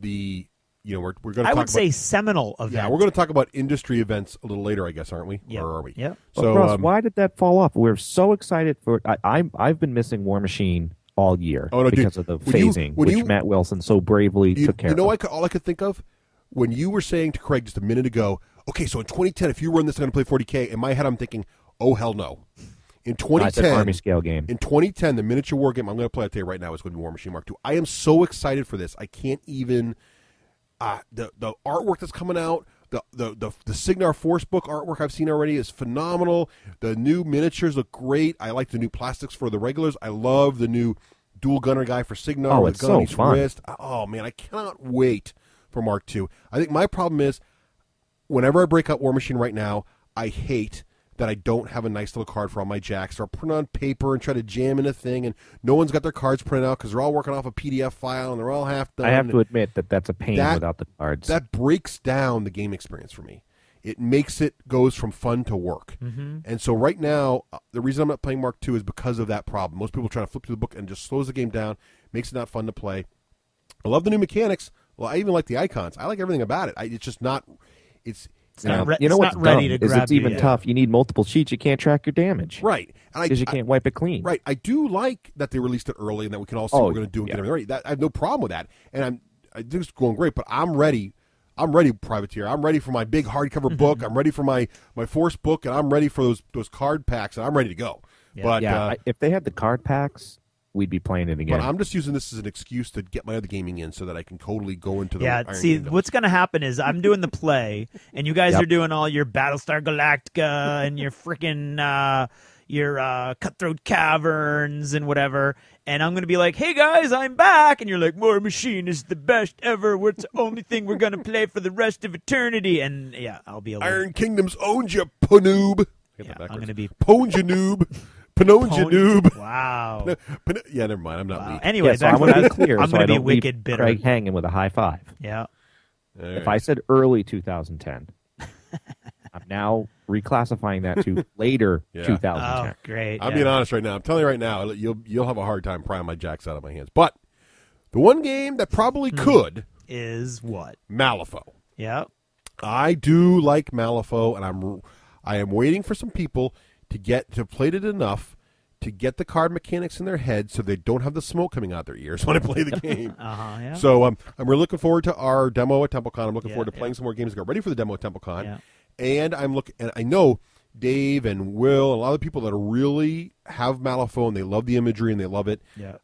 we're going to. I would say seminal event. Yeah, we're going to talk about industry events a little later, I guess, aren't we? Yeah. Or are we? Yeah. So, Russ, why did that fall off? We're so excited for it. I've been missing War Machine all year because of the phasing, which Matt Wilson so bravely took care of. All I could think of when you were saying to Craig just a minute ago, okay, so in 2010, if you run this, I'm going to play 40K. In my head, I'm thinking, oh hell no. In 2010, Army scale game. In 2010, the miniature war game I'm going to play, I'll tell you right now, is going to be War Machine Mark II. I am so excited for this. I can't even. The artwork that's coming out, the Signar Force book artwork I've seen already is phenomenal. The new miniatures look great. I like the new plastics for the regulars. I love the new dual gunner guy for Signar. Oh, with it's gun on so each fun. wrist. Oh man, I cannot wait for Mark II. I think my problem is whenever I break out War Machine right now, I hate that I don't have a nice little card for all my jacks, or print on paper and try to jam in a thing, and no one's got their cards printed out because they're all working off a PDF file and they're all half done. I have to admit that's a pain without the cards. That breaks down the game experience for me. It makes it goes from fun to work. And so right now, the reason I'm not playing Mark II is because of that problem. Most people try to flip through the book and just slows the game down, makes it not fun to play. I love the new mechanics. Well, I even like the icons. I like everything about it. It's just not. It's you know what's ready dumb to is grab it's even you. tough. You need multiple sheets. You can't track your damage. Right. Because you can't wipe it clean. Right. I do like that they released it early and that we can all see what we're going to do and get everything ready. I have no problem with that. And I think it's going great, but I'm ready. I'm ready, Privateer. I'm ready for my big hardcover book. I'm ready for my Force book, and I'm ready for those card packs, and I'm ready to go. Yeah. But if they had the card packs, we'd be playing it again. But I'm just using this as an excuse to get my other gaming in so that I can totally go into the Iron see, Kingdom. what's going to happen is I'm doing the play, and you guys are doing all your Battlestar Galactica and your freaking your Cutthroat Caverns and whatever, and I'm going to be like, hey guys, I'm back, and you're like, War Machine is the best ever. It's the only thing we're going to play for the rest of eternity, and I'll be a little... Iron Kingdom's owned you, Panoob. I'm going to be... Ponja noob. Panonja noob. Wow. Yeah, never mind. I'm not weak. Anyway, so I want to be clear. I'm so going I to be don't wicked leave bitter. Craig hanging with a high five. Yeah. If I said early 2010, I'm now reclassifying that to later 2010. Oh, great. I'm being honest right now. I'm telling you right now, you'll have a hard time prying my jacks out of my hands. But the one game that probably could is what? Malifaux. Yeah. I do like Malifaux, and I am waiting for some people to play it enough to get the card mechanics in their head so they don't have the smoke coming out their ears when I play the game. Yeah. So I'm really looking forward to our demo at TempleCon. I'm looking forward to playing some more games. Get ready for the demo at TempleCon. Yeah. And and I know Dave and Will and a lot of people that really have Malifaux and they love the imagery and they love it. Yeah.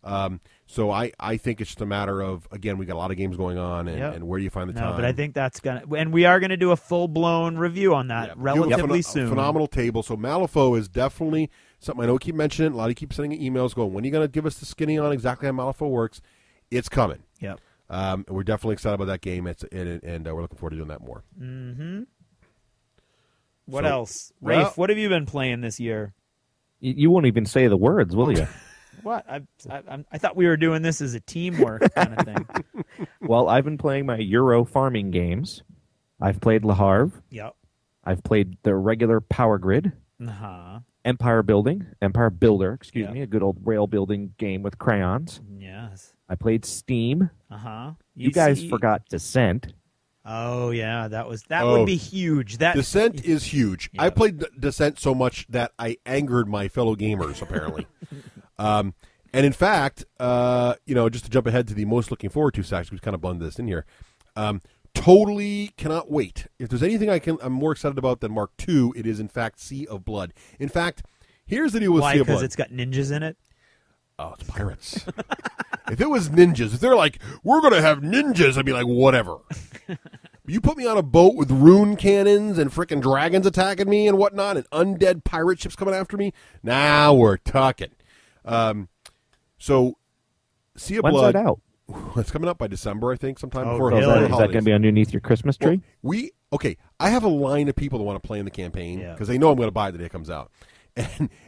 So I think it's just a matter of, again, we got a lot of games going on, and where do you find the time? No, but I think that's going to... And we are going to do a full-blown review on that relatively soon. Phenomenal table. So Malifaux is definitely something I know we keep mentioning. A lot of you keep sending emails going, when are you going to give us the skinny on exactly how Malifaux works? It's coming. Yep. We're definitely excited about that game, and we're looking forward to doing that more. Mm-hmm. What else? Rafe, what have you been playing this year? You won't even say the words, will you? What? I thought we were doing this as a teamwork kind of thing. Well, I've been playing my Euro farming games. I've played Le Havre. Yep. I've played the regular Power Grid. Uh-huh. Empire Builder, excuse me, a good old rail building game with crayons. Yes. I played Steam. Uh-huh. You guys forgot Descent. Oh yeah, that would be huge. That Descent is huge. I played Descent so much that I angered my fellow gamers, apparently. And in fact, just to jump ahead to the most looking forward to section, we kind of blended this in here. Totally cannot wait. If there's anything I'm more excited about than Mark II, it is in fact Sea of Blood. In fact, here's the deal with Sea of Blood. Because it's got ninjas in it? Oh, it's pirates. If it was ninjas, if they're like, we're going to have ninjas, I'd be like, whatever. You put me on a boat with rune cannons and frickin' dragons attacking me and whatnot and undead pirate ships coming after me, now we're talking. So, Sea of Blood. When's that out? It's coming up by December, I think, sometime before Is that holidays. going to be underneath your Christmas tree? Well, I have a line of people that want to play in the campaign because they know I'm going to buy it the day it comes out.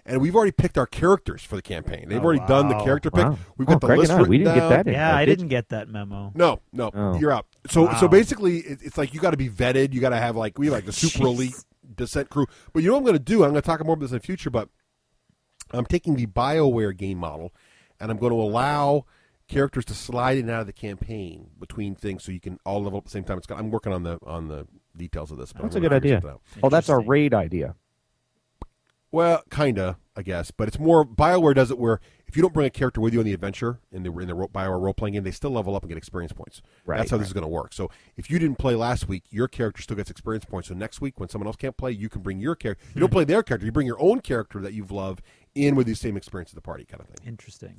And we've already picked our characters for the campaign. They've already done the character pick. We've got the list written we didn't down. get that. Yeah, I didn't get that memo. No, you're out. So basically, it's like you got to be vetted. You got to have we have the super elite Descent crew. But you know what I'm going to do? I'm going to talk more about this in the future. But I'm taking the BioWare game model, and I'm going to allow characters to slide in and out of the campaign between things, so you can all level up at the same time. I'm working on the details of this. But That's a good idea. Oh, that's our raid idea. Well, kinda, I guess, but it's more BioWare does it where if you don't bring a character with you on the adventure in the BioWare role playing game, they still level up and get experience points. Right, That's how this is going to work. So if you didn't play last week, your character still gets experience points. So next week, when someone else can't play, you can bring your character. You don't play their character; you bring your own character that you've loved in with the same experience of the party, kind of thing. Interesting.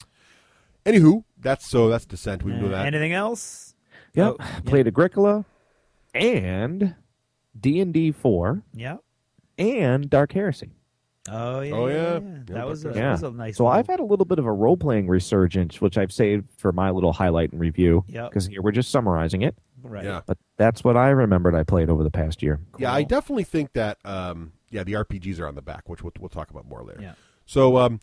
Anywho, that's Descent. We can do that. Anything else? Yeah, played Agricola and D&D 4. Yeah. And Dark Heresy. Oh yeah. Oh yeah. That was a nice. So one. I've had a little bit of a role playing resurgence, which I've saved for my little highlight and review. Yep. Because here we're just summarizing it. Right. Yeah. But that's what I remembered I played over the past year. Cool. Yeah, I definitely think that. The RPGs are on the back, which we'll talk about more later. Yeah. So.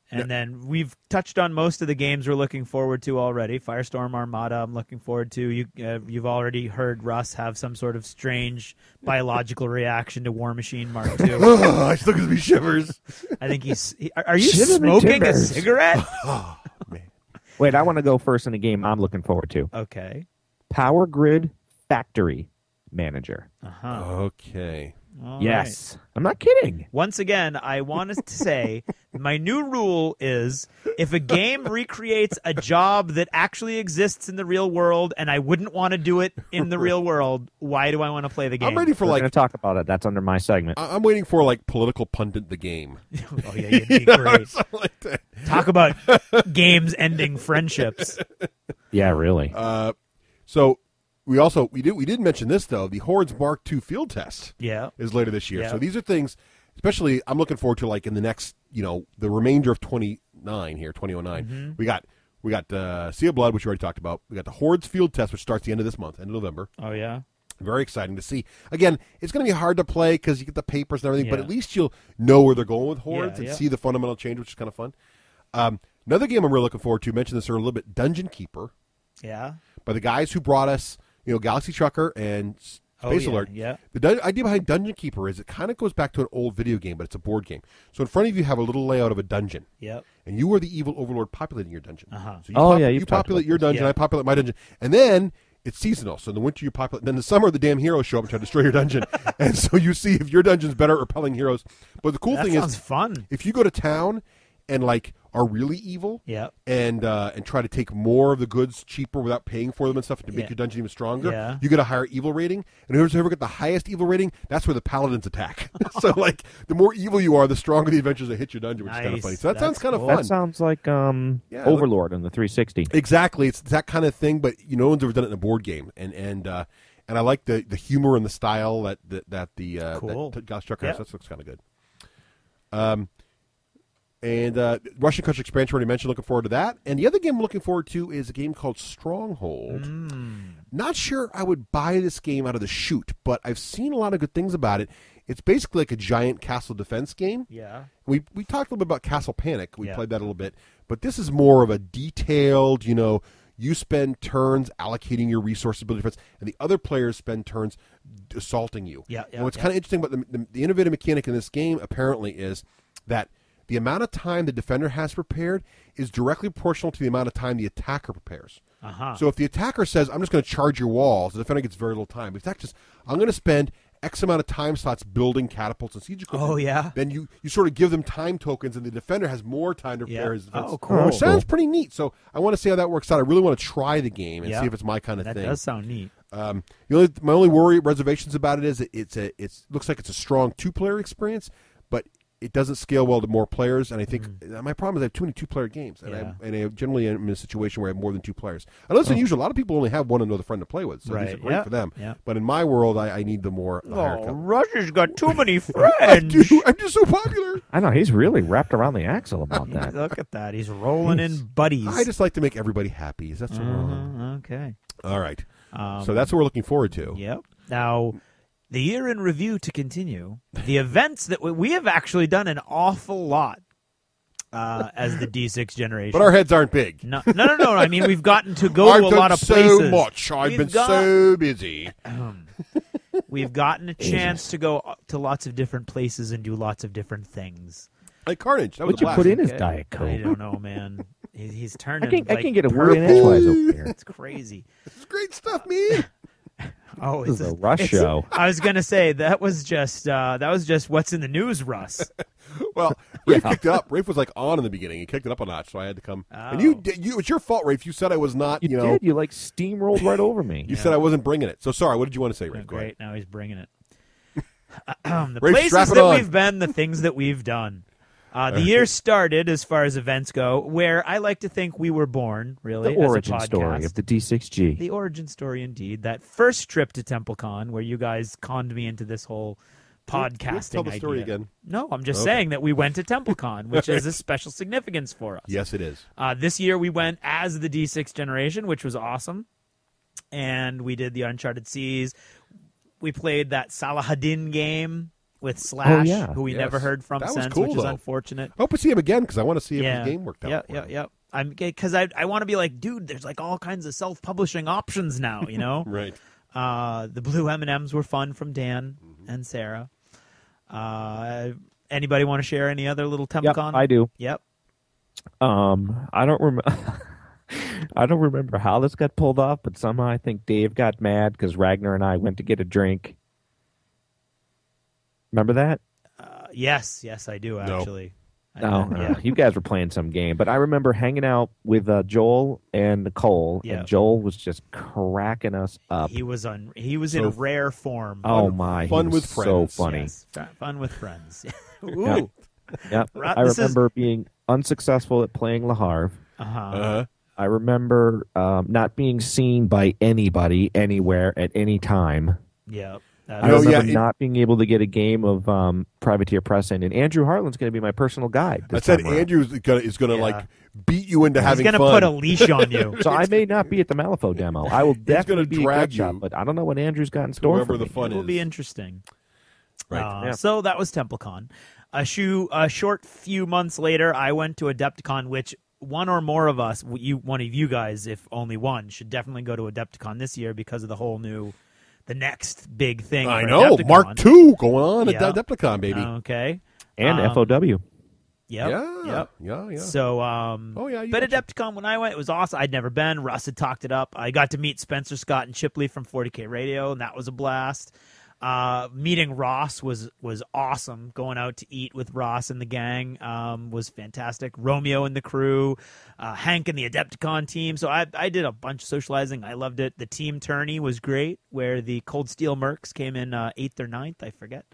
And then we've touched on most of the games we're looking forward to already. Firestorm Armada, I'm looking forward to. You've already heard Russ have some sort of strange biological reaction to War Machine Mark II. I still gives me shivers. I think are you smoking a cigarette? Oh, man. Wait, I want to go first in a game I'm looking forward to. Okay. Power Grid Factory Manager. Uh-huh. Okay. All yes. right. I'm not kidding. Once again, I wanted to say my new rule is if a game recreates a job that actually exists in the real world and I wouldn't want to do it in the real world, why do I want to play the game? I'm ready for We're going to talk about it. That's under my segment. I'm waiting for political pundit the game. Oh yeah, you'd be great. Like that. Talk about games ending friendships. Yeah, really. So we did mention this though. The Hordes Mark II field test is later this year. Yeah. So these are things, especially I'm looking forward to in the next the remainder of 2009. Mm-hmm. We got Sea of Blood, which we already talked about. We got the Hordes field test, which starts the end of this month, end of November. Oh yeah. Very exciting to see. Again, it's going to be hard to play because you get the papers and everything, but Yeah. at least you'll know where they're going with Hordes and Yeah. see the fundamental change, which is kind of fun. Another game I'm really looking forward to, mentioned this earlier a little bit, Dungeon Keeper, Yeah. by the guys who brought us, Galaxy Trucker and Space Alert. Yeah. The idea behind Dungeon Keeper is it kind of goes back to an old video game, but it's a board game. So in front of you have a little layout of a dungeon. Yep. And you are the evil overlord populating your dungeon. Uh-huh. So you've you talked populate about your this. dungeon, Yeah. I populate my dungeon. And then it's seasonal. So in the winter you populate, then in the summer the damn heroes show up and try to destroy your dungeon. And so you see if your dungeon's better at repelling heroes. But the cool That thing sounds is fun. if you go to town and are really evil Yeah. and try to take more of the goods cheaper without paying for them and stuff to make Yeah. your dungeon even stronger, Yeah. you get a higher evil rating. And whoever's ever got the highest evil rating, that's where the paladins attack. So the more evil you are, the stronger the adventures that hit your dungeon, which is kind of Nice. funny. So that That's sounds kind of cool. fun. That sounds like Overlord on the 360. Exactly, it's that kind of thing, but no one's ever done it in a board game, and I like the humor and the style that the Cool. that Galaxy Trucker has. That looks kind of good. And Russian Country Expansion already mentioned, looking forward to that. And the other game I'm looking forward to is a game called Stronghold. Not sure I would buy this game out of the chute, but I've seen a lot of good things about it. It's basically like a giant castle defense game. Yeah. We talked a little bit about Castle Panic. We played that a little bit. But this is more of a detailed, you spend turns allocating your resources, building defense, and the other players spend turns assaulting you. And what's kind of interesting about the innovative mechanic in this game, apparently, is that the amount of time the defender has prepared is directly proportional to the amount of time the attacker prepares. So if the attacker says, I'm just going to charge your walls, the defender gets very little time. If the attacker says, I'm going to spend X amount of time slots building catapults and siege equipment, then you sort of give them time tokens, and the defender has more time to prepare his defense. Oh, cool. Which sounds pretty neat. So I want to see how that works out. I really want to try the game and see if it's my kind of thing. That does sound neat. My only reservations about it is it looks like it's a strong 2-player experience, but it doesn't scale well to more players, and I think my problem is I have too many 2-player games, and I generally am in a situation where I have more than 2 players. I know it's unusual. A lot of people only have one another friend to play with, so these are great for them. But in my world, I need the higher count. Russia's got too many friends. I'm just so popular. I know, he's really wrapped around the axle about that. Look at that. He's rolling in buddies. I just like to make everybody happy. Is that so wrong? Okay. All right. So that's what we're looking forward to. Yep. Now, the year in review to continue. The events that we have actually done an awful lot as the D6 generation. But our heads aren't big. No. I mean, we've gotten to go to a lot of places. so much. I've been so busy. We've gotten a chance to go to lots of different places and do lots of different things. Like Carnage. That was What'd you put in his Diet Coke? I don't know, man. He's turning. I can get a word in edgewise over here. It's crazy. This is great stuff, man. Oh, this is a Russ show. I was gonna say that was just what's in the news, Russ. Well, Rafe kicked it up. Rafe was like on in the beginning. He kicked it up a notch, so I had to come. Oh. And it's your fault, Rafe. You said I was not. You did. You like steamrolled right over me. You said I wasn't bringing it. So sorry. What did you want to say, Rafe? Great. Now he's bringing it. The Rafe, places that we've been, the things that we've done. The year started, as far as events go, where I like to think we were born, really, the as origin a podcast. Story of the D6G. The origin story, indeed. That first trip to TempleCon, where you guys conned me into this whole podcasting tell the story idea. again. No, I'm just saying that we went to TempleCon, which has a special significance for us. Yes, it is. This year we went as the D6 generation, which was awesome. And we did the Uncharted Seas. We played that Salahadin game with Slash, who we never heard from since, cool, which is though. unfortunate. I hope we see him again, because I want to see if his game worked out. Yeah. Because I want to be like, dude, there's like all kinds of self-publishing options now, you know? Right. The blue M&Ms were fun from Dan and Sarah. Anybody want to share any other little TempleCon? Yep, I do. Yep. I don't remember. I don't remember how this got pulled off, but somehow I think Dave got mad because Ragnar and I went to get a drink. Remember that? Yes, I do actually. You guys were playing some game, but I remember hanging out with Joel and Nicole, and Joel was just cracking us up. He was in rare form. Oh my! Fun with friends. So funny. Yes, fun with friends. Ooh. Yep. I remember being unsuccessful at playing Le Havre. I remember not being seen by anybody anywhere at any time. Yeah. I remember not being able to get a game of Privateer Press in, and Andrew Harlan's going to be my personal guide. I said Andrew is going to like beat you into having fun. He's going to put a leash on you. So I may not be at the Malifaux demo. I will definitely be drag you, but I don't know what Andrew's got in store for the me. fun It will be interesting. Right. So that was TempleCon. A short few months later, I went to Adepticon, which one or more of us, one of you guys, if only one, should definitely go to Adepticon this year because of the whole new. The next big thing. I for know. Adepticon. Mark II going on at Adepticon, baby. Okay. And FOW. Yep. Yeah. So, but betcha. Adepticon, when I went, it was awesome. I'd never been. Russ had talked it up. I got to meet Spencer Scott and Chipley from 40K Radio, and that was a blast. Meeting Ross was awesome. Going out to eat with Ross and the gang was fantastic. Romeo and the crew, Hank and the Adepticon team. So I did a bunch of socializing. I loved it. The team tourney was great, where the Cold Steel Mercs came in 8th or 9th, I forget.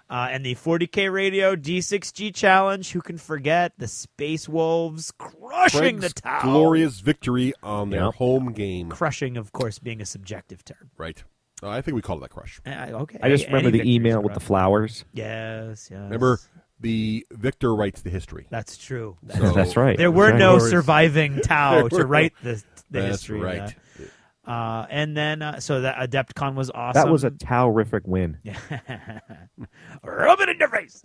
And the 40K Radio D6G Challenge, who can forget? The Space Wolves crushing Craig's the tower. glorious victory on their home game. Crushing, of course, being a subjective term. Right. I think we call it that crush. Okay. I just remember Any the email victories with the flowers. Yes. Remember the victor writes the history. That's true. That's right. There were That's no right. surviving Tau to write the That's history. right. And then, so that AdeptCon was awesome. That was a Tau-rific win. Rub it in your face.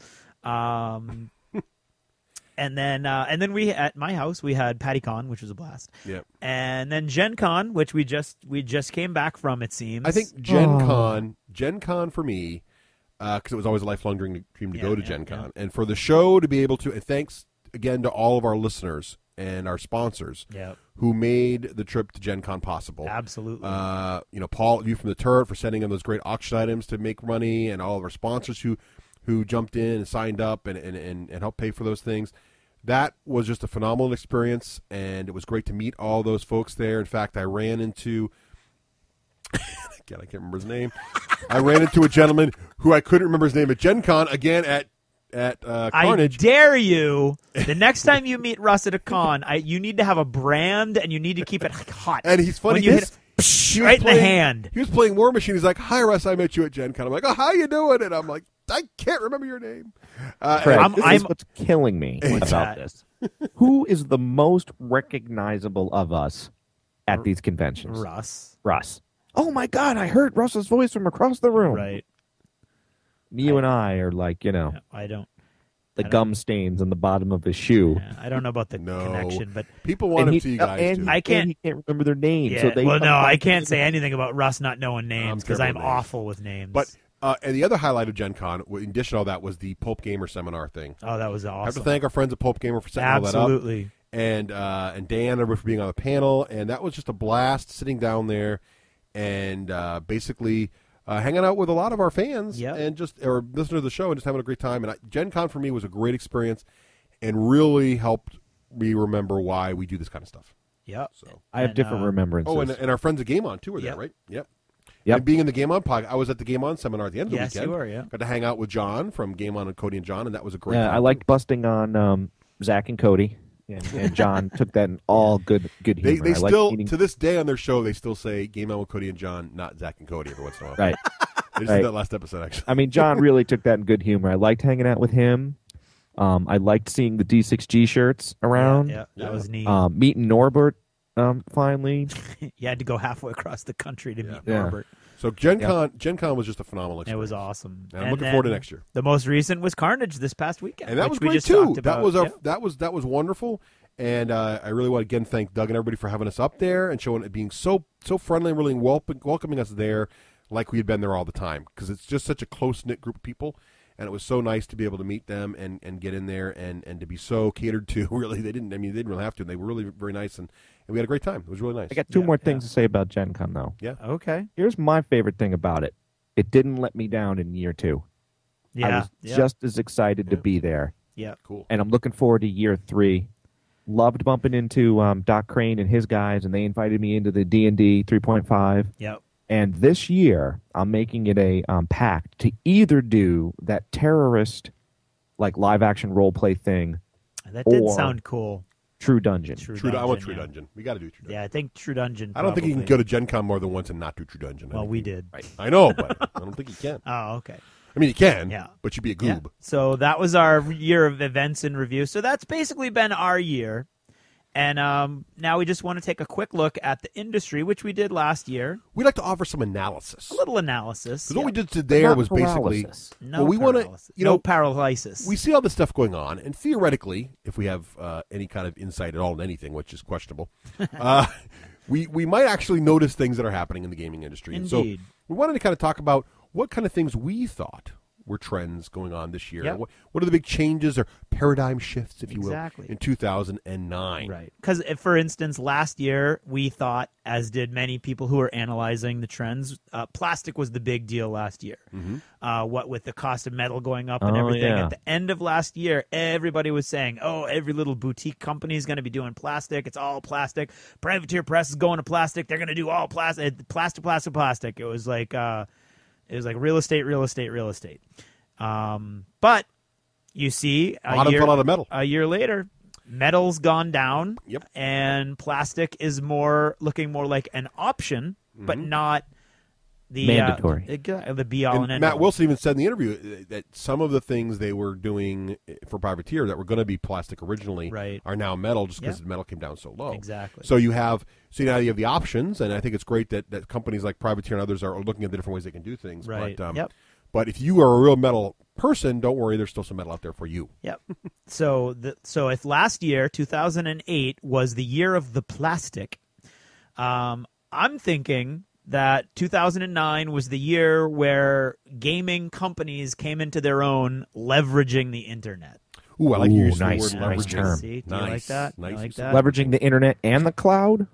And then we at my house we had PattyCon, which was a blast. Yep. And then Gen Con, which we just came back from. It seems. I think Gen Con for me, because it was always a lifelong dream to go to Gen Con, and for the show to be able to. And thanks again to all of our listeners and our sponsors who made the trip to Gen Con possible. Absolutely. Paul, you from the Turret for sending in those great auction items to make money, and all of our sponsors who jumped in and signed up and helped pay for those things. That was just a phenomenal experience, and it was great to meet all those folks there. In fact, I ran into again, I can't remember his name. I ran into a gentleman who I couldn't remember his name at Gen Con again at Carnage. I dare you, the next time you meet Russ at a con, you need to have a brand and you need to keep it hot. And he's funny. When you hit it, right in the hand. He was playing War Machine. He's like, "Hi, Russ. I met you at Gen Con." I'm like, "Oh, how you doing?" And I'm like, "I can't remember your name." Craig, this is what's killing me about this. Who is the most recognizable of us at these conventions? Russ. Oh my God! I heard Russ's voice from across the room. Right. You and I are like, I don't. The gum stains on the bottom of his shoe. I don't know about the connection, but people want to see you guys too. I can't. He can't remember their names. Yeah. So I can't say anything about Russ not knowing names because I'm awful with names. But and the other highlight of Gen Con, in addition to all that, was the Pulp Gamer seminar thing. Oh, that was awesome. I have to thank our friends at Pulp Gamer for setting all that up. Absolutely. And Dan for being on the panel, and that was just a blast sitting down there and basically hanging out with a lot of our fans and or listening to the show and just having a great time. And Gen Con for me was a great experience and really helped me remember why we do this kind of stuff. Yep. So I have different remembrances. Oh, and our friends at Game On too were there, right? Yep. Yep. And being in the Game On podcast, I was at the Game On seminar at the end of the weekend. Yes, you were, yeah. Got to hang out with John from Game On and Cody and John, and that was a great time. I liked busting on Zach and Cody, and John took that in all good humor. They still, to this day on their show, they still say Game On with Cody and John, not Zach and Cody every once in a while. Right. They just did that last episode, actually. I mean, John really took that in good humor. I liked hanging out with him. I liked seeing the D6G shirts around. Yeah, that was neat. Meeting Norbert finally. You had to go halfway across the country to meet Norbert. So Gen Con was just a phenomenal experience. It was awesome. And I'm looking forward to next year. The most recent was Carnage this past weekend, and that was great too. That was wonderful. And I really want to again thank Doug and everybody for having us up there and showing it being so friendly and really welcoming us there, like we had been there all the time, because it's just such a close knit group of people. And it was so nice to be able to meet them and get in there and to be so catered to. Really, they didn't really have to. They were really very nice, and we had a great time. It was really nice. I got two more things to say about Gen Con, though. Yeah. Okay. Here's my favorite thing about it. It didn't let me down in year 2. Yeah. I was just as excited to be there. Yeah. Cool. And I'm looking forward to year 3. Loved bumping into Doc Crane and his guys, and they invited me into the D&D 3.5. Yep. And this year, I'm making it a pact to either do that terrorist, like live-action role-play thing, that did sound cool. True Dungeon. I want True Dungeon. We got to do True Dungeon. Yeah, I think True Dungeon. I don't think you can go to Gen Con more than once and not do True Dungeon. Well, we did. Right. I know, but I don't think you can. Oh, okay. I mean, you can, yeah, but you'd be a goob. Yeah. So that was our year of events and review. So that's basically been our year. And now we just want to take a quick look at the industry, which we did last year. We'd like to offer some analysis. A little analysis. Because what we did today was basically... No paralysis. We see all this stuff going on, and theoretically, if we have any kind of insight at all in anything, which is questionable, we might actually notice things that are happening in the gaming industry. Indeed. And so we wanted to kind of talk about what kind of things we thought were trends going on this year. Yep. What are the big changes or paradigm shifts, if you will, Exactly. in 2009? Right. Because, for instance, last year we thought, as did many people who were analyzing the trends, plastic was the big deal last year. Mm-hmm. What with the cost of metal going up and everything. Yeah. At the end of last year, everybody was saying, oh, every little boutique company is going to be doing plastic. It's all plastic. Privateer Press is going to plastic. They're going to do all plastic. Plastic. It was like... real estate. But you see, Bottom fell out of metal. A year later, metal's gone down. Yep. And plastic is looking more like an option, but not The Mandatory. The be all and end Matt all. Wilson even said in the interview that some of the things they were doing for Privateer that were going to be plastic originally are now metal just because the metal came down so low. Exactly. So now you have the options, and I think it's great that companies like Privateer and others are looking at the different ways they can do things. Right. But if you are a real metal person, don't worry, there's still some metal out there for you. Yep. So if last year, 2008, was the year of the plastic, I'm thinking that 2009 was the year where gaming companies came into their own, leveraging the internet. Ooh, I like your nice, word nice leveraging. term. See, do you like that? Nice. You like that? Leveraging the internet and the cloud.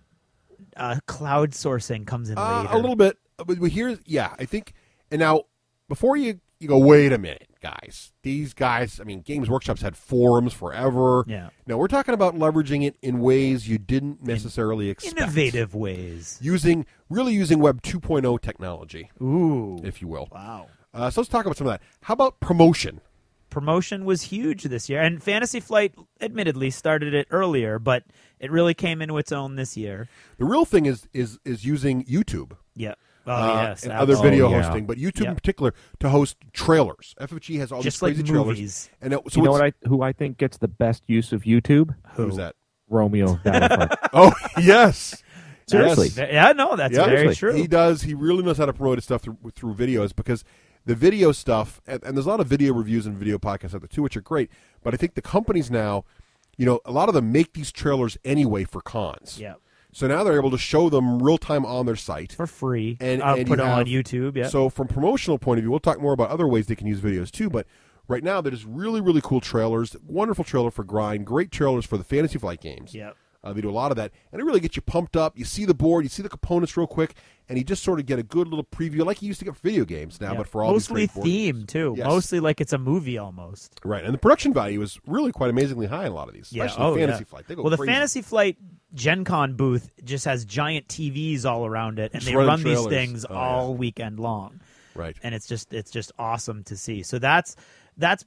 Cloud sourcing comes in later. A little bit, but here's I think. And now, before you go, wait a minute, guys. These guys, I mean, Games Workshop's had forums forever. Yeah. Now we're talking about leveraging it in ways you didn't necessarily expect. Innovative ways. Using Web 2.0 technology. Ooh. If you will. Wow. So let's talk about some of that. How about promotion? Promotion was huge this year, and Fantasy Flight admittedly started it earlier, but it really came into its own this year. The real thing is using YouTube. Yeah. Oh, yes. And other video yeah. hosting, but YouTube in particular to host trailers. FFG has all Just these crazy like movies. trailers. And You know who I think gets the best use of YouTube? Who's that? Romeo Battlefront. Oh, yes. Seriously. Yes. Yeah, no, that's very true. He does. He really knows how to promote his stuff through videos, because the video stuff, and there's a lot of video reviews and video podcasts out there too, which are great. But I think the companies now, a lot of them make these trailers anyway for cons. Yeah. So now they're able to show them real time on their site For free. and Put them on YouTube. Yeah. So from promotional point of view, we'll talk more about other ways they can use videos too. But right now, there's really, really cool trailers. Wonderful trailer for Grind. Great trailers for the Fantasy Flight games. Yep. They do a lot of that, and it really gets you pumped up. You see the board, you see the components real quick, and you just sort of get a good little preview, like you used to get for video games now, but for all mostly these great board games. themed too. Yes. Mostly like it's a movie almost. Right, and the production value is really quite amazingly high in a lot of these, especially Fantasy Flight. They go well, the crazy. Fantasy Flight Gen Con booth just has giant TVs all around it, and Just they running run these trailers. things Oh, all weekend long. Right, and it's just awesome to see. So that's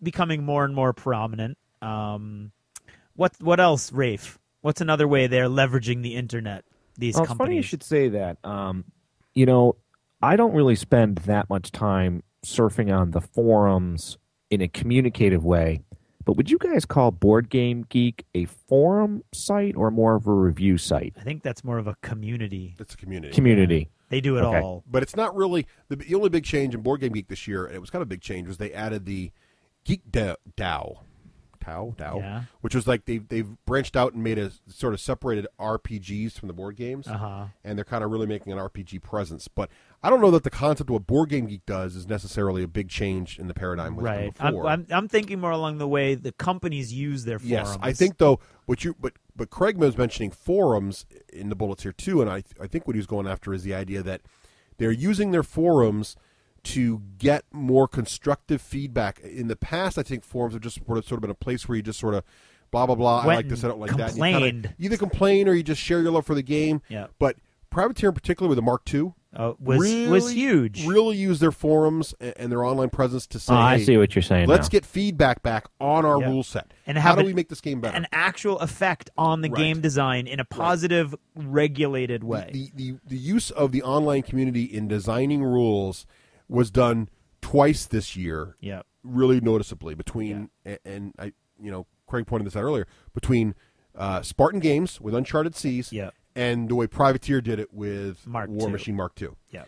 becoming more and more prominent. What else, Rafe? What's another way they're leveraging the internet? These It's companies. funny you should say that. I don't really spend that much time surfing on the forums in a communicative way. But would you guys call Board Game Geek a forum site or more of a review site? I think that's more of a community. It's a community. Community. They do it all. But it's not really the only big change in Board Game Geek this year, and it was kind of a big change, was they added the Geek DAO. Yeah. Which was like they've branched out and made a sort of separated RPGs from the board games, and they're kind of really making an RPG presence. But I don't know that the concept of what Board Game Geek does is necessarily a big change in the paradigm. Right. Before. I'm thinking more along the way the companies use their forums. Yes, I think though. But Craig was mentioning forums in the bullets here too, and I think what he was going after is the idea that they're using their forums to get more constructive feedback. In the past, I think forums have just sort of been a place where you just sort of blah, blah, blah, I like this, I don't like that. And you kinda either complain or you just share your love for the game. Yeah. But Privateer in particular with the Mark II was huge. Really use their forums and their online presence to say, I see what you're saying let's now. get feedback back on our rule set. And how do we make this game better? An actual effect on the game design in a positive, regulated way. The use of the online community in designing rules was done twice this year. Yeah, really noticeably between and I, Craig pointed this out earlier, between Spartan Games with Uncharted Seas, and the way Privateer did it with War Machine Mark II. Yeah,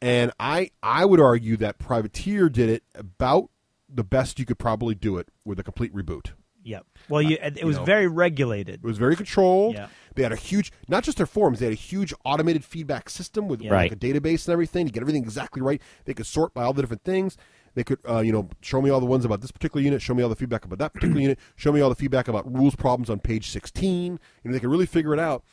and I would argue that Privateer did it about the best you could probably do it with a complete reboot. Yeah. Well, it was very regulated. It was very controlled. Yeah. They had a huge, not just their forums, they had a huge automated feedback system with like a database and everything to get everything exactly right. They could sort by all the different things. They could, show me all the ones about this particular unit, show me all the feedback about that particular unit, show me all the feedback about rules problems on page 16. They could really figure it out.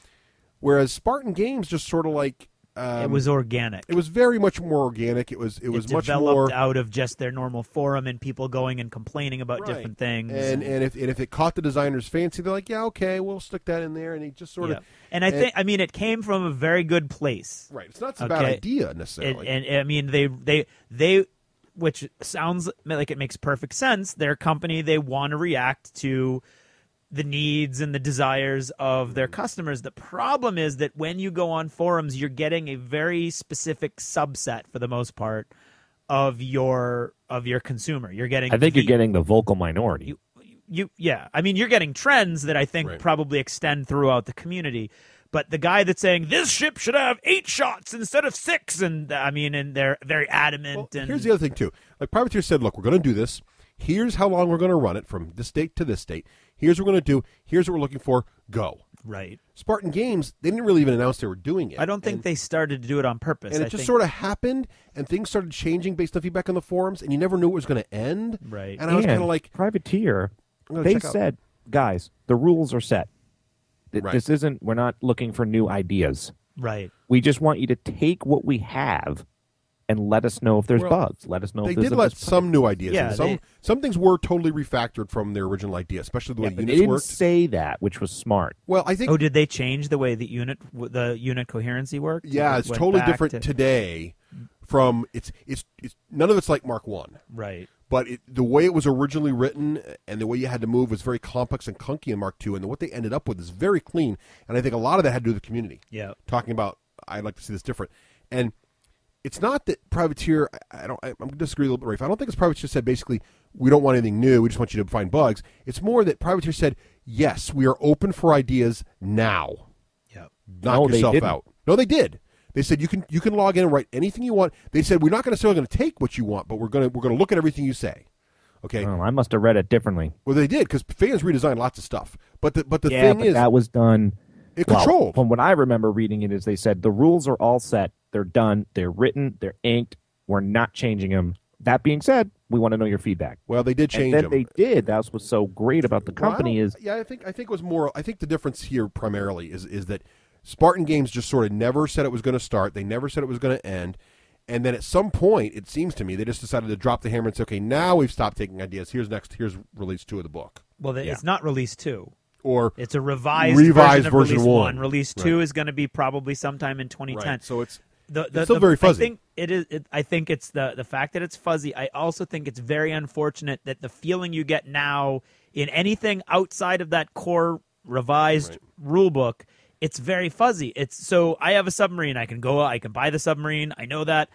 Whereas Spartan Games just sort of like, it was organic. It was very much more organic. It was much developed more out of just their normal forum and people going and complaining about different things. And if it caught the designer's fancy, they're like, yeah, okay, we'll stick that in there. And he just sort of. And it came from a very good place. Right. It's not a bad idea necessarily. And I mean, they, which sounds like it makes perfect sense. Their company, they want to react to the needs and the desires of their customers. The problem is that when you go on forums, you're getting a very specific subset, for the most part, of your consumer. You're getting. I think you're getting the vocal minority. Yeah. I mean, you're getting trends that I think probably extend throughout the community. But the guy that's saying this ship should have 8 shots instead of 6, and they're very adamant. Well, here's the other thing too. Like Privateer said, look, we're going to do this. Here's how long we're going to run it from this date to this date. Here's what we're going to do. Here's what we're looking for. Go. Right. Spartan Games, they didn't really even announce they were doing it. I don't think they started to do it on purpose. And it just sort of happened, and things started changing based on feedback on the forums, and you never knew it was going to end. Right. And I was kind of like, Privateer, they said, guys, the rules are set. This isn't, we're not looking for new ideas. Right. We just want you to take what we have and let us know if there's bugs. Let us know if there's They did let some new ideas Yeah, in. Some things were totally refactored from their original idea, especially the way but units they didn't worked. say that, which was smart. Well, I think... Oh, did they change the way the unit coherency worked? Yeah, it's Went totally back different today from... It's none of it's like Mark 1. Right. But the way it was originally written and the way you had to move was very complex and clunky in Mark II, and what they ended up with is very clean. And I think a lot of that had to do with the community. Yeah. Talking about, I'd like to see this different. And it's not that Privateer, I'm going to disagree a little bit, Rafe. I don't think it's Privateer said basically, we don't want anything new, we just want you to find bugs. It's more that Privateer said, yes, we are open for ideas now. Yeah. Knock yourself out. No, they did. They said you can log in and write anything you want. They said we're not necessarily going to take what you want, but we're going to look at everything you say. Okay. Oh, I must have read it differently. Well, they did because fans redesigned lots of stuff. But the thing is that was done. Controlled. From what I remember reading it is they said the rules are all set. They're done. They're written. They're inked. We're not changing them. That being said, we want to know your feedback. Well, they did change them. them. They did. That's what's so great about the company is. Yeah, I think it was more. I think the difference here primarily is that Spartan Games just sort of never said it was going to start. They never said it was going to end. And then at some point, it seems to me, they just decided to drop the hammer and say, okay, now we've stopped taking ideas. Here's release 2 of the book. Well, it's not release 2. Or it's a revised version of version release 1. Release 2 is going to be probably sometime in 2010. Right. So it's still very fuzzy. I think it's the fact that it's fuzzy. I also think it's very unfortunate that the feeling you get now in anything outside of that core revised rule book, it's very fuzzy. So I have a submarine. I can buy the submarine. I know that.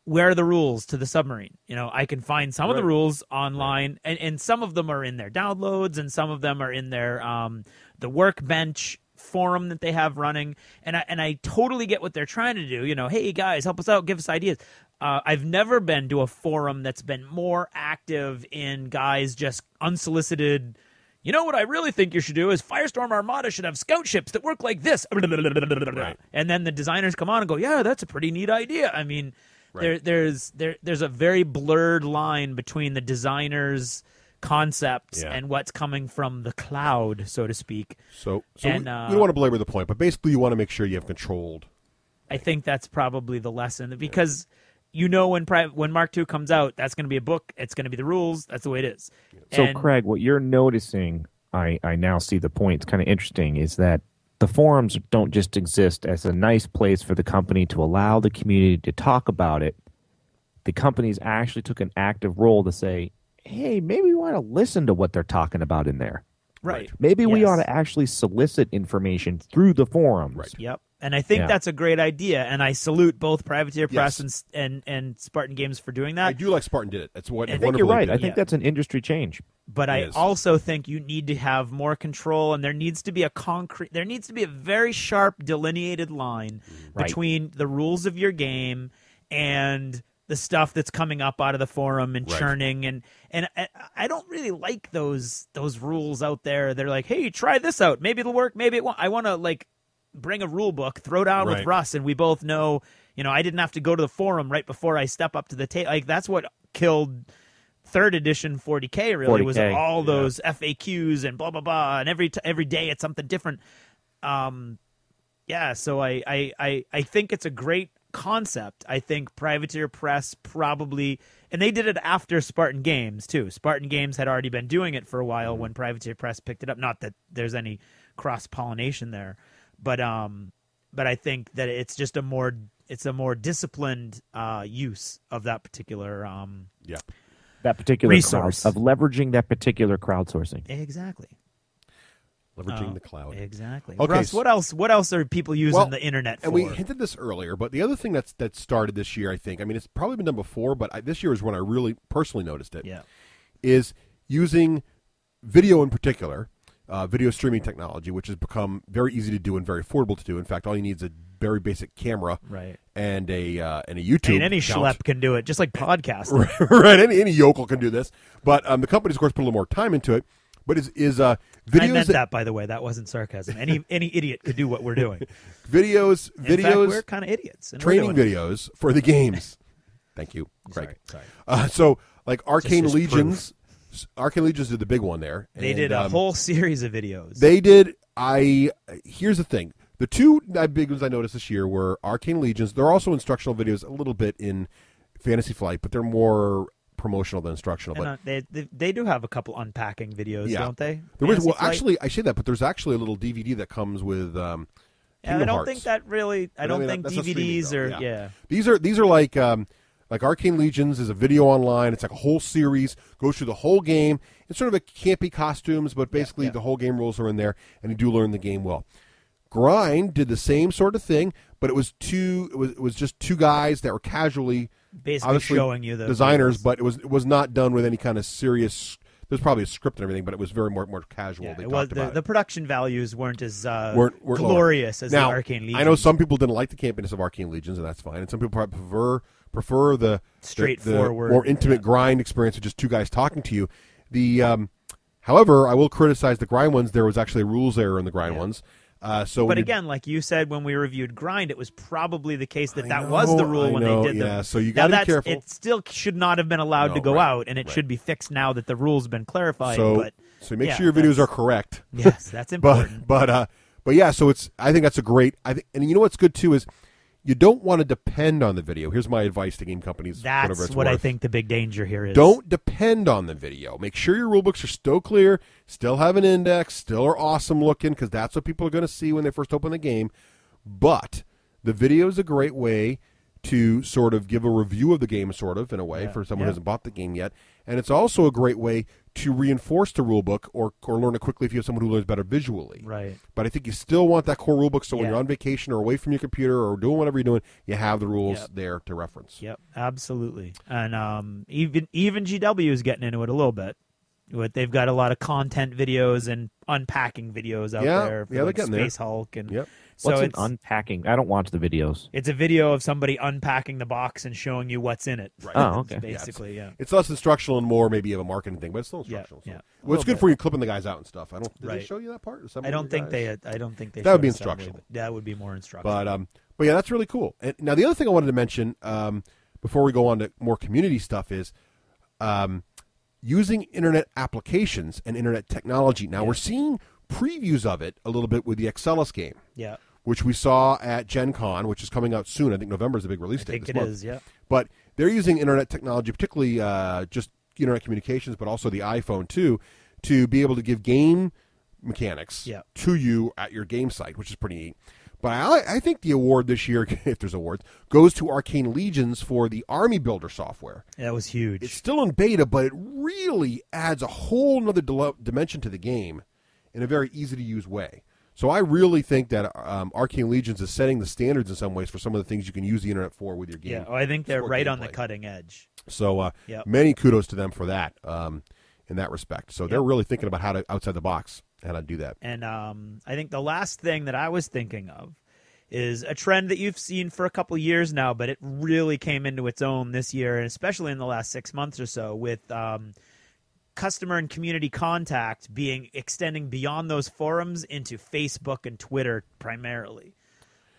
Where are the rules to the submarine? I can find some of the rules online, and some of them are in their downloads, and some of them are in their the workbench forum that they have running. And I totally get what they're trying to do. Hey guys, help us out, give us ideas. I've never been to a forum that's been more active in guys just unsolicited. You know what I really think you should do is Firestorm Armada should have scout ships that work like this. Right. And then the designers come on and go, yeah, that's a pretty neat idea. I mean, there's a very blurred line between the designer's concepts and what's coming from the cloud, so to speak. So we don't want to belabor the point, but basically you want to make sure you have controlled. I think that's probably the lesson because when Mark II comes out, that's going to be a book. It's going to be the rules. That's the way it is. So, Craig, what you're noticing, I now see the point. It's kind of interesting, is that the forums don't just exist as a nice place for the company to allow the community to talk about it. The companies actually took an active role to say, hey, maybe we want to listen to what they're talking about in there. Right. Maybe we ought to actually solicit information through the forums. Right. Yep. And I think that's a great idea, and I salute both Privateer Press and Spartan Games for doing that. I do like Spartan did it. That's what I think you're right. I think that's an industry change. But I also think you need to have more control, and there needs to be a very sharp delineated line between the rules of your game and the stuff that's coming up out of the forum and churning, and I don't really like those rules out there. They're like, hey, try this out. Maybe it'll work. Maybe it won't. I want to bring a rule book, throw down with Russ, and we both know, I didn't have to go to the forum right before I step up to the table. That's what killed 3rd edition 40K, really, 40K, was all those FAQs and blah, blah, blah, and every day it's something different. So I think it's a great concept. I think Privateer Press probably, and they did it after Spartan Games, too. Spartan Games had already been doing it for a while when Privateer Press picked it up. Not that there's any cross-pollination there. But I think that it's just a more disciplined use of that particular that particular resource of leveraging that particular crowdsourcing. Exactly. Leveraging the cloud. Exactly. Okay, Russ, what else are people using the internet for? And we hinted this earlier, but the other thing that started this year, I think, I mean, it's probably been done before, but this year is when I really personally noticed it, is using video in particular, video streaming technology, which has become very easy to do and very affordable to do. In fact, all you need is a very basic camera and a YouTube And any account. schlep can do it, just like podcasting. Right, any yokel can do this. But the companies, of course, put a little more time into it. But is videos I meant that, by the way. That wasn't sarcasm. Any idiot could do what we're doing. videos. In fact, we're kind of idiots. And Training videos for the games. Thank you, Craig. Sorry. So, like Arcane Legions. Arcane Legions did the big one there. They did a whole series of videos. They did. Here's the thing. The two big ones I noticed this year were Arcane Legions. They're also instructional videos a little bit in Fantasy Flight, but they're more promotional than instructional. And, they do have a couple unpacking videos, don't they? There is, actually, I say that, but there's actually a little DVD that comes with Kingdom I don't Hearts. think that really. I don't think DVDs are. These are like Arcane Legions is a video online. It's like a whole series, goes through the whole game. It's sort of a campy costumes, but basically the whole game rules are in there, and you do learn the game well. Grind did the same sort of thing, but it was just two guys that were casually basically showing you the designers, videos. but it was not done with any kind of serious. There's probably a script and everything, but it was very more casual. Yeah, they it was, talked about the production values weren't as glorious as now, the Arcane Legions. I know some people didn't like the campiness of Arcane Legions, and that's fine. And some people probably prefer the straightforward, more intimate grind experience of just two guys talking to you. However, I will criticize the grind ones. There was actually a rules error in the grind ones. But again, like you said when we reviewed Grind, it was probably the case that was the rule when they did them. Yeah, so you got to be careful. It still should not have been allowed to go out, and it should be fixed now that the rules have been clarified. So make sure your videos are correct. Yes, that's important. But yeah, so I think that's a great. And you know what's good too is you don't want to depend on the video. Here's my advice to game companies. That's what I think the big danger here is. Don't depend on the video. Make sure your rulebooks are still clear, still have an index, still are awesome looking, because that's what people are going to see when they first open the game. But the video is a great way to sort of give a review of the game, sort of, in a way, for someone who hasn't bought the game yet. And it's also a great way to reinforce the rulebook or learn it quickly if you have someone who learns better visually. Right. But I think you still want that core rulebook so when you're on vacation or away from your computer or doing whatever you're doing, you have the rules there to reference. Yep, absolutely. And even GW is getting into it a little bit. They've got a lot of content videos and unpacking videos out there for like Space Hulk and so what's an unpacking? I don't watch the videos. It's a video of somebody unpacking the box and showing you what's in it. Right. Oh, okay. Basically, It's less instructional and more maybe of a marketing thing, but it's still instructional. Yeah. Well, it's good for you clipping the guys out and stuff. Did they show you that part? I don't think they. That would be instructional. That would be more instructional. But yeah, that's really cool. And now the other thing I wanted to mention before we go on to more community stuff is using internet applications and internet technology. Now we're seeing previews of it a little bit with the Excelis game. Yeah. Which we saw at Gen Con, which is coming out soon. I think November is the big release date. I think it is, yeah. But they're using internet technology, particularly just internet communications, but also the iPhone too, to be able to give game mechanics to you at your game site, which is pretty neat. But I think the award this year, if there's awards, goes to Arcane Legions for the Army Builder software. That was huge. It's still in beta, but it really adds a whole other dimension to the game in a very easy-to-use way. So I really think that Arcane Legions is setting the standards in some ways for some of the things you can use the internet for with your game. Yeah, I think they're right on the cutting edge. So many kudos to them for that in that respect. So they're really thinking about how to, outside the box, how to do that. And I think the last thing that I was thinking of is a trend that you've seen for a couple years now, but it really came into its own this year, and especially in the last 6 months or so with customer and community contact extending beyond those forums into Facebook and Twitter primarily.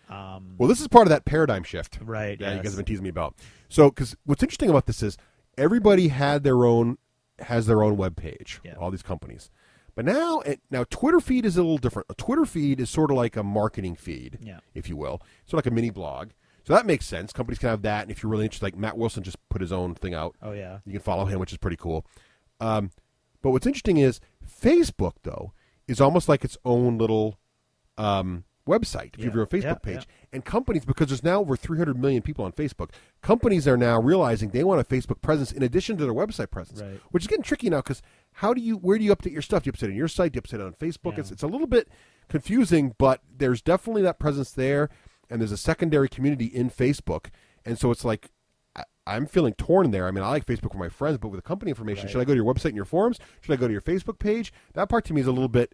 Well, this is part of that paradigm shift, right? Yeah, you guys have been teasing me about. So, because what's interesting about this is everybody has their own web page. All these companies, but now Twitter feed is a little different. A Twitter feed is sort of like a marketing feed, if you will, sort of like a mini blog. So that makes sense. Companies can have that, and if you're really interested, like Matt Wilson just put his own thing out. Oh yeah, you can follow him, which is pretty cool. But what's interesting is Facebook, though, is almost like its own little website, if you have your own Facebook Yeah, page. And companies, because there's now over 300 million people on Facebook, companies are now realizing they want a Facebook presence in addition to their website presence, Right. which is getting tricky now because where do you update your stuff? Do you update it on your site? Do you update it on Facebook? Yeah. It's a little bit confusing, but there's definitely that presence there, and there's a secondary community in Facebook. And so it's like, I'm feeling torn there. I mean, I like Facebook for my friends, but with the company information, should I go to your website and your forums? Should I go to your Facebook page? That part to me is a little bit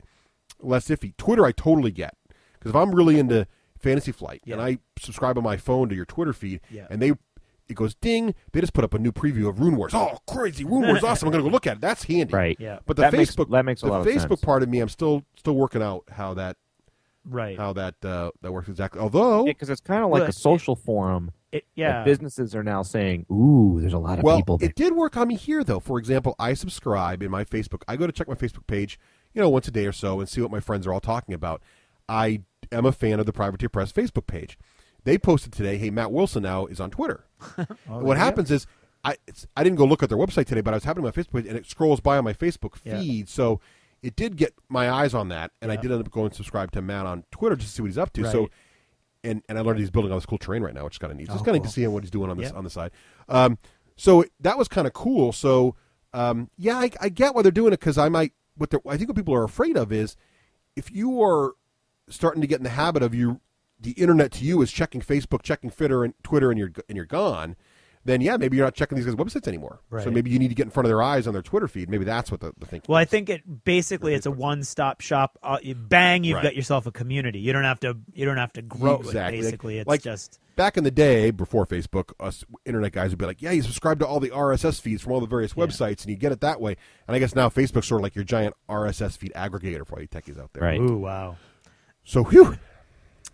less iffy. Twitter, I totally get. Because if I'm really into Fantasy Flight and I subscribe on my phone to your Twitter feed, and it goes ding, they just put up a new preview of Rune Wars. Oh, crazy, Rune Wars, awesome! I'm going to go look at it. That's handy. Right. Yeah. But the That Facebook, makes a lot of Facebook sense. part of me, I'm still working out how that that works exactly. Although, because it's kind of like a social forum. Yeah. Businesses are now saying, "Ooh, there's a lot of people there." It did work on me here, though. For example, I subscribe in my Facebook. I go to check my Facebook page, once a day or so, and see what my friends are all talking about. I am a fan of the Privateer Press Facebook page. They posted today, hey, Matt Wilson now is on Twitter. What happens is, I didn't go look at their website today, but I was happening on my Facebook page, and it scrolls by on my Facebook feed. So it did get my eyes on that, and I did end up going and subscribe to Matt on Twitter just to see what he's up to. Right. So, and I learned he's building all this cool terrain right now, which is kind of neat. So it's kind of neat to see what he's doing on this on the side. So that was kind of cool. So I get why they're doing it, because I think what people are afraid of is if you are starting to get in the habit of the internet to you is checking Facebook, checking Twitter, and you're gone. Then maybe you're not checking these guys' websites anymore. Right. So maybe you need to get in front of their eyes on their Twitter feed. Maybe that's what the thinking. Well, is. I think it's a one-stop shop. Bang, you've got yourself a community. You don't have to grow exactly. it. Basically, it's like just back in the day before Facebook, us internet guys would be like, "Yeah, you subscribe to all the RSS feeds from all the various websites, and you get it that way." And I guess now Facebook's sort of like your giant RSS feed aggregator for all you techies out there. Right. Ooh, wow. So, whew.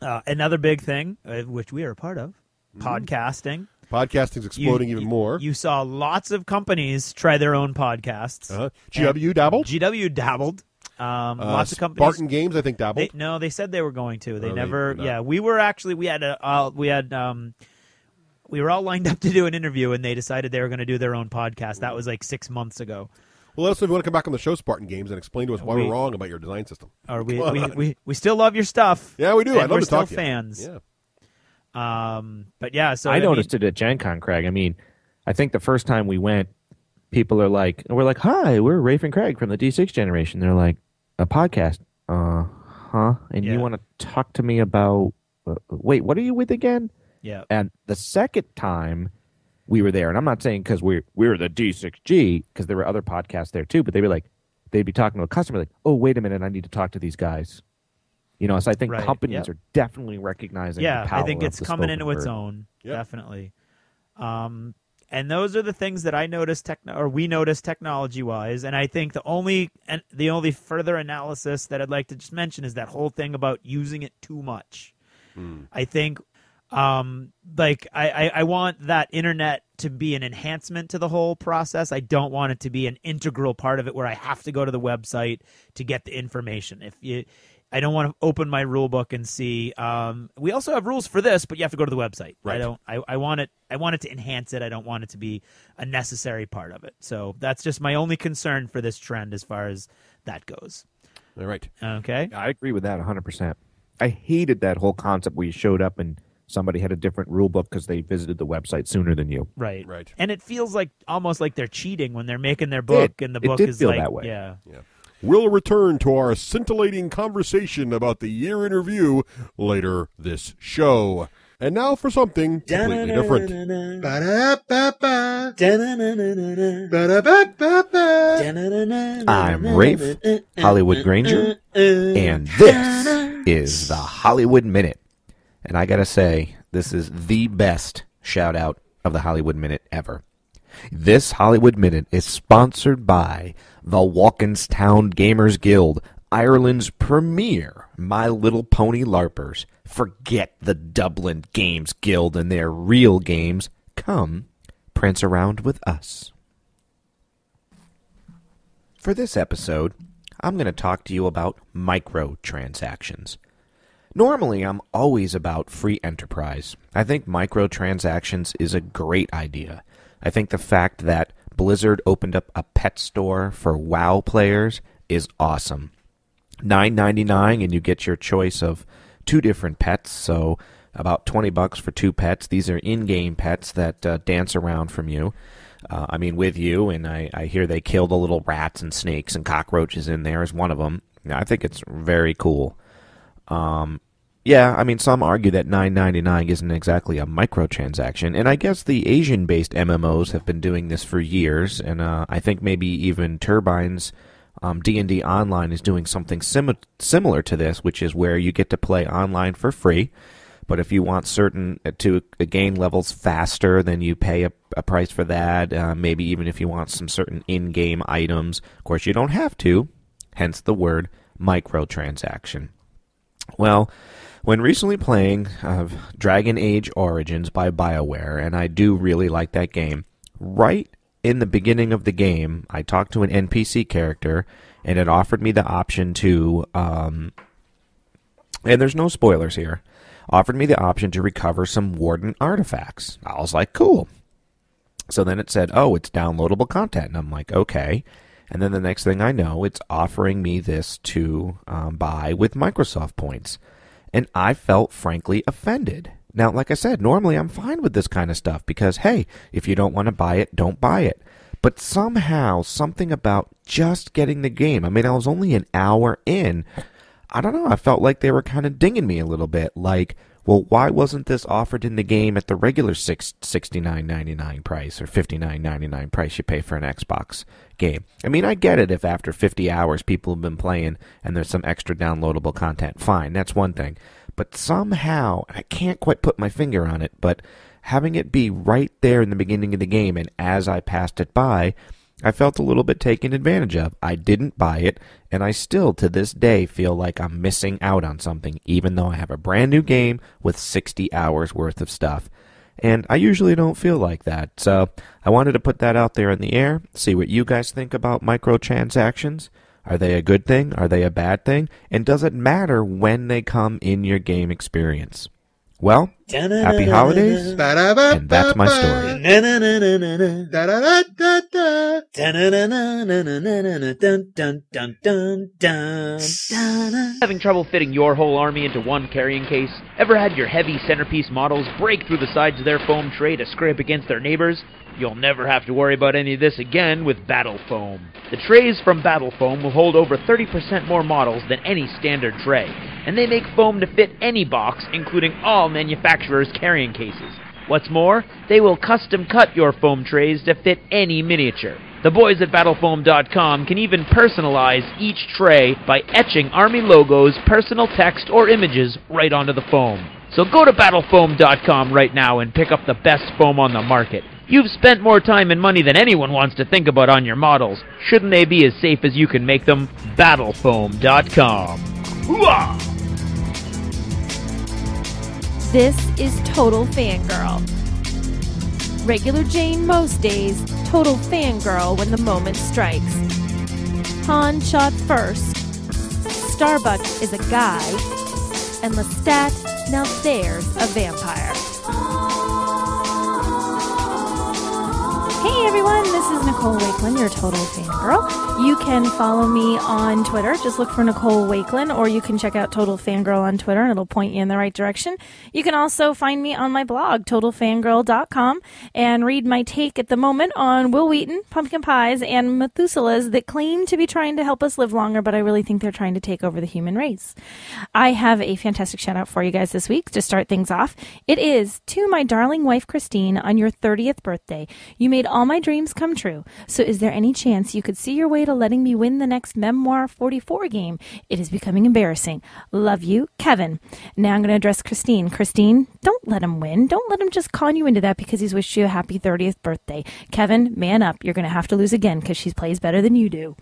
Another big thing, which we are a part of, podcasting. Podcasting's exploding even more. You saw lots of companies try their own podcasts. GW dabbled. GW dabbled. Lots of companies. Spartan Games, I think, dabbled. They said they were going to. They No, never. they did not. We were actually. We were all lined up to do an interview, and they decided they were going to do their own podcast. That was like 6 months ago. Well, let us know if you want to come back on the show, Spartan Games, and explain to us why we're wrong about your design system. Or we still love your stuff. Yeah, we do. And I'd love we're to talk still to you. fans. Yeah. But yeah, so I noticed it at Gen Con, Craig. I mean, I think the first time we went, people are like, we're like, "Hi, we're Rafe and Craig from the D6 generation." They're like, "A podcast? Huh? And you want to talk to me about, wait, what are you with again?" Yeah. And the second time we were there, and I'm not saying because we're the D6G, because there were other podcasts there too, but they'd be talking to a customer like, "Oh, wait a minute, I need to talk to these guys." So I think companies are definitely recognizing the power I think it's of the coming spoken into its word. own, Yep. definitely. And those are the things that I noticed, we noticed technology-wise. And I think the only further analysis that I'd like to just mention is that whole thing about using it too much. I think, I want that internet to be an enhancement to the whole process. I don't want it to be an integral part of it where I have to go to the website to get the information. I don't want to open my rule book and see. We also have rules for this, but you have to go to the website. Right. I want it to enhance it. I don't want it to be a necessary part of it. So that's just my only concern for this trend as far as that goes. All right. Okay. I agree with that 100%. I hated that whole concept where you showed up and somebody had a different rule book because they visited the website sooner than you. Right. Right. And it feels like almost like they're cheating when they're making their book, and the book did is feel like, that way. yeah. We'll return to our scintillating conversation about the year in review later this show. And now for something completely different. I'm Rafe, Hollywood Granger, and this is the Hollywood Minute. And I gotta say, this is the best shout out of the Hollywood Minute ever. This Hollywood Minute is sponsored by the Walkinstown Gamers Guild, Ireland's premier My Little Pony LARPers. Forget the Dublin Games Guild and their real games. Come prance around with us. For this episode, I'm going to talk to you about microtransactions. Normally, I'm always about free enterprise. I think microtransactions is a great idea. I think the fact that Blizzard opened up a pet store for WoW players is awesome. $9.99 and you get your choice of 2 different pets, so about $20 for 2 pets. These are in-game pets that dance around from you. With you, and I hear they kill the little rats and snakes and cockroaches in there as one of them. I think it's very cool. Some argue that $9.99 isn't exactly a microtransaction, and I guess the Asian-based MMOs have been doing this for years, and I think maybe even Turbine's D&D Online is doing something similar to this, which is where you get to play online for free. But if you want to gain levels faster, then you pay a price for that. Maybe even if you want some certain in-game items. Of course, you don't have to, hence the word microtransaction. Well, when recently playing Dragon Age Origins by BioWare, and I do really like that game, right in the beginning of the game, I talked to an NPC character, and it offered me the option to, and there's no spoilers here, offered me the option to recover some Warden artifacts. I was like, cool. So then it said, oh, it's downloadable content. And I'm like, okay. And then the next thing I know, it's offering me this to buy with Microsoft points. And I felt frankly offended. Now, like I said, normally I'm fine with this kind of stuff because, hey, if you don't want to buy it, don't buy it. But somehow, something about just getting the game, I was only an hour in, I don't know, I felt like they were kind of dinging me a little bit. Like, well, why wasn't this offered in the game at the regular $69.99 price or $59.99 price you pay for an Xbox game? I get it if after 50 hours people have been playing and there's some extra downloadable content. Fine, that's one thing. But somehow, I can't quite put my finger on it, but having it be right there in the beginning of the game and as I passed it by, I felt a little bit taken advantage of. I didn't buy it, and I still, to this day, feel like I'm missing out on something, even though I have a brand new game with 60 hours worth of stuff. And I usually don't feel like that. So I wanted to put that out there in the air, see what you guys think about microtransactions. Are they a good thing? Are they a bad thing? And does it matter when they come in your game experience? Well, happy holidays, and that's my story. Having trouble fitting your whole army into one carrying case? Ever had your heavy centerpiece models break through the sides of their foam tray to scrape against their neighbors? You'll never have to worry about any of this again with Battle Foam. The trays from Battle Foam will hold over 30% more models than any standard tray, and they make foam to fit any box, including all manufacturers' carrying cases. What's more, they will custom cut your foam trays to fit any miniature. The boys at battlefoam.com can even personalize each tray by etching Army logos, personal text, or images right onto the foam. So go to battlefoam.com right now and pick up the best foam on the market. You've spent more time and money than anyone wants to think about on your models. Shouldn't they be as safe as you can make them? Battlefoam.com. Hooah! This is Total Fangirl. Regular Jane most days, Total Fangirl when the moment strikes. Han shot first. Starbuck is a guy. And Lestat, now there's a vampire. Hey everyone, this is Nicole Wakelin, your Total Fangirl. You can follow me on Twitter. Just look for Nicole Wakelin, or you can check out Total Fangirl on Twitter, and it'll point you in the right direction. You can also find me on my blog, TotalFangirl.com, and read my take at the moment on Will Wheaton, pumpkin pies, and Methuselahs that claim to be trying to help us live longer, but I really think they're trying to take over the human race. I have a fantastic shout out for you guys this week to start things off. It is to my darling wife, Christine, on your 30th birthday. You made all my dreams come true. So is there any chance you could see your way to letting me win the next Memoir 44 game? It is becoming embarrassing. Love you, Kevin. Now I'm going to address Christine. Christine, don't let him win. Don't let him just con you into that because he's wished you a happy 30th birthday. Kevin, man up. You're going to have to lose again because she plays better than you do.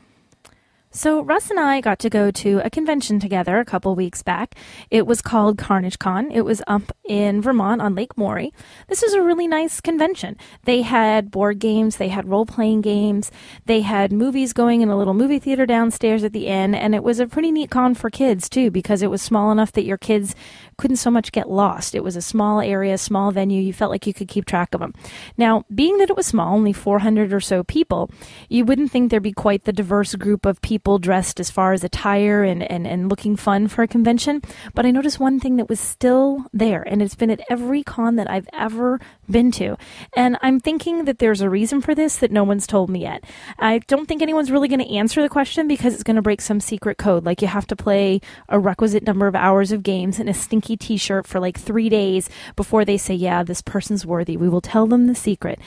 So Russ and I got to go to a convention together a couple weeks back. It was called Carnage Con. It was up in Vermont on Lake Maury. This was a really nice convention. They had board games, they had role-playing games, they had movies going in a little movie theater downstairs at the end, and it was a pretty neat con for kids too because it was small enough that your kids couldn't so much get lost. It was a small area, small venue. You felt like you could keep track of them. Now, being that it was small, only 400 or so people, you wouldn't think there'd be quite the diverse group of people people dressed as far as attire and looking fun for a convention. But I noticed one thing that was still there, and it's been at every con that I've ever been to. And I'm thinking that there's a reason for this that no one's told me yet. I don't think anyone's really going to answer the question because it's going to break some secret code. Like you have to play a requisite number of hours of games in a stinky t-shirt for like 3 days before they say, yeah, this person's worthy. We will tell them the secret.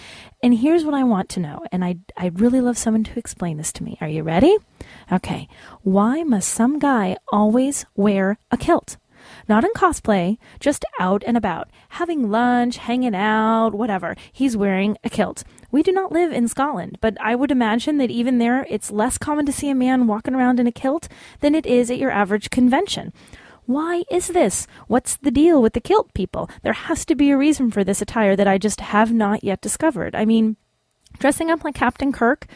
And here's what I want to know. And I'd really love someone to explain this to me. Are you ready? Okay. Why must some guy always wear a kilt? Not in cosplay, just out and about, having lunch, hanging out, whatever. He's wearing a kilt. We do not live in Scotland, but I would imagine that even there, it's less common to see a man walking around in a kilt than it is at your average convention. Why is this? What's the deal with the kilt people? There has to be a reason for this attire that I just have not yet discovered. I mean, dressing up like Captain Kirk,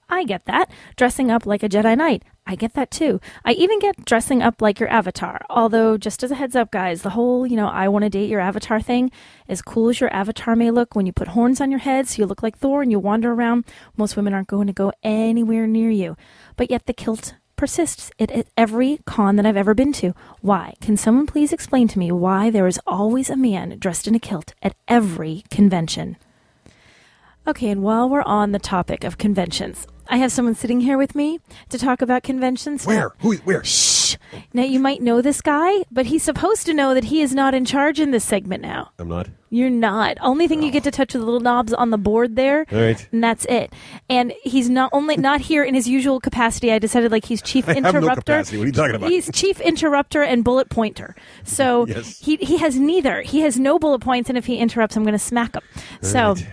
I get that. Dressing up like a Jedi Knight, I get that too. I even get dressing up like your avatar. Although, just as a heads up, guys, the whole, I want to date your avatar thing, as cool as your avatar may look when you put horns on your head so you look like Thor and you wander around, most women aren't going to go anywhere near you. But yet the kilt persists at every con that I've ever been to. Why? Can someone please explain to me why there is always a man dressed in a kilt at every convention? Okay, and while we're on the topic of conventions, I have someone sitting here with me to talk about conventions. Where? Where? Shh. Now, you might know this guy, but he's supposed to know that he is not in charge in this segment now. I'm not. You're not. Only thing you get to touch are the little knobs on the board there. All right. And that's it. And he's not here in his usual capacity. I decided he's chief interrupter. I have no capacity. What are you talking about? He's chief interrupter and bullet pointer. So yes. he has neither. He has no bullet points, and if he interrupts, I'm going to smack him. So right.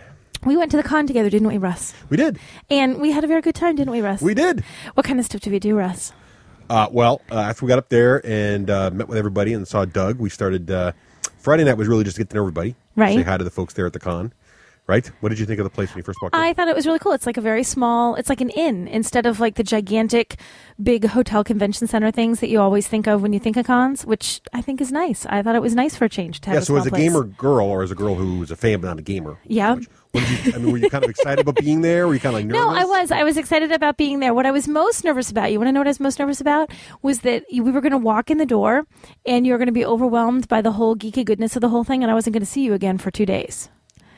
We went to the con together, didn't we, Russ? We did. And we had a very good time, didn't we, Russ? We did. What kind of stuff did we do, Russ? After we got up there and met with everybody and saw Doug, we started. Friday night was really just to get to know everybody. Right. Say hi to the folks there at the con. Right? What did you think of the place when you first walked in? I thought it was really cool. It's like a very small, it's like an inn instead of like the gigantic big hotel convention center things that you always think of when you think of cons, which I think is nice. I thought it was nice for a change to have a so small as a place. gamer girl or as a girl who was a fan but not a gamer? Yeah. Were you kind of excited about being there? Were you kind of like nervous? No, I was. I was excited about being there. What I was most nervous about, you want to know what I was most nervous about? Was that we were going to walk in the door and you were going to be overwhelmed by the whole geeky goodness of the whole thing and I wasn't going to see you again for 2 days.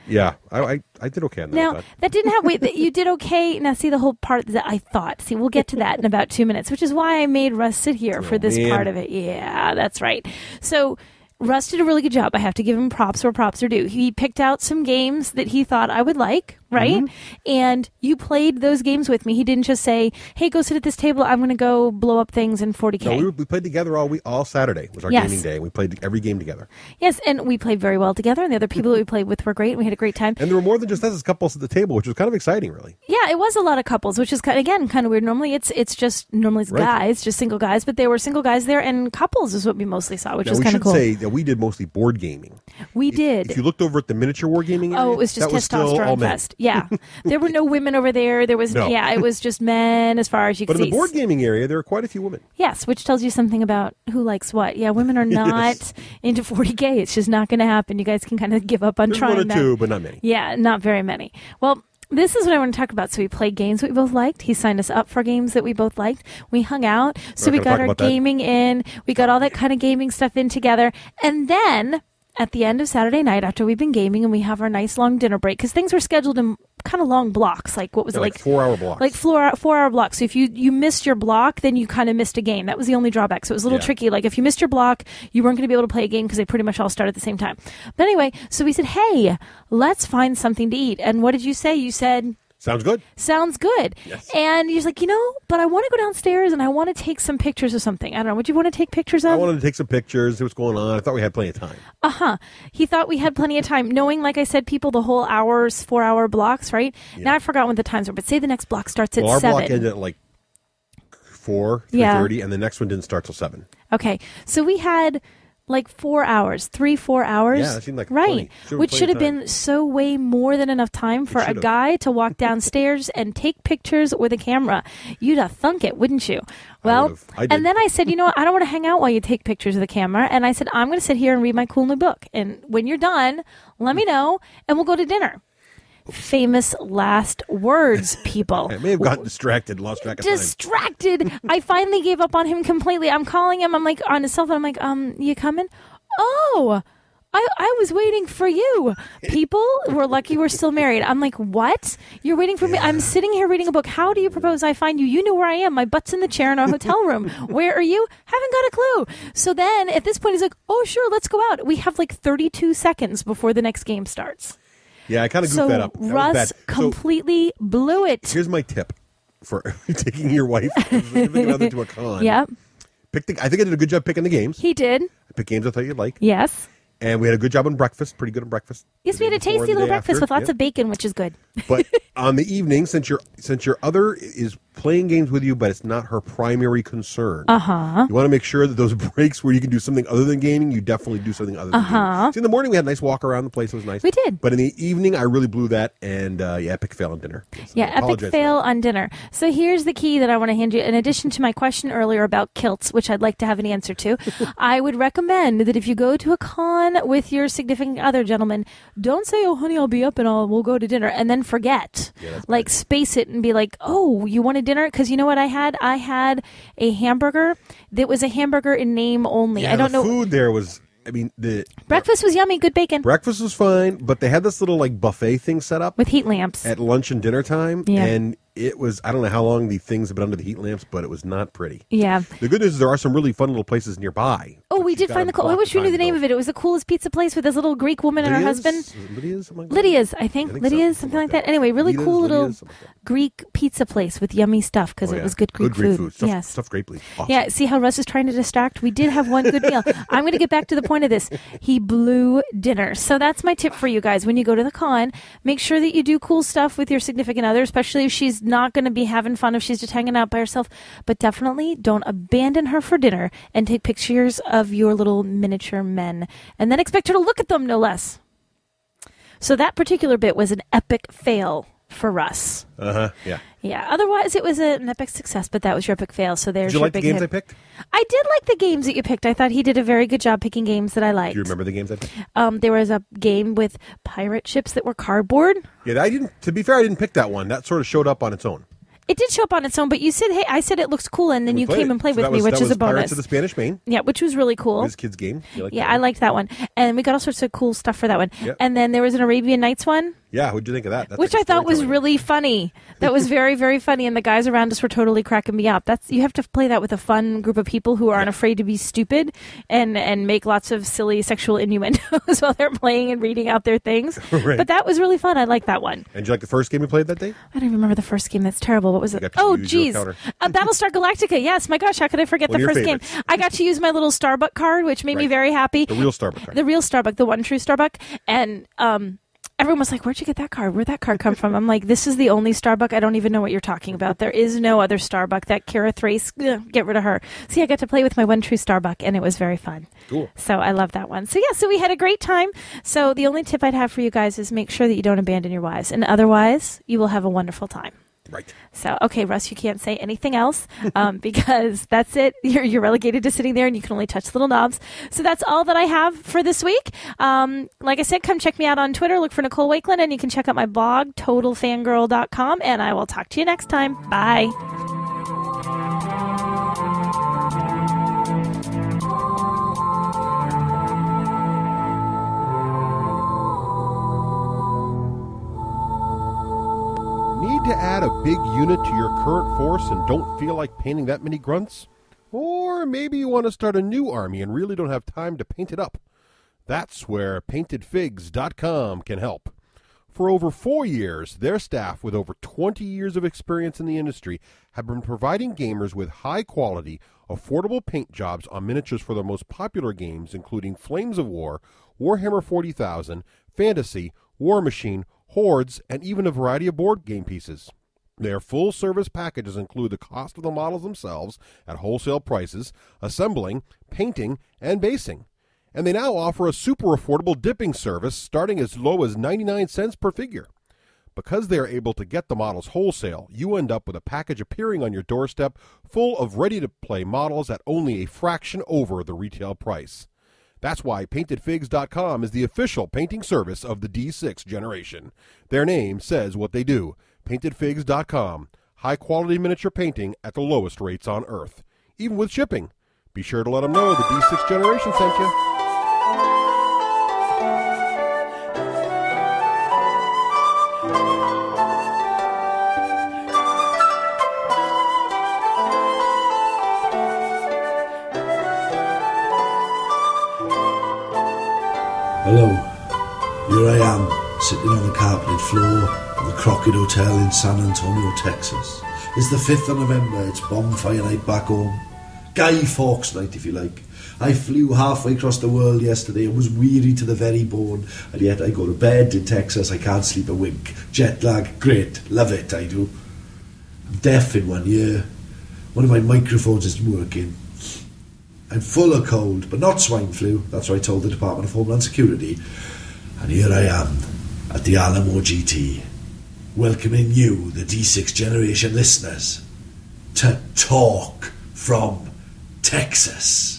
Yeah, I did okay on that. Now, that didn't have... Wait, you did okay. Now, see the whole part that I thought. See, we'll get to that in about 2 minutes, which is why I made Russ sit here for this part of it. Yeah, that's right. So... Russ did a really good job. I have to give him props where props are due. He picked out some games that he thought I would like, right? Mm-hmm. And you played those games with me. He didn't just say, hey, go sit at this table. I'm going to go blow up things in 40K. No, we played together all Saturday. Was our gaming day. We played every game together. Yes, and we played very well together. And the other people that we played with were great. And we had a great time. And there were more than just us as couples at the table, which was kind of exciting, really. Yeah, it was a lot of couples, which is, again, kind of weird. Normally it's guys, just single guys. But there were single guys there, and couples is what we mostly saw, which was kind of cool. We should say that we did mostly board gaming. We did. If you looked over at the miniature wargaming area, it was just testosterone fest. Yeah. There were no women over there. There was, it was just men as far as you could see. But in the board gaming area, there are quite a few women. Yes, which tells you something about who likes what. Yeah, women are not into 40K. It's just not going to happen. You guys can kind of give up on trying that. One or two, but not many. Yeah, not very many. Well, this is what I want to talk about. So we played games we both liked. He signed us up for games that we both liked. We hung out. So we got our gaming in. We got all that kind of gaming stuff in together. And then... at the end of Saturday night, after we've been gaming and we have our nice long dinner break, because things were scheduled in kind of long blocks. Like, what was it? Like 4-hour blocks. Like 4-hour blocks. So if you missed your block, then you kind of missed a game. That was the only drawback. So it was a little tricky. Like, if you missed your block, you weren't going to be able to play a game because they pretty much all start at the same time. But anyway, so we said, hey, let's find something to eat. And what did you say? You said... sounds good. Sounds good. Yes. And he's like, but I want to go downstairs and I want to take some pictures of something. I don't know. Would you want to take pictures of? I wanted to take some pictures. See what's going on. I thought we had plenty of time. He thought we had plenty of time. Knowing, like I said, people, the whole 4-hour blocks, right? Yeah. Now I forgot when the times were, but say the next block starts at 7. Our block ended at like 4, 3:30, and the next one didn't start till 7. Okay. So we had... like 4 hours, 4 hours. Yeah, it seemed like right, which should have been so way more than enough time for a guy to walk downstairs and take pictures with a camera. You'd have thunk it, wouldn't you? Well, and then I said, what? I don't want to hang out while you take pictures of the camera. And I said, I'm going to sit here and read my cool new book. And when you're done, let me know, and we'll go to dinner. famous last words, people. I may have gotten distracted, lost track of time. Distracted. I finally gave up on him completely. I'm calling him. I'm like, on his cell phone. I'm like, you coming? Oh, I was waiting for you. People, we're lucky we're still married. I'm like, what? You're waiting for me? I'm sitting here reading a book. How do you propose I find you? You know where I am. My butt's in the chair in our hotel room. Where are you? Haven't got a clue. So then at this point, he's like, oh, sure, let's go out. We have like 32 seconds before the next game starts. Yeah, I kind of goofed that up. That Russ completely blew it. Here's my tip for taking your wife to a con. Yeah. I think I did a good job picking the games. He did. I picked games I thought you'd like. Yes. And we had a good job on breakfast, pretty good on breakfast. Yes, we had a tasty little breakfast with lots of bacon, which is good. But on the evening, since your other is playing games with you, but it's not her primary concern. You want to make sure that those breaks where you can do something other than gaming, you definitely do something other than gaming. So in the morning, we had a nice walk around the place. It was nice. We did. But in the evening, I really blew that, and epic fail on dinner. So epic fail on dinner. So here's the key that I want to hand you. In addition to my question earlier about kilts, which I'd like to have an answer to, I would recommend that if you go to a con with your significant other, gentlemen, don't say, oh, honey, I'll be up and we'll go to dinner, and then forget. Like, space it and be like, oh, you wanted dinner? Because you know what I had? I had a hamburger that was a hamburger in name only. Yeah, I don't know. The food there was, the breakfast was yummy, good bacon. Breakfast was fine, but they had this little like buffet thing set up with heat lamps at lunch and dinner time, Yeah. and it was, I don't know how long the things have been under the heat lamps, but it was not pretty. Yeah. The good news is there are some really fun little places nearby. Oh, we did find the I wish we knew the name of it. It was the coolest pizza place with this little Greek woman and her husband. Lydia's, I think. Lydia's, something like that. Anyway, really cool little Greek pizza place with yummy stuff because it was good Greek food. Yes. Stuffed grape leaf. Awesome. Yeah, see how Russ is trying to distract? We did have one good meal. I'm going to get back to the point of this. He blew dinner. So that's my tip for you guys. When you go to the con, make sure that you do cool stuff with your significant other, especially if she's not going to be having fun, if she's just hanging out by herself. But definitely don't abandon her for dinner and take pictures of your little miniature men. And then expect her to look at them, no less. So that particular bit was an epic fail for Russ. Yeah. Yeah. Otherwise, it was an epic success, but that was your epic fail. So there's Did you your like the big games hit. I picked? I did like the games that you picked. I thought he did a very good job picking games that I liked. Do you remember the games I picked? There was a game with pirate ships that were cardboard. Yeah, I didn't. To be fair, I didn't pick that one. That sort of showed up on its own. It did show up on its own, but you said, hey, I said it looks cool, and then you came and played with me, which is a bonus. Pirates of the Spanish Main. Yeah, which was really cool. This kid's game. I liked that one. And we got all sorts of cool stuff for that one. Yep. And then there was an Arabian Nights one. Yeah, what'd you think of that? Which I thought was really funny. That was very, very funny, and the guys around us were totally cracking me up. You have to play that with a fun group of people who aren't afraid to be stupid and make lots of silly sexual innuendos while they're playing and reading out their things. Right. But that was really fun. I liked that one. And did you like the first game we played that day? I don't even remember the first game. That's terrible. What was it? Oh, geez. Battlestar Galactica. Yes, my gosh, how could I forget the first game? I got to use my little Starbuck card, which made me very happy. The real Starbuck card. The real Starbuck, the one true Starbuck. And everyone was like, where'd you get that card? Where'd that card come from? I'm like, this is the only Starbuck. I don't even know what you're talking about. There is no other Starbuck. That Kira Thrace, get rid of her. See, I got to play with my one true Starbuck, and it was very fun. Cool. So I love that one. So yeah, so we had a great time. So the only tip I'd have for you guys is make sure that you don't abandon your wives. And otherwise, you will have a wonderful time. Right. So, okay, Russ, you can't say anything else because that's it. You're relegated to sitting there and you can only touch little knobs. So that's all that I have for this week. Like I said, come check me out on Twitter. Look for Nicole Wakeland, and you can check out my blog, totalfangirl.com, and I will talk to you next time. Bye. Need to add a big unit to your current force and don't feel like painting that many grunts? Or maybe you want to start a new army and really don't have time to paint it up. That's where PaintedFigs.com can help. For over 4 years, their staff with over 20 years of experience in the industry have been providing gamers with high-quality, affordable paint jobs on miniatures for their most popular games, including Flames of War, Warhammer 40,000, Fantasy, War Machine, Hordes, and even a variety of board game pieces. Their full-service packages include the cost of the models themselves at wholesale prices, assembling, painting, and basing. And they now offer a super affordable dipping service starting as low as 99 cents per figure. Because they are able to get the models wholesale, you end up with a package appearing on your doorstep full of ready-to-play models at only a fraction over the retail price. That's why PaintedFigs.com is the official painting service of the D6 generation. Their name says what they do. PaintedFigs.com. High-quality miniature painting at the lowest rates on Earth, even with shipping. Be sure to let them know the D6 generation sent you. Hello, here I am, sitting on the carpeted floor of the Crockett Hotel in San Antonio, Texas. It's the 5th of November, it's bonfire night back home. Guy Fawkes night, if you like. I flew halfway across the world yesterday and was weary to the very bone, and yet I go to bed in Texas, I can't sleep a wink. Jet lag, great, love it, I do. I'm deaf in one ear. One of my microphones isn't working. I'm full of cold, but not swine flu. That's what I told the Department of Homeland Security. And here I am at the Alamo GT, welcoming you, the D6 generation listeners, to Talk from Texas.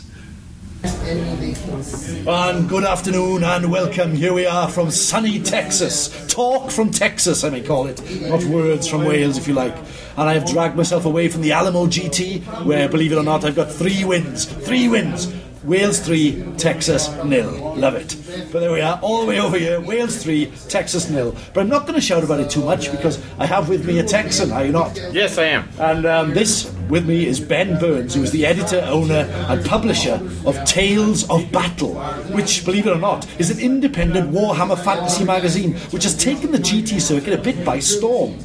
And good afternoon and welcome. Here we are from sunny Texas. Talk from Texas, I may call it. Not words from Wales, if you like. And I have dragged myself away from the Alamo GT, where, believe it or not, I've got 3 wins. 3 wins. Wales 3, Texas 0. Love it. But there we are, all the way over here. Wales 3, Texas 0. But I'm not going to shout about it too much because I have with me a Texan, are you not? Yes, I am. And this with me is Ben Burns, who is the editor, owner and publisher of Tales of Battle, which, believe it or not, is an independent Warhammer fantasy magazine which has taken the GT circuit a bit by storm.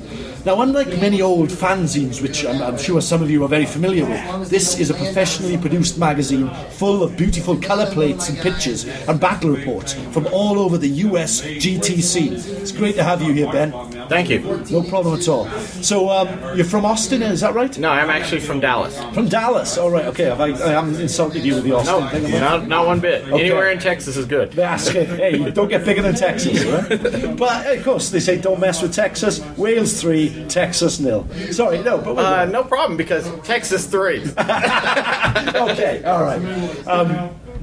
Now, unlike many old fanzines, which I'm sure some of you are very familiar with, this is a professionally produced magazine full of beautiful colour plates and pictures and battle reports from all over the US GT scene. It's great to have you here, Ben. Thank you. No problem at all. So, you're from Austin, is that right? No, I'm actually from Dallas. From Dallas? All right, okay. I haven't insulted you with the Austin thing? Not one bit. Okay. Anywhere in Texas is good. That's good. Hey, don't get bigger than Texas, right? But, of course, they say don't mess with Texas. Wales 3, Texas 0. Sorry, no, but no problem, because Texas 3. Okay, all right.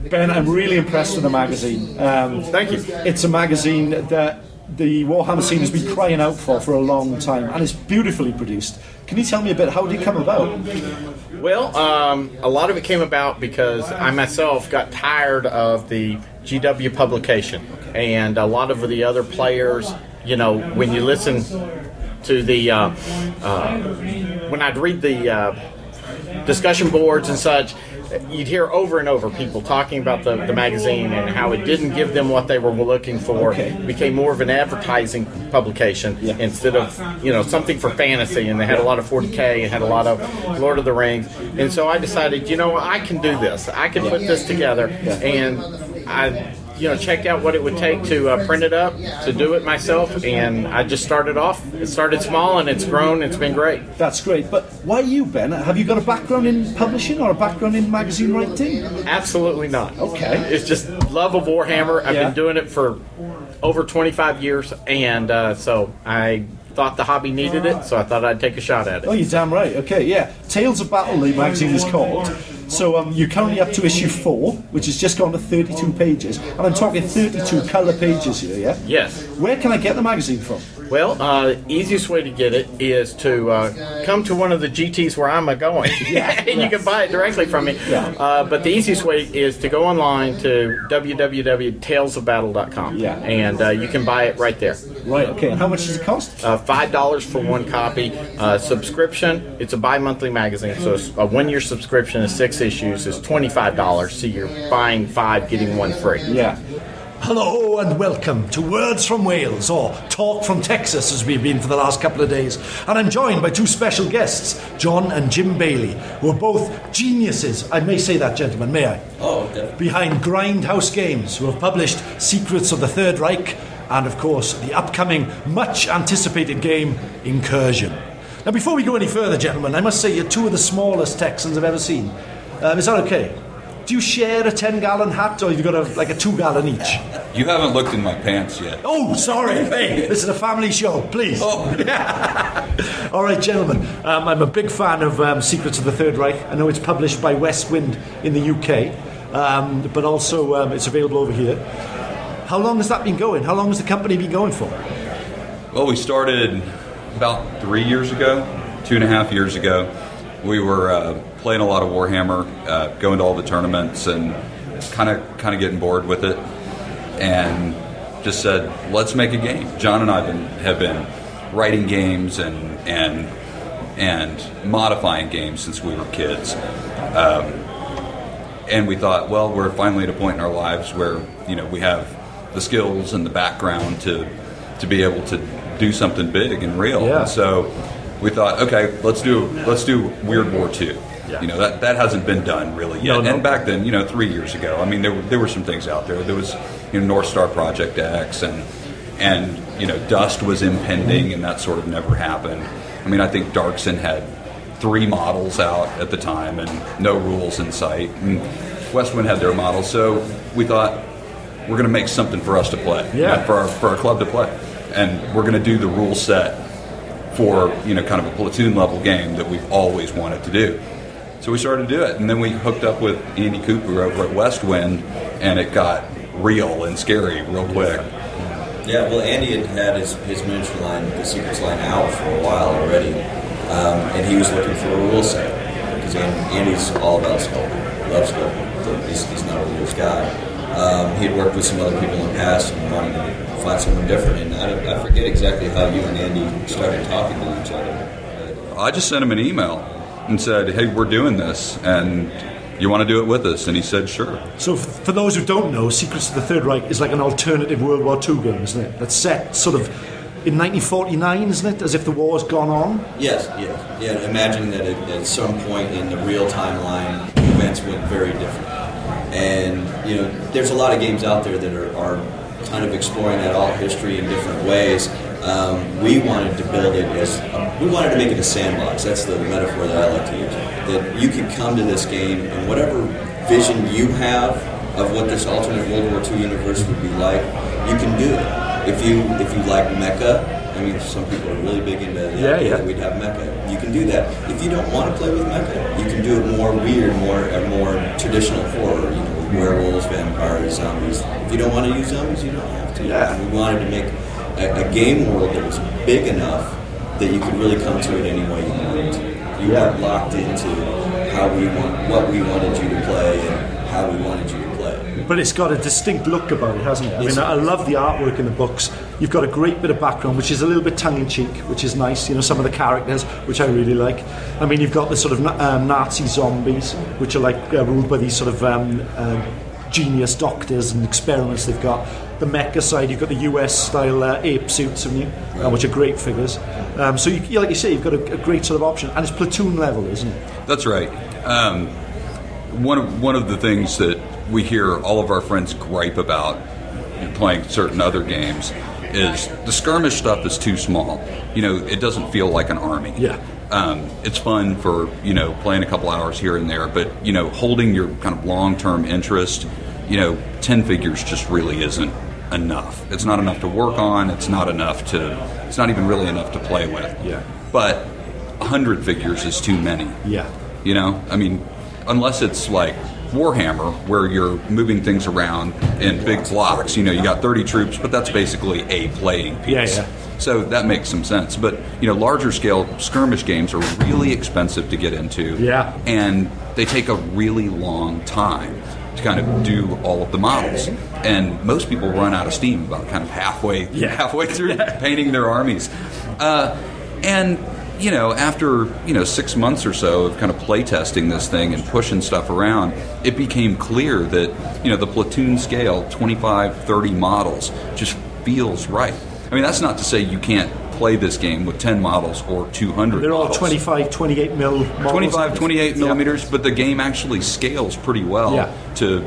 Ben, I'm really impressed with the magazine. Thank you. It's a magazine that the Warhammer scene has been crying out for a long time, and it's beautifully produced. Can you tell me a bit, how did it come about? Well, a lot of it came about because I myself got tired of the GW publication, and a lot of the other players, you know, when you listen to the when I'd read the discussion boards and such, you'd hear over and over people talking about the magazine and how it didn't give them what they were looking for. Okay. It became more of an advertising publication instead of, you know, something for fantasy, and they had a lot of 40K and had a lot of Lord of the Rings. And so I decided, you know, I can do this. I can put this together. And I checked out what it would take to print it up, to do it myself, and I just started off. It started small, and it's grown. It's been great. That's great. But why you, Ben? Have you got a background in publishing or a background in magazine writing? Absolutely not. Okay. It's just love of Warhammer. I've been doing it for over 25 years, and so I thought the hobby needed it, so I thought I'd take a shot at it. Oh, you're damn right. Okay, yeah. Tales of Battle, the magazine is called. So you're currently up to issue 4, which has just gone to 32 pages. And I'm talking 32 colour pages here, yeah? Yes. Where can I get the magazine from? Well, easiest way to get it is to come to one of the GTs where I'm going, and you can buy it directly from me. Yeah. But the easiest way is to go online to www.talesofbattle.com, and you can buy it right there. Right, okay. And how much does it cost? $5 for one copy. Subscription, it's a bi-monthly magazine, so a one-year subscription is 6 issues is $25, so you're buying 5, getting 1 free. Yeah. Hello and welcome to Words from Wales, or Talk from Texas as we've been for the last couple of days. And I'm joined by 2 special guests, John and Jim Bailey, who are both geniuses, I may say that, gentlemen, may I? Oh, okay. Behind Grindhouse Games, who have published Secrets of the Third Reich and, of course, the upcoming, much-anticipated game, Incursion. Now, before we go any further, gentlemen, I must say you're 2 of the smallest Texans I've ever seen. Is that okay? Do you share a 10-gallon hat, or have you got a 2-gallon each? You haven't looked in my pants yet. Oh, sorry. Hey, this is a family show, please. Oh. All right, gentlemen. I'm a big fan of Secrets of the Third Reich. I know it's published by Westwind in the UK. but also it's available over here. How long has that been going? How long has the company been going for? Well, we started about 3 years ago, 2.5 years ago. We were playing a lot of Warhammer, going to all the tournaments, and kind of getting bored with it, and just said, let's make a game. John and I have been writing games and modifying games since we were kids. And we thought, well, we're finally at a point in our lives where, we have the skills and the background to be able to do something big and real. Yeah. And so we thought, okay, let's do Weird War 2. Yeah. That hasn't been done really yet. No. And back then, 3 years ago, I mean, there were some things out there. There was North Star Project X, and Dust was impending, and that sort of never happened. I mean, I think Darkson had 3 models out at the time and no rules in sight. And Westwind had their models, so we thought we're going to make something for us to play, for our club to play, and we're going to do the rule set for kind of a platoon level game that we've always wanted to do. So we started to do it, and then we hooked up with Andy Cooper over at Westwind, and it got real and scary real quick. Yeah, well, Andy had his miniature line, the Secrets line, out for a while already, and he was looking for a rule set, because Andy's all about sculpting, loves sculpting. He's not a rules guy. He had worked with some other people in the past and wanted to find something different, and I forget exactly how you and Andy started talking to each other. I just sent him an email and said, hey, we're doing this, and you want to do it with us? And he said, sure. So for those who don't know, Secrets of the Third Reich is like an alternative World War II game, isn't it? That's set sort of in 1949, isn't it? As if the war's gone on? Yes. Yeah, imagine that at some point in the real timeline, events went very different. And, there's a lot of games out there that are kind of exploring that alt history in different ways. We wanted to build it we wanted to make it a sandbox. That's the metaphor that I like to use. That you could come to this game and whatever vision you have of what this alternate World War II universe would be like, you can do it. If you like mecha, I mean, some people are really big into the idea that we'd have mecha. You can do that. If you don't want to play with mecha, you can do it more weird, more traditional horror. Werewolves, vampires, zombies. If you don't want to use zombies, you don't have to. Yeah. We wanted to make a game world that was big enough that you could really come to it any way you wanted to. You weren't locked into what we wanted you to play and how we wanted you to play. But it's got a distinct look about it, hasn't it? I mean, I love the artwork in the books. You've got a great bit of background, which is a little bit tongue-in-cheek, which is nice. Some of the characters, which I really like. I mean, you've got the sort of Nazi zombies, which are like ruled by these sort of genius doctors and experiments they've got. The mecha side, you've got the US-style ape suits, haven't you? Which are great figures. So, like you say, you've got a great sort of option. And it's platoon level, isn't it? That's right. One of the things that we hear all of our friends gripe about playing certain other games is the skirmish stuff is too small. It doesn't feel like an army. Yeah. It's fun for, playing a couple hours here and there, but, holding your kind of long-term interest, 10 figures just really isn't enough. It's not enough to work on. It's not even really enough to play with. Yeah. But 100 figures is too many. Yeah. I mean, unless it's like Warhammer, where you're moving things around in big blocks. You got 30 troops, but that's basically a playing piece. Yeah. So that makes some sense. But, larger scale skirmish games are really expensive to get into. Yeah. And they take a really long time to kind of do all of the models. And most people run out of steam about kind of halfway through painting their armies. After 6 months or so of kind of playtesting this thing and pushing stuff around, it became clear that the platoon scale 25-30 models just feels right. I mean, that's not to say you can't play this game with 10 models or 200 They're all models. 25, 28 mil models. 25, 28 millimeters, but the game actually scales pretty well to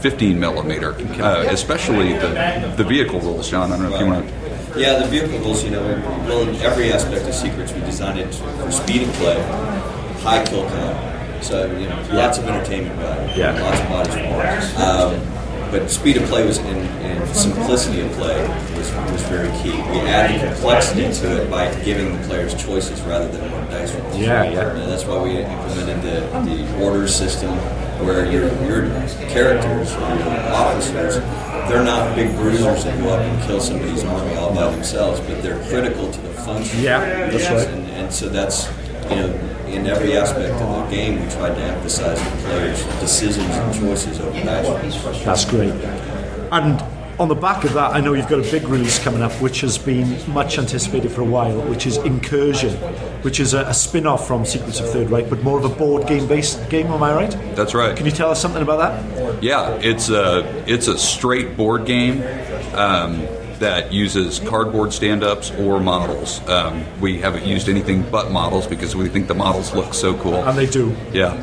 15 millimeter, especially the vehicle rules. John, I don't know if you want to. Yeah, the vehicle rules, in every aspect of Secrets, we designed it for speed of play, high kill count, so, lots of entertainment value, lots of bodies for but speed of play was and simplicity of play was very key. We added complexity to it by giving the players choices rather than more dice rolls. Yeah. And that's why we implemented the order system. where your characters or your officers, they're not big bruisers that go up and kill somebody's army all by themselves, but they're critical to the function. Yeah, that's right. And so that's, in every aspect of the game, we tried to emphasize the players' decisions and choices over actions. That's great. And on the back of that, I know you've got a big release coming up, which has been much anticipated for a while, which is Incursion, which is a spin-off from Secrets of Third Reich, but more of a board game-based game, am I right? That's right. Can you tell us something about that? Yeah, it's a straight board game that uses cardboard stand-ups or models. We haven't used anything but models because we think the models look so cool. And they do. Yeah.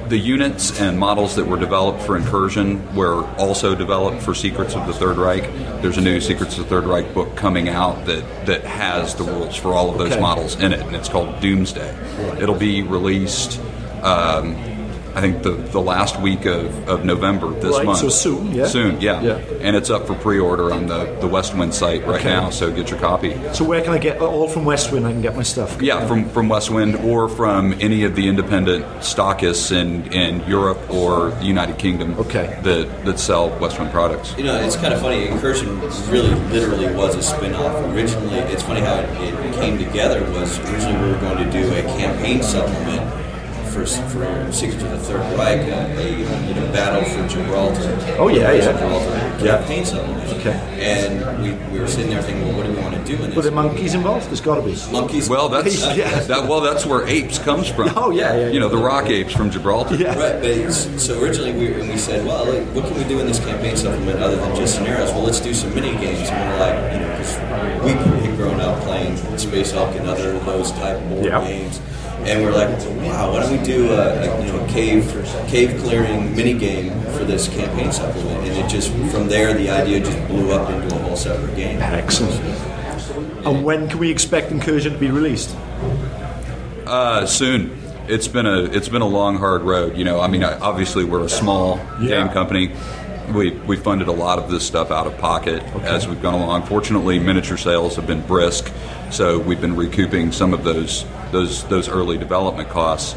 The units and models that were developed for Incursion were also developed for Secrets of the Third Reich. There's a new Secrets of the Third Reich book coming out that has the rules for all of those models in it, and it's called Doomsday. Right. It'll be released, I think, the last week of November this month. So soon, yeah? Soon, yeah. And it's up for pre-order on the Westwind site right now, so get your copy. So where can I get, all from Westwind I can get my stuff? Yeah, from Westwind or from any of the independent stockists in Europe or the United Kingdom that sell Westwind products. It's kind of funny. Incursion really literally was a spin-off. Originally, it's funny how it came together. Was originally we were going to do a campaign supplement for Secrets of the Third Reich, a battle for Gibraltar. Oh yeah, Gibraltar campaign supplement. Okay. And we were sitting there thinking, well, what do we want to do in this? Were there monkeys involved? There's got to be. Monkeys. Well, that's where apes comes from. Oh yeah. The rock apes from Gibraltar. Yeah. Right. But so originally we said, well, what can we do in this campaign supplement other than just scenarios? Well, let's do some mini games. And we're like, because we had grown up playing Space Hulk and other of those type board games. And we're like, wow, why don't we do a cave clearing mini game for this campaign supplement? And it just, from there, the idea just blew up into a whole separate game. Excellent. And when can we expect Incursion to be released? Soon. It's been a long, hard road. Obviously we're a small game company. We funded a lot of this stuff out of pocket as we've gone along. Fortunately, miniature sales have been brisk, so we've been recouping some of those early development costs.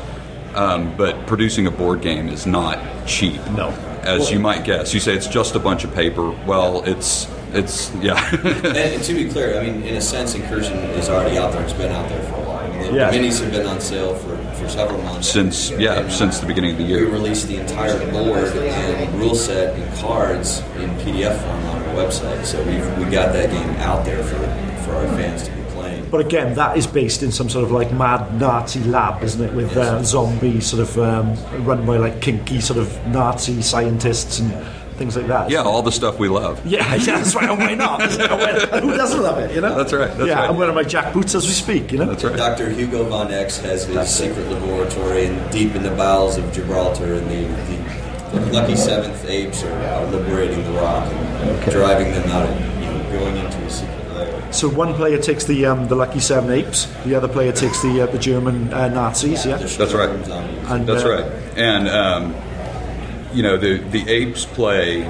But producing a board game is not cheap. No. As you might guess. You say it's just a bunch of paper. Well, it's yeah. And to be clear, in a sense, Incursion is already out there. It's been out there for a while. The minis have been on sale for several months. Since the beginning of the year. We released the entire board and rule set and cards in PDF form on our website. So we got that game out there for our fans to be playing. But again, that is based in some sort of like mad Nazi lab, isn't it? With zombies sort of run by like kinky sort of Nazi scientists and things like that. Yeah, all the stuff we love. Yeah, that's right. Why not? Who doesn't love it? That's right. That's right. I'm wearing my jack boots as we speak. That's right. Dr. Hugo von X has his secret laboratory deep in the bowels of Gibraltar, and the lucky seventh apes are liberating the rock and driving them out and going into a secret lair. So one player takes the lucky seven apes, the other player takes the German Nazis. Yeah, that's right. And, that's right. And the apes play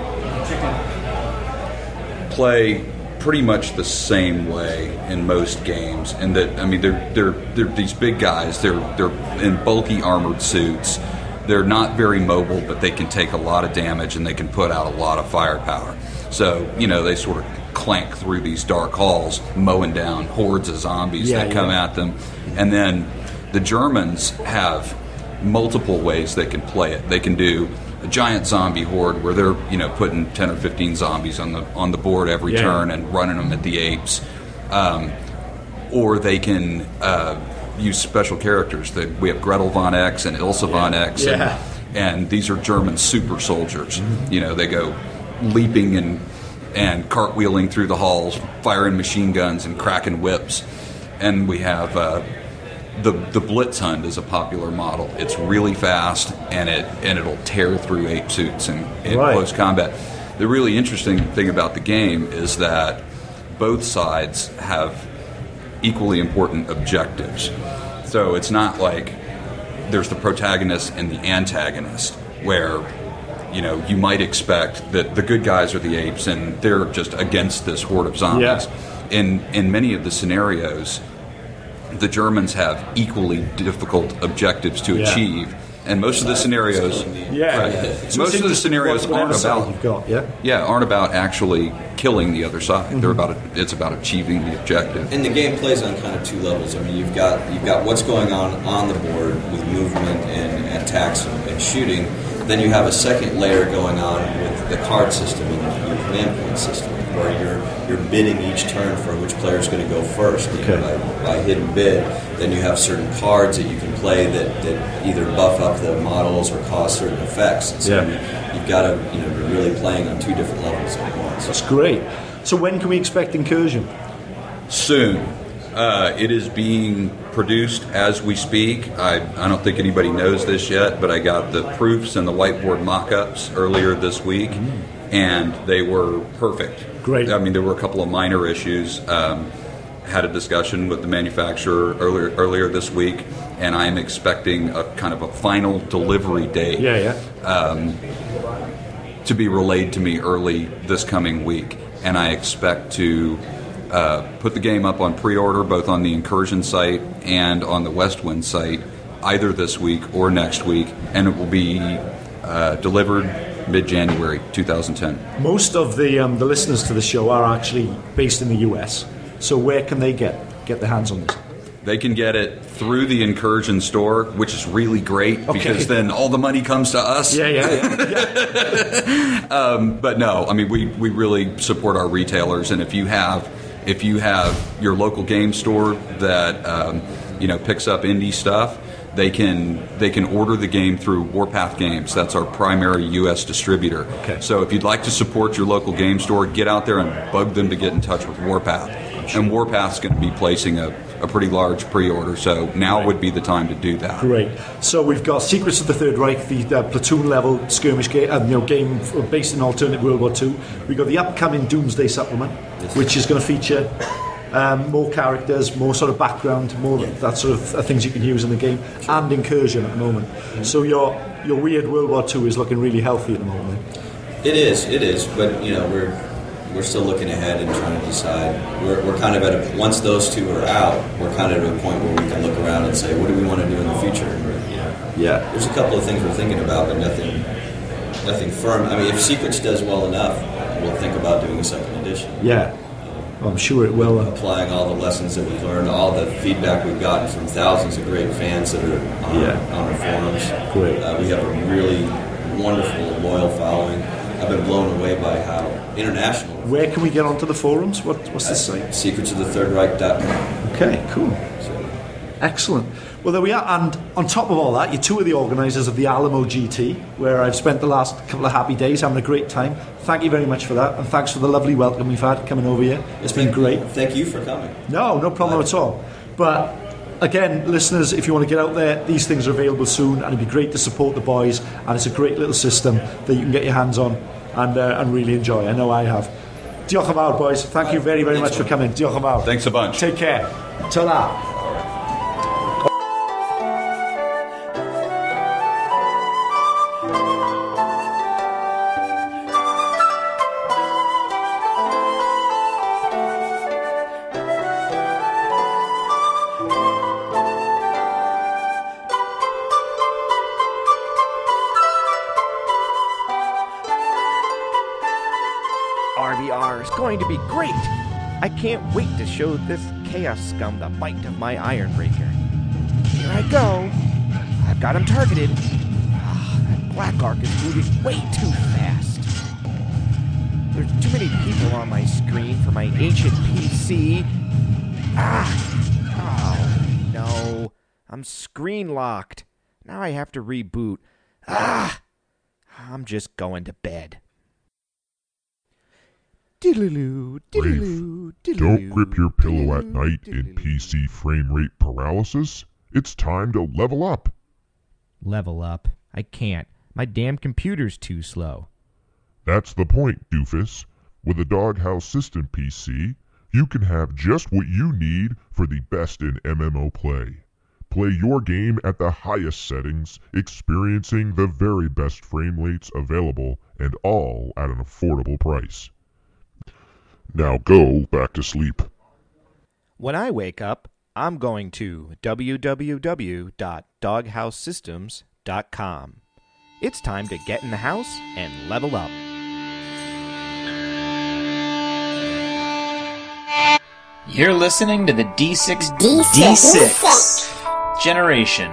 pretty much the same way in most games, and that they're these big guys. They're in bulky armored suits. They're not very mobile, but they can take a lot of damage and they can put out a lot of firepower. So they sort of clank through these dark halls, mowing down hordes of zombies that come at them, and then the Germans have multiple ways they can play it. They can do a giant zombie horde where they're putting 10 or 15 zombies on the board every turn and running them at the apes, or they can use special characters. We have Gretel von X and Ilsa von X, and these are German super soldiers. They go leaping and cartwheeling through the halls, firing machine guns and cracking whips. And we have the Blitz Hunt is a popular model. It's really fast, and it'll tear through ape suits in close combat. The really interesting thing about the game is that both sides have equally important objectives. So it's not like there's the protagonist and the antagonist, where you might expect that the good guys are the apes and they're just against this horde of zombies. In many of the scenarios, the Germans have equally difficult objectives to achieve. And most of the scenarios, most of the scenarios aren't about actually killing the other side. Mm-hmm. It's about achieving the objective. And the game plays on kind of two levels. I mean, you've got what's going on the board with movement and attacks and shooting. Then you have a second layer going on with the card system and your command point system, where you're bidding each turn for which player is going to go first by hidden bid. Then you have certain cards that you can play that either buff up the models or cause certain effects. And so you've got to you're really playing on two different levels at once. That's great. So when can we expect Incursion? Soon. It is being produced as we speak. I don't think anybody knows this yet, but I got the proofs and the whiteboard mock-ups earlier this week, and they were perfect. Great. I mean, there were a couple of minor issues. Had a discussion with the manufacturer earlier this week, and I'm expecting a kind of a final delivery date to be relayed to me early this coming week. And I expect to put the game up on pre-order both on the Incursion site and on the Westwind site either this week or next week, and it will be delivered mid-January 2010. Most of the listeners to the show are actually based in the US, so where can they get their hands on this? They can get it through the Incursion store, which is really great because then all the money comes to us. But no, I mean, we really support our retailers, and if you have your local game store that picks up indie stuff, they can order the game through Warpath Games. That's our primary U.S. distributor. So if you'd like to support your local game store, get out there and bug them to get in touch with Warpath. And Warpath's going to be placing a pretty large pre-order, so now would be the time to do that. Great. So we've got Secrets of the Third Reich, the platoon-level skirmish game based in alternate World War II. We've got the upcoming Doomsday supplement, which is going to feature more characters, more sort of background, more that sort of things you can use in the game, and Incursion at the moment. So your weird World War II is looking really healthy at the moment. It is, but we're still looking ahead and trying to decide. We're kind of at once those two are out, we're kind of at a point where we can look around and say, what do we want to do in the future? There's a couple of things we're thinking about, but nothing firm. I mean, if Secrets does well enough, we'll think about doing a second edition. I'm sure it will. Applying all the lessons that we've learned, all the feedback we've gotten from thousands of great fans that are on our forums. Great. We have a really wonderful, loyal following. I've been blown away by how international. Where can we get onto the forums? What's the site? SecretsOfTheThirdReich.com. Okay, cool. Excellent. Well, there we are. And on top of all that, you're two of the organisers of the Alamo GT, where I've spent the last couple of happy days having a great time. Thank you very much for that, and thanks for the lovely welcome we've had coming over here. It's been great. Thank you for coming. No problem at all. But again, listeners, if you want to get out there, these things are available soon, and it'd be great to support the boys. And it's a great little system that you can get your hands on and really enjoy. I know I have. Diolch yn fawr, boys. Thank you very, very much for coming. Diolch yn fawr. Thanks a bunch. Take care. Ta-ra. RVR is going to be great. I can't wait to show this chaos scum the bite of my Iron Breaker. Here I go. I've got him targeted. That Black Ark is moving way too fast. There's too many people on my screen for my ancient PC. Oh, no. I'm screen locked. Now I have to reboot. I'm just going to bed. Rafe, don't grip your pillow at night in PC frame rate paralysis. It's time to level up. Level up? I can't. My damn computer's too slow. That's the point, doofus. With a Doghouse System PC, you can have just what you need for the best in MMO play. Play your game at the highest settings, experiencing the very best frame rates available, and all at an affordable price. Now go back to sleep. When I wake up, I'm going to www.doghousesystems.com. It's time to get in the house and level up. You're listening to the D6 generation.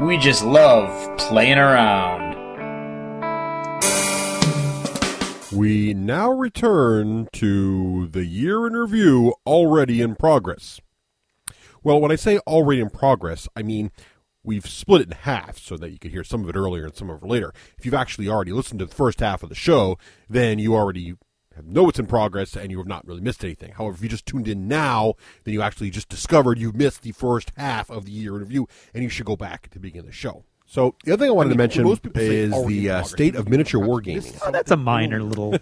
We just love playing around. We now return to the year in review already in progress. Well, when I say already in progress, I mean we've split it in half so that you can hear some of it earlier and some of it later. If you've actually already listened to the first half of the show, then you already know it's in progress and you have not really missed anything. However, if you just tuned in now, then you actually just discovered you missed the first half of the year in review, and you should go back to the beginning of the show. So the other thing I wanted to mention is the state of miniature wargaming. Oh, that's a minor little...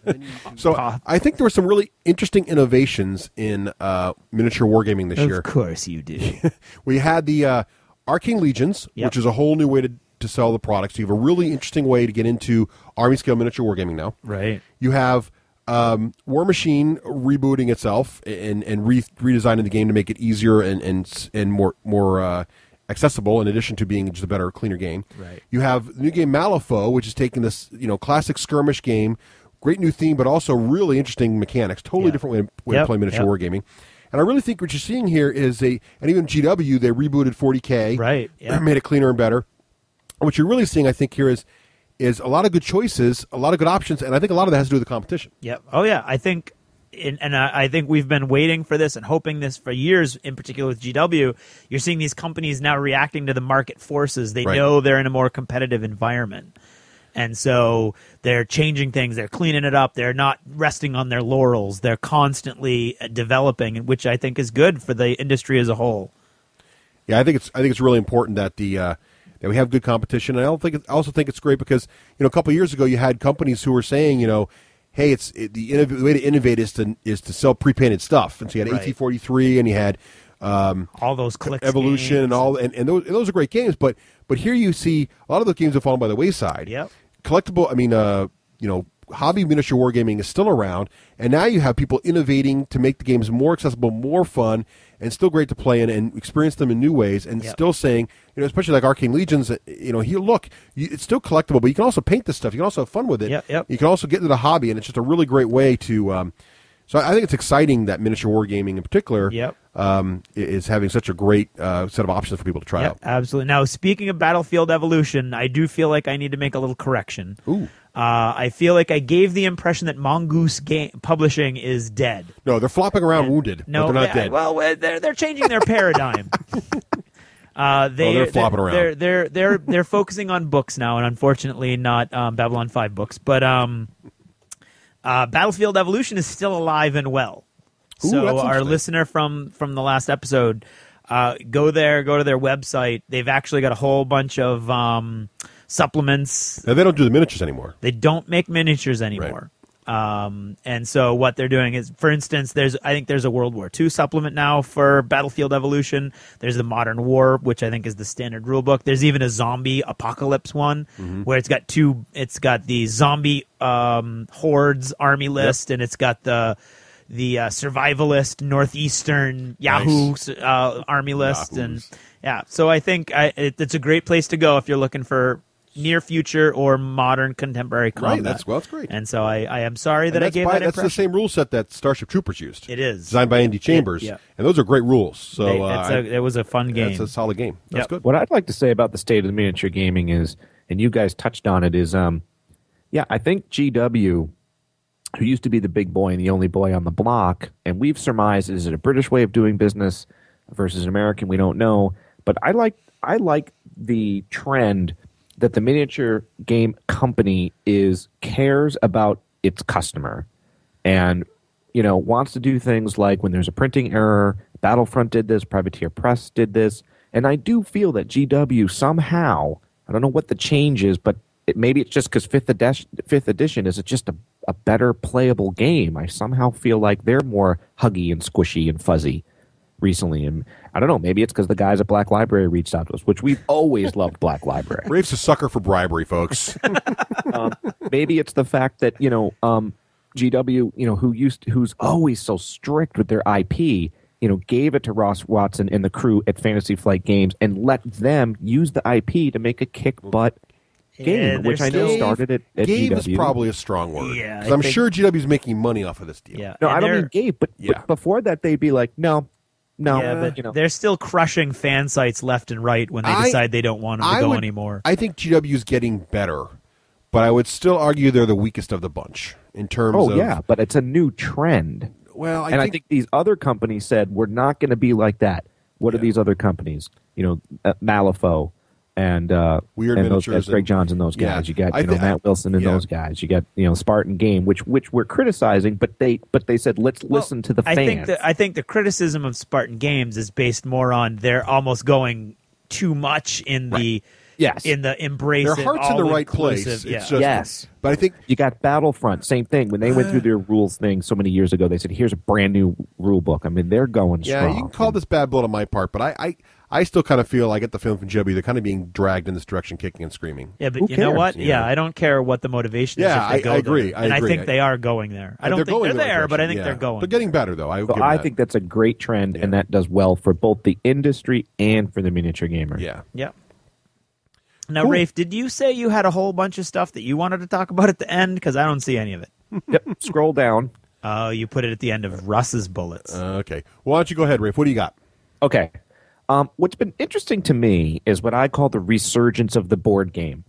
So I think there were some really interesting innovations in miniature wargaming this year. Of course you do. We had the Arcane Legions, which is a whole new way to sell the products. So you have a really interesting way to get into army scale miniature wargaming now. Right. You have War Machine rebooting itself and redesigning the game to make it easier and more accessible, in addition to being just a better, cleaner game. Right. You have the new game Malifaux, which is taking this classic skirmish game, great new theme, but also really interesting mechanics, totally different way to play miniature wargaming. And I really think what you're seeing here is and even GW, they rebooted 40K, right? Made it cleaner and better. And what you're really seeing, I think, here is a lot of good choices, a lot of good options, and I think a lot of that has to do with the competition. Yep. Oh yeah, I think. I think we've been waiting for this and hoping this for years, in particular with GW. You're seeing these companies now reacting to the market forces. They know they're in a more competitive environment. And so they're changing things. They're cleaning it up. They're not resting on their laurels. They're constantly developing, which I think is good for the industry as a whole. Yeah, I think it's really important that that we have good competition. And I also think it's great because a couple of years ago you had companies who were saying hey, the way to innovate is to sell pre-painted stuff. And so you had AT-43 and you had all those clicks Evolution games. and those are great games. But here you see a lot of those games have fallen by the wayside. Yep. Collectible, hobby miniature wargaming is still around, and now you have people innovating to make the games more accessible, more fun, and still great to play in and experience them in new ways, and still saying, especially like Arcane Legions, it's still collectible, but you can also paint this stuff. You can also have fun with it. You can also get into the hobby, and it's just a really great way to. So I think it's exciting that miniature wargaming in particular is having such a great set of options for people to try out. Absolutely. Now, speaking of Battlefield Evolution, I do feel like I need to make a little correction. Ooh. I feel like I gave the impression that Mongoose Publishing is dead. No, they're flopping around wounded, but they're not dead. Well, they're changing their paradigm. They're flopping around. They're focusing on books now, and unfortunately not Babylon 5 books. But Battlefield Evolution is still alive and well. Ooh, so our listener from the last episode, go to their website. They've actually got a whole bunch of supplements. Now, they don't do the miniatures anymore. They don't make miniatures anymore. Right. And so what they're doing is, for instance, I think there's a World War II supplement now for Battlefield Evolution. There's the Modern War, which I think is the standard rule book. There's even a zombie apocalypse one where it's got the zombie hordes army list, and it's got the survivalist northeastern Yahoo army list. And so I think it's a great place to go if you're looking for near future or modern contemporary combat. Right, that's great. And so I am sorry that I gave that impression. That's the same rule set that Starship Troopers used. It is. Designed by Andy Chambers. Yeah. And those are great rules. So it was a fun game. It's a solid game. That's good. What I'd like to say about the state of the miniature gaming is, and you guys touched on it, is I think GW, who used to be the big boy and the only boy on the block, and we've surmised, is it a British way of doing business versus an American? We don't know. But I like the trend that the miniature game company cares about its customer and, wants to do things like when there's a printing error, Battlefront did this, Privateer Press did this. And I do feel that GW somehow, I don't know what the change is, but maybe it's just because 5th edition is just a better playable game. I somehow feel like they're more huggy and squishy and fuzzy recently, and I don't know, maybe it's because the guys at Black Library reached out to us, which we've always loved Black Library. Rafe's a sucker for bribery, folks. Maybe it's the fact that GW, who's always so strict with their IP, gave it to Ross Watson and the crew at Fantasy Flight Games and let them use the IP to make a kick butt game, which I know started at Gave GW. is probably a strong word. Yeah, 'Cause I'm sure GW's making money off of this deal. Yeah. No, And I don't they're- mean Gabe, but before that they'd be like, no. Yeah, but they're still crushing fan sites left and right when they decide they don't want them to go anymore. I think GW's getting better, but I would still argue they're the weakest of the bunch in terms of. Oh yeah, but it's a new trend. Well, I think these other companies said we're not going to be like that. What are these other companies? Malifaux and Weird and those Miniatures guys, Greg and- Johns and those Yeah. guys. You got I thi- Matt Wilson and those guys. You got Spartan Game, which we're criticizing, but they said let's listen to the fans. I think the criticism of Spartan Games is based more on they're almost going too much in the in the embrace. Their heart's in the right place. all-inclusive- It's Yeah. just, but I think you got Battlefront, same thing. When they went through their rules thing so many years ago, they said, "Here's a brand new rule book." I mean, they're going yeah, strong. you can call this bad blood on my part, but I still kind of feel I get the feeling from GW they're kind of being dragged in this direction, kicking and screaming. Yeah, but you know what? Yeah, I don't care what the motivation is. Yeah, if they go I agree. there. I and agree. I think they are going there. I don't They're think going they're in the right there, but I direction, think they're going. They're getting better though. So I think that's a great trend, and that does well for both the industry and for the miniature gamer. Yeah. Yeah. Now, Rafe, did you say you had a whole bunch of stuff that you wanted to talk about at the end? Because I don't see any of it. Yep. Scroll down. Oh, you put it at the end of Russ's bullets. Okay. Well, why don't you go ahead, Rafe? What do you got? Okay. What's been interesting to me is what I call the resurgence of the board game.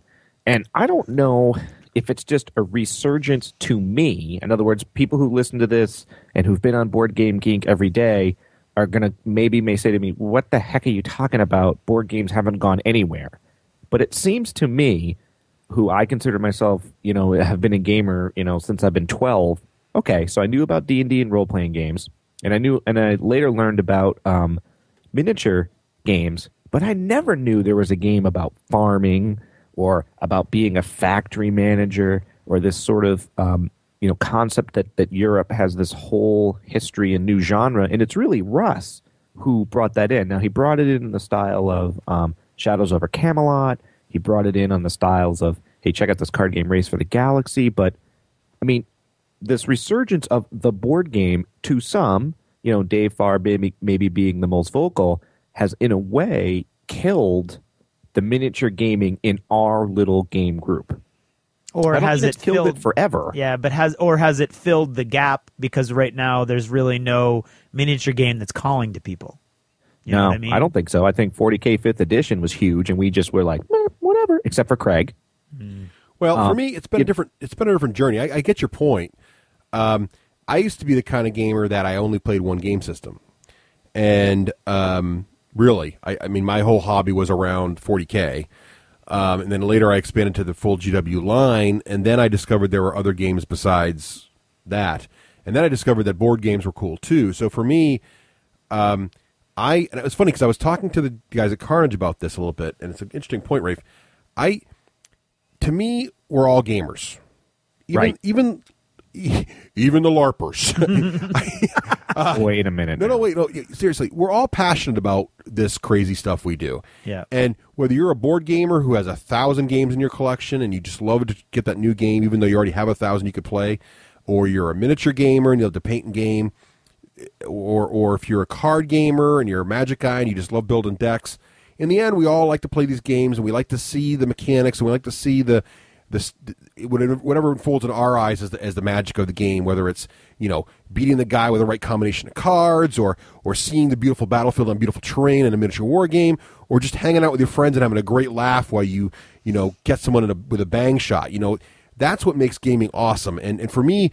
And I don't know if it's just a resurgence to me. In other words, people who listen to this and who've been on Board Game Geek every day are going to may say to me, what the heck are you talking about? Board games haven't gone anywhere. But it seems to me, who I consider myself, have been a gamer, since I've been 12. Okay, so I knew about D&D and role-playing games. And I later learned about miniature games, but I never knew there was a game about farming or about being a factory manager or this sort of concept that Europe has this whole history and new genre, and it's really Russ who brought that in. Now he brought it in the style of Shadows over Camelot. He brought it in on the styles of, hey, check out this card game Race for the Galaxy. But I mean, this resurgence of the board game to some, Dave Farr maybe being the most vocal, has in a way killed the miniature gaming in our little game group. Or I don't has think it it's killed filled it forever? Yeah, but has it filled the gap because right now there's really no miniature game that's calling to people. You know No, what I mean? don't think so. I think 40K 5th edition was huge, and we just were like, whatever, except for Craig. Well, for me, it's been a different journey. I get your point. I used to be the kind of gamer that I only played one game system, and really, I mean, my whole hobby was around 40K, and then later I expanded to the full GW line, and then I discovered there were other games besides that, and then I discovered that board games were cool too. So for me, and it was funny because I was talking to the guys at Carnage about this a little bit, and it's an interesting point, Rafe. To me, we're all gamers, even the LARPers. Wait a minute. Wait. Seriously, we're all passionate about this crazy stuff we do. Yeah. And whether you're a board gamer who has 1,000 games in your collection and you just love to get that new game, even though you already have 1,000 you could play, or you're a miniature gamer and you love to paint and game, or if you're a card gamer and you're a Magic guy and you just love building decks, in the end, we all like to play these games and we like to see the mechanics and we like to see whatever unfolds in our eyes as the magic of the game, whether it's beating the guy with the right combination of cards, or seeing the beautiful battlefield on beautiful terrain in a miniature war game, or just hanging out with your friends and having a great laugh while you get someone with a bang shot. That's what makes gaming awesome. And for me,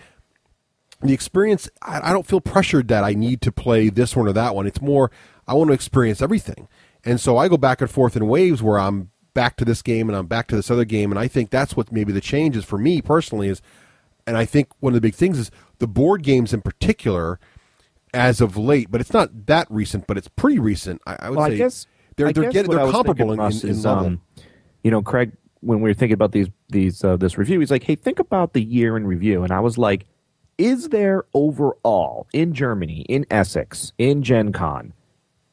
the experience, I don't feel pressured that I need to play this one or that one. It's more, I want to experience everything. And so I go back and forth in waves where I'm back to this game and I'm back to this other game, and I think that's what maybe the change is for me personally is, and I think one of the big things is the board games in particular as of late, but it's not that recent, but it's pretty recent. I would say I guess they're what I was comparable thinking, Russ, in is, level. Craig, when we were thinking about this review, he's like, hey, think about the year in review. And I was like, is there overall in Germany, in Essex, in Gen Con,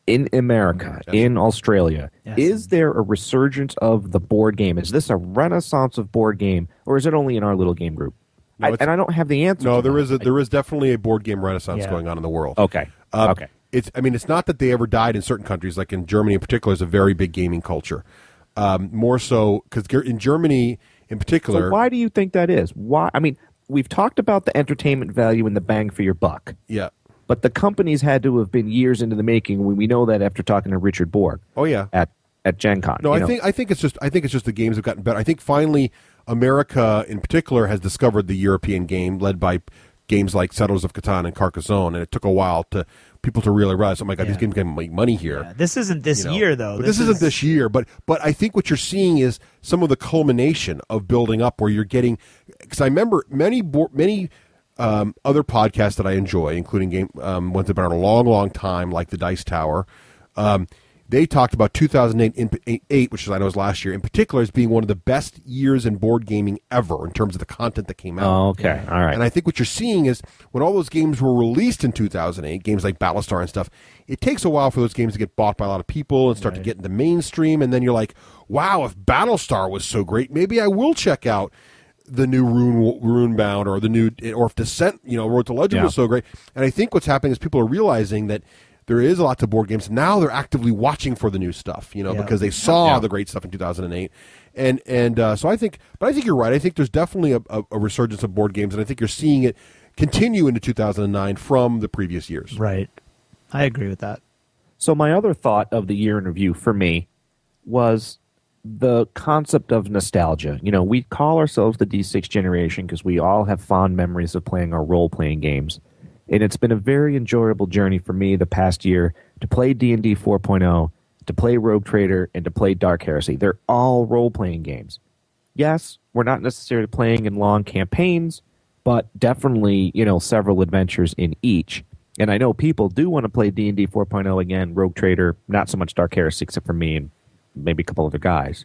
in America, in Australia, is there a resurgence of the board game? Is this a renaissance of board game, or is it only in our little game group? No, and I don't have the answer. No, to there that. is there is definitely a board game renaissance going on in the world. Okay. Okay. it's not that they ever died in certain countries, like in Germany in particular, is a very big gaming culture. More so because in Germany in particular. So why do you think that is? Why? I mean, we've talked about the entertainment value and the bang for your buck. Yeah. But the companies had to have been years into the making. We know that after talking to Richard Borg. Oh yeah. At Gen Con. No, I think it's just the games have gotten better. I think finally America in particular has discovered the European game, led by games like Settlers of Catan and Carcassonne, and it took a while to people to really realize, oh my God, these games can make money here. Yeah, this isn't this year though. But this isn't this year. But I think what you're seeing is some of the culmination of building up, where you're getting. Because I remember many other podcasts that I enjoy, including ones that have been on a long, long time, like the Dice Tower. They talked about 2008, which I know was last year, in particular, as being one of the best years in board gaming ever in terms of the content that came out. Oh, okay. All right. And I think what you're seeing is when all those games were released in 2008, games like Battlestar and stuff, it takes a while for those games to get bought by a lot of people and start to get into mainstream. And then you're like, wow, if Battlestar was so great, maybe I will check out the new Runebound or if Descent, Road to Legend was so great. And I think what's happening is people are realizing that there is a lot to board games. Now they're actively watching for the new stuff, because they saw the great stuff in 2008. And so I think you're right. I think there's definitely a resurgence of board games, and I think you're seeing it continue into 2009 from the previous years. Right. I agree with that. So my other thought of the year in review for me was the concept of nostalgia. We call ourselves the D6 generation because we all have fond memories of playing our role-playing games. And it's been a very enjoyable journey for me the past year to play D&D 4.0, to play Rogue Trader, and to play Dark Heresy. They're all role-playing games. Yes, we're not necessarily playing in long campaigns, but definitely, several adventures in each. And I know people do want to play D&D 4.0 again, Rogue Trader, not so much Dark Heresy, except for me and maybe a couple other guys.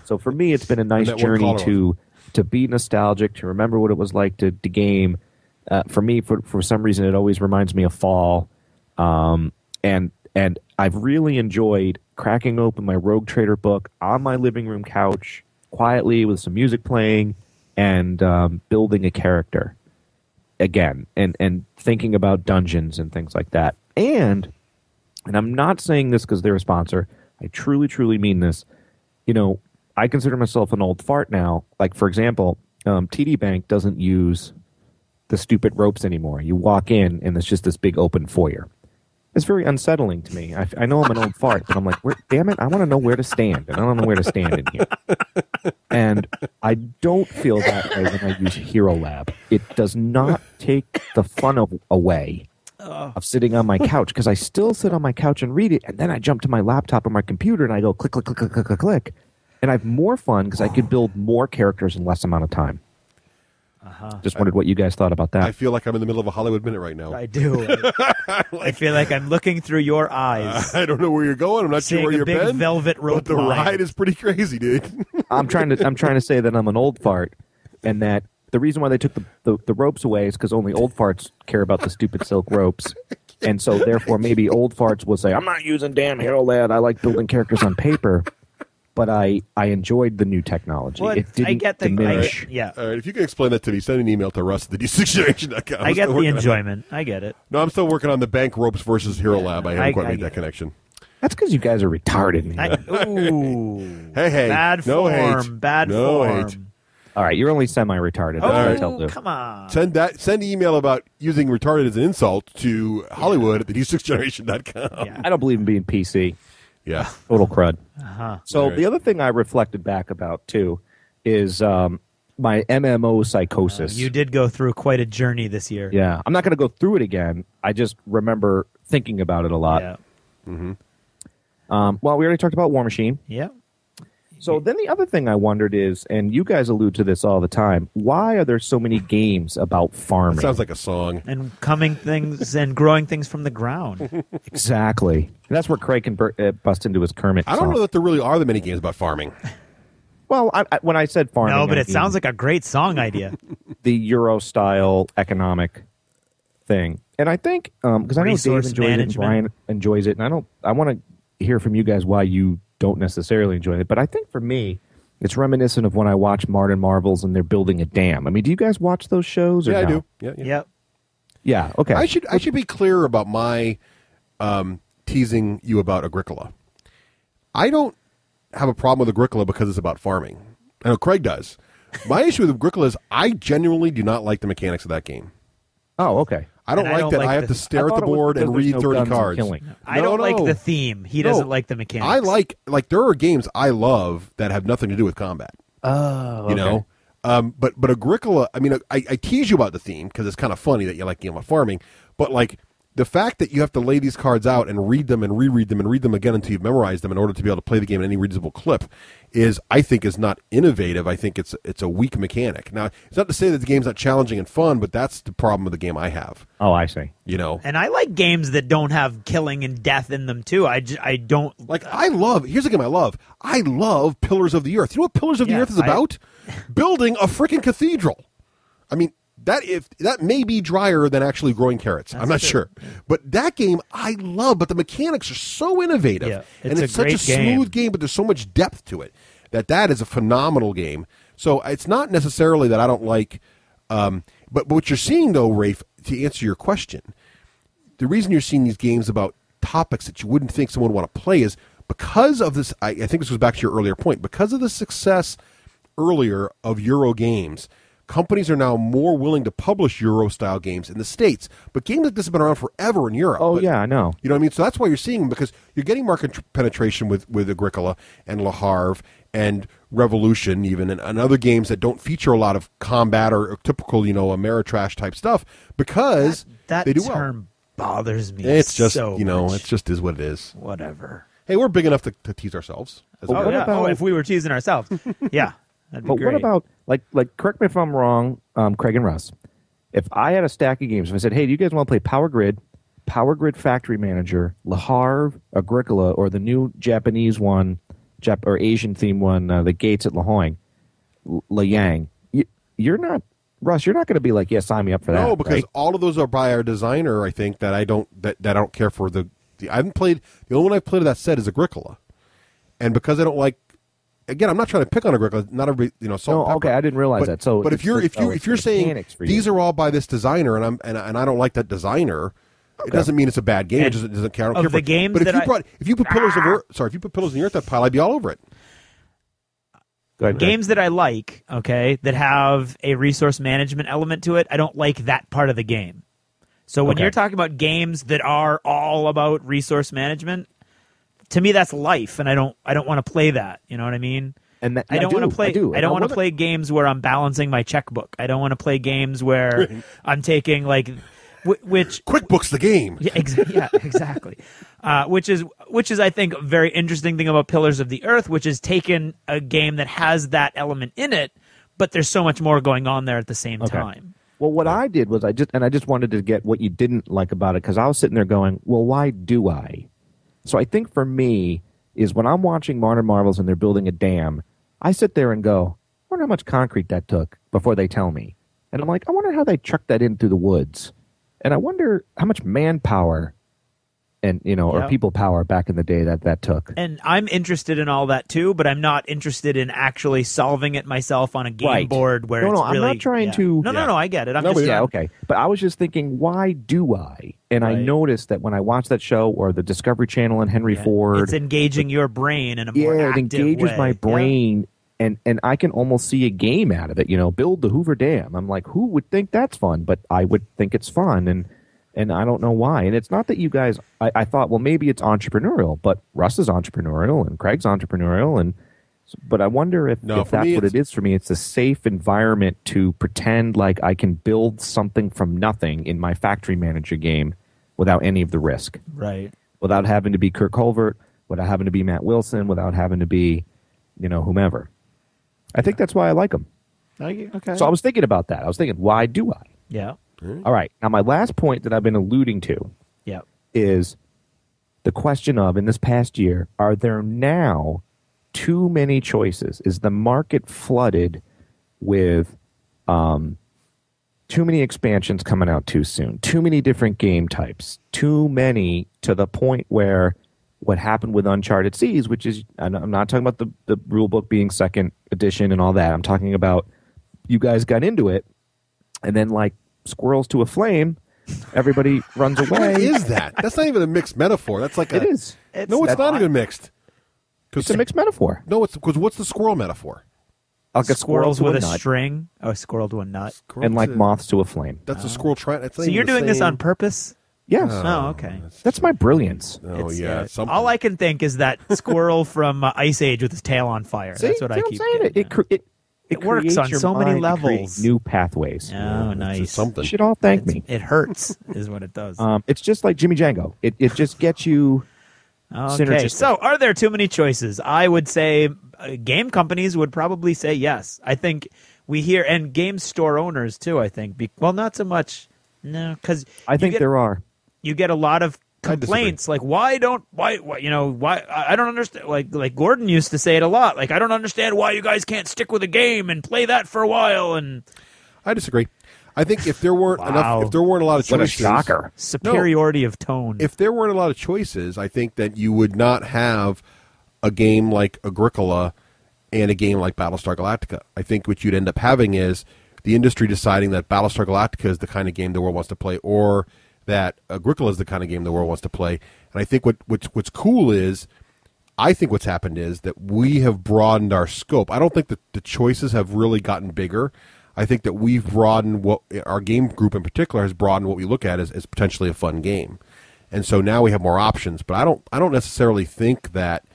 So for me, it's been a nice journey to be nostalgic, to remember what it was like to game. For me, for some reason, it always reminds me of fall, and I've really enjoyed cracking open my Rogue Trader book on my living room couch, quietly with some music playing, and building a character again, and thinking about dungeons and things like that. And I'm not saying this because they're a sponsor. I truly, truly mean this. I consider myself an old fart now. Like, for example, TD Bank doesn't use the stupid ropes anymore. You walk in, and it's just this big open foyer. It's very unsettling to me. I know I'm an old fart, but I'm like, damn it, I want to know where to stand, and I don't know where to stand in here. And I don't feel that way when I use Hero Lab. It does not take the fun away of sitting on my couch, because I still sit on my couch and read it, and then I jump to my laptop or my computer, and I go click, click, click, click, click, click, click. And I have more fun because I could build more characters in less amount of time. Just wondered what you guys thought about that. I feel like I'm in the middle of a Hollywood Minute right now. I do. I feel like I'm looking through your eyes. I don't know where you're going. I'm not sure where you're big been. Velvet rope but the ride is pretty crazy, dude. I'm trying to say that I'm an old fart, and that the reason why they took the ropes away is because only old farts care about the stupid silk ropes. And so therefore maybe old farts will say, I'm not using damn Hero Lab. I like building characters on paper. But I enjoyed the new technology. Well, it didn't diminish. Yeah. All right, if you can explain that to me, send an email to Russ at the D6Generation.com. I get the enjoyment. I get it. No, I'm still working on the bank ropes versus Hero Lab. I haven't quite made that connection. That's because you guys are retarded. Ooh. Hey. Bad form. Hate. Bad form. Hate. All right, you're only semi-retarded. Oh, come on. Send an email about using retarded as an insult to Hollywood at the D6Generation.com. I don't believe in being PC. Yeah. Total crud. So Right. the other thing I reflected back about, too, is my MMO psychosis. You did go through quite a journey this year. Yeah. I'm not going to go through it again. I just remember thinking about it a lot. Yeah. Mm-hmm. Well, we already talked about War Machine. Yeah. So then the other thing I wondered is, and you guys allude to this all the time, why are there so many games about farming? That sounds like a song. And coming things and growing things from the ground. Exactly. And that's where Craig can bust into his Kermit I don't song. know that there really are that many games about farming. Well, when I said farming... No, but I it mean sounds like a great song idea. the Euro-style economic thing. And I think, because I know Dave Resource enjoys it and management. Brian enjoys it, and I want to hear from you guys why you don't necessarily enjoy it. But I think for me, it's reminiscent of when I watch Martin Marvels and they're building a dam. I mean, do you guys watch those shows? Or Yeah, I no? do. Yeah. Yep. Yeah, okay. I should be clear about my teasing you about Agricola. I don't have a problem with Agricola because it's about farming. I know Craig does. My issue with Agricola is I genuinely do not like the mechanics of that game. Oh, okay. I don't like that I have to stare at the board and read 30 cards. I don't like the theme. He doesn't like the mechanics. I like there are games I love that have nothing to do with combat. Oh, okay. You know? But Agricola, I mean, I tease you about the theme because it's kind of funny that you like farming, but like the fact that you have to lay these cards out and read them and reread them and read them again until you've memorized them in order to be able to play the game in any reasonable clip I think is not innovative. I think it's a weak mechanic. Now, it's not to say that the game's not challenging and fun, but that's the problem with the game I have. Oh, I see. You know? And I like games that don't have killing and death in them, too. I don't... Here's a game I love. I love Pillars of the Earth. You know what Pillars of the Earth is about? Building a freaking cathedral. I mean... That may be drier than actually growing carrots. I'm not sure. But that game I love, but the mechanics are so innovative. Yeah, and it's such a smooth game, but there's so much depth to it that is a phenomenal game. So it's not necessarily that I don't like but what you're seeing though, Rafe, to answer your question, the reason you're seeing these games about topics that you wouldn't think someone would want to play is because of this, I think this goes back to your earlier point, because of the success earlier of Euro games, companies are now more willing to publish Euro-style games in the States. But games like this have been around forever in Europe. Oh, yeah, I know. You know what I mean? So that's why you're seeing them, because you're getting market penetration with Agricola and Le Havre and Revolution even, and other games that don't feature a lot of combat or typical, Ameritrash type stuff, because that they do term bothers me It's just, so it just is what it is. Whatever. Hey, we're big enough to tease ourselves. If we were teasing ourselves. Yeah. That'd be But great. what about, like, correct me if I'm wrong, Craig and Russ, if I had a stack of games, if I said, hey, do you guys want to play Power Grid Factory Manager, Le Havre, Agricola, or the new Japanese one, or Asian themed one, the Gates at La Hoing, La Yang, you're not, Russ, you're not going to be like, yeah, sign me up for that. No, because right? all of those are by our designer, I think, that I don't care for I haven't played, the only one I've played of that set is Agricola. And because I don't like, again, I'm not trying to pick on Agricola. Not every, salt and pepper. Okay, I didn't realize that. So, but if you're saying these are all by this designer, and I don't like that designer, it doesn't mean it's a bad game. It doesn't care. I don't care for it. But if you put Pillars of Earth, if you put Pillars in the Earth that pile, I'd be all over it. Go ahead, games that I like, that have a resource management element to it, I don't like that part of the game. So when you're talking about games that are all about resource management, to me, that's life, and I don't want to play that. You know what I mean? And I don't want to play. I don't want to play games where I'm balancing my checkbook. I don't want to play games where I'm taking which QuickBooks the game. Yeah, exactly. Which is I think a very interesting thing about Pillars of the Earth, which is taken a game that has that element in it, but there's so much more going on there at the same time. Well, what I did was I just wanted to get what you didn't like about it, because I was sitting there going, well, why do I? So I think for me is when I'm watching Modern Marvels and they're building a dam, I sit there and go, I wonder how much concrete that took before they tell me. And I'm like, I wonder how they trucked that in through the woods. And I wonder how much manpower and, or people power back in the day that took. And I'm interested in all that too, but I'm not interested in actually solving it myself on a game board where it's really... I'm not trying to... No, I get it. I'm just... Yeah, okay. But I was just thinking, why do I? And I noticed that when I watch that show or the Discovery Channel and Henry Ford... It's engaging your brain in a more active it engages way. my brain, and I can almost see a game out of it. Build the Hoover Dam. I'm like, who would think that's fun? But I would think it's fun, and I don't know why. And it's not that you guys... I thought, well, maybe it's entrepreneurial, but Russ is entrepreneurial, and Craig's entrepreneurial, but I wonder if that's what it is for me. It's a safe environment to pretend like I can build something from nothing in my Factory Manager game without any of the risk. Right. Without having to be Kirk Colvert, without having to be Matt Wilson, without having to be, whomever. I think that's why I like them. Okay. So I was thinking about that. I was thinking, why do I? Yeah. All right. Now, my last point that I've been alluding to is the question of, in this past year, are there now too many choices? Is the market flooded with too many expansions coming out too soon? Too many different game types? Too many to the point where what happened with Uncharted Seas, which is, I'm not talking about the rule book being second edition and all that. I'm talking about you guys got into it, and then like squirrels to a flame, everybody runs away. What is that? That's not even a mixed metaphor. That's like It is. No, it's not even mixed. It's a mixed metaphor. No, it's because what's the squirrel metaphor? Like a squirrel Squirrels to with a a nut. string. Oh, a squirrel to a nut. And like moths to a flame. That's a squirrel trying. So you're doing this on purpose? Yes. Oh, okay. That's my brilliance. Oh, yeah. All I can think is that squirrel from Ice Age with his tail on fire. See? That's what See I I'm keep saying? getting. It works creates on your so many mind to create levels. new pathways. Oh, nice. Something. You should all thank me. It hurts, is what it does. It's just like Jimmy Django. It just gets you Okay, synergistic. so are there too many choices? I would say game companies would probably say yes. I think we hear, and game store owners too, I think. Well, not so much, no, because I think there are. You get a lot of complaints like, why I don't understand. Like Gordon used to say it a lot. Like, I don't understand why you guys can't stick with a game and play that for a while. And I disagree. I think if there weren't enough, if there weren't a lot of What a choices, shocker. Superiority of tone. If there weren't a lot of choices, I think that you would not have a game like Agricola and a game like Battlestar Galactica. I think what you'd end up having is the industry deciding that Battlestar Galactica is the kind of game the world wants to play, or that Agricola is the kind of game the world wants to play. And I think what's cool is, I think what's happened is that we have broadened our scope. I don't think that the choices have really gotten bigger. I think that we've broadened what our game group in particular has broadened what we look at as potentially a fun game, and so now we have more options. But I don't necessarily think that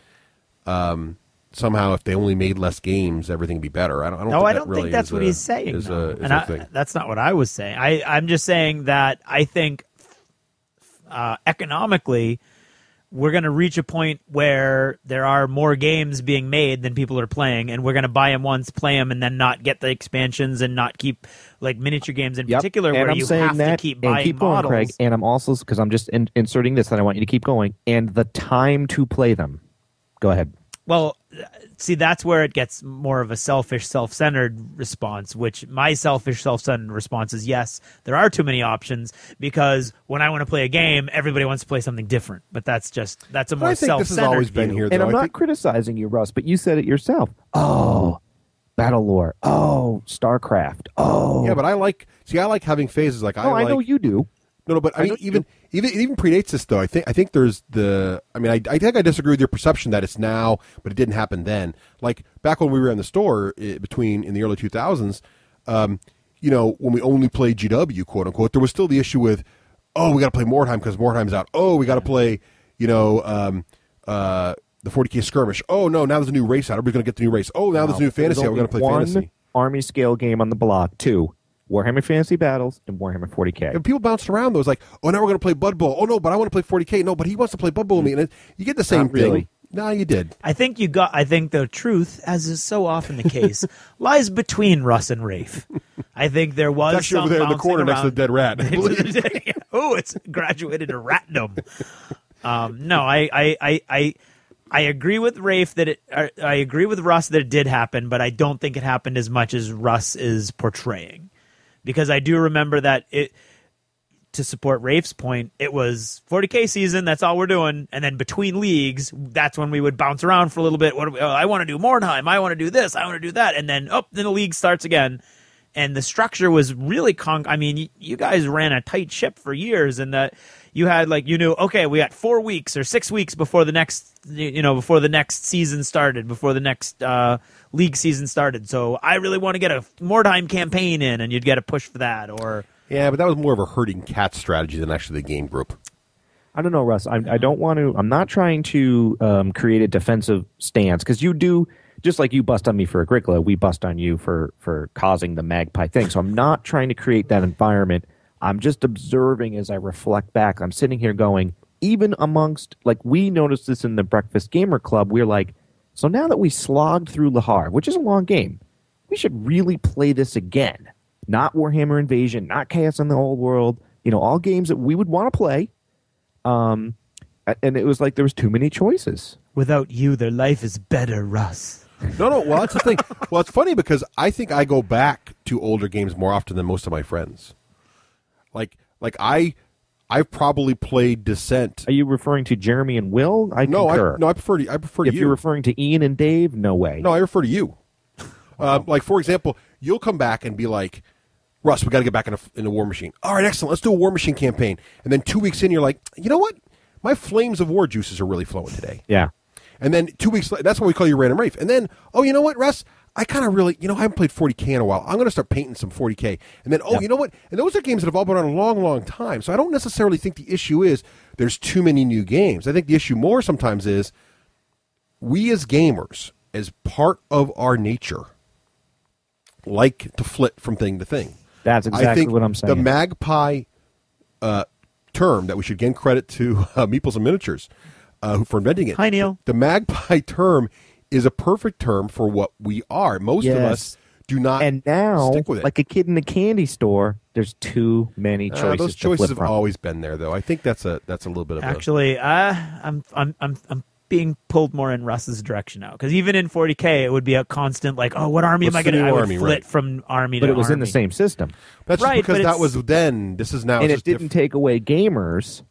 somehow if they only made less games, everything would be better. I don't think that's what he's saying. That's not what I was saying. I'm just saying that I think economically, we're going to reach a point where there are more games being made than people are playing, and we're going to buy them once, play them, and then not get the expansions and not keep like miniature games in particular, and where I'm you saying have that, to keep and buying keep going, models. Craig. And I'm also, because I'm just inserting this, and I want you to keep going, and the time to play them. Go ahead. Well, see, that's where it gets more of a selfish, self-centered response, which my selfish, self-centered response is yes, there are too many options, because when I want to play a game, everybody wants to play something different. But that's a more self-centered view. And I'm not criticizing you, Russ, but you said it yourself. Oh, Battle Lore. Oh, StarCraft. Oh. Yeah, but I like having phases. Like I know you do. No, but I mean, even it even predates this though. I think there's the. I mean, I think I disagree with your perception that it's now, but it didn't happen then. Like back when we were in the store in the early 2000s, when we only played GW, quote unquote, there was still the issue with, oh, we got to play Mordheim because Mordheim's out. Oh, we got to play, the 40K skirmish. Oh no, now there's a new race out. Everybody's gonna get the new race. Oh, now there's a new fantasy. We're gonna play fantasy. Army scale game on the block. 2. Warhammer Fantasy Battles and Warhammer 40K. And people bounced around those like, oh, now we're going to play Blood Bowl. Oh, no, but I want to play 40K. No, but he wants to play Blood Bowl with me. And you get the same Not really. thing. No, you did. I think the truth, as is so often the case, lies between Russ and Rafe. I think there was It's actually some over there in the bouncing corner next to the dead rat. Oh, it's graduated to ratdom. No, I agree with Rafe that I agree with Russ that it did happen, but I don't think it happened as much as Russ is portraying. Because I do remember that to support Rafe's point, it was 40K season, that's all we're doing. And then between leagues, that's when we would bounce around for a little bit. I want to do Mordheim, I want to do this, I want to do that. And then, then the league starts again. And the structure was really I mean, you guys ran a tight ship for years, and that you had okay, we got 4 weeks or 6 weeks before the next, before the next season started, before the next league season started. So I really want to get a Mordheim campaign in, and you'd get a push for that. Or yeah, but that was more of a herding cat strategy than actually the game group. I don't know, Russ. I don't want to. I'm not trying to create a defensive stance, because you do. Just like you bust on me for Agricola, we bust on you for causing the magpie thing. So I'm not trying to create that environment. I'm just observing as I reflect back. I'm sitting here going, even amongst, we noticed this in the Breakfast Gamer Club, we're like, so now that we slogged through Lahar, which is a long game, we should really play this again. Not Warhammer Invasion, not Chaos in the Old World, all games that we would want to play. And it was like there was too many choices. Without you, their life is better, Russ. No. Well, that's the thing. Well, it's funny because I think I go back to older games more often than most of my friends. I've probably played Descent. Are you referring to Jeremy and Will? I concur. I prefer to you. If you're referring to Ian and Dave, no way. No, I refer to you. For example, you'll come back and be like, Russ, we got to get back in a War Machine. All right, excellent. Let's do a War Machine campaign. And then 2 weeks in, you're like, you know what? My Flames of War juices are really flowing today. Yeah. And then 2 weeks later, that's why we call you Random Rafe. And then, oh, you know what, Russ? I kind of really, I haven't played 40K in a while. I'm going to start painting some 40K. And then, you know what? And those are games that have all been on a long, long time. So I don't necessarily think the issue is there's too many new games. I think the issue more sometimes is we as gamers, as part of our nature, like to flit from thing to thing. That's exactly what I'm saying. The magpie term that we should give credit to Meeples and Miniatures for inventing it. Hi, Neil. The magpie term is a perfect term for what we are. Most of us do not and now, stick with it. Like a kid in a candy store, there's too many choices. Those choices to have flip from. always been there, though. I think that's a little bit of Actually, I'm being pulled more in Russ's direction now, because even in 40K, it would be a constant like, oh, what army am I going to? I would flit from army to But it was army. in the same system. That's right, because but that was then. This is now. And It's it didn't take away gamers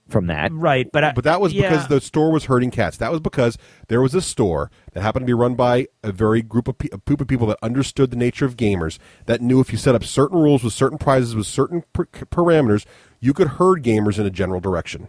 from that. Right, but that was because the store was herding cats. That was because there was a store that happened to be run by a very group of people that understood the nature of gamers, that knew if you set up certain rules with certain prizes with certain parameters, you could herd gamers in a general direction.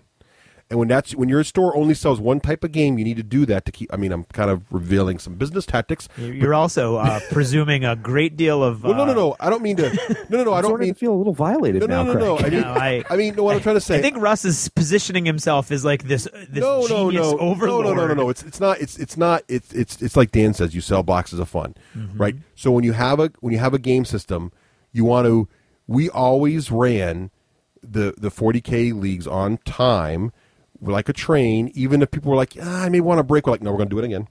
And when your store only sells one type of game, you need to do that to keep. I mean, I'm kind of revealing some business tactics. You're also presuming a great deal of. Well, no. I don't mean to. No. I don't mean to feel a little violated now. No. I mean, what I'm trying to say. I think Russ is positioning himself as like this genius overlord. No. It's not. It's like Dan says. You sell boxes of fun, right? So when you have a game system, you want to. We always ran the 40K leagues on time. We're like a train, even if people were like, I may want to break. We're like, no, we're going to do it again.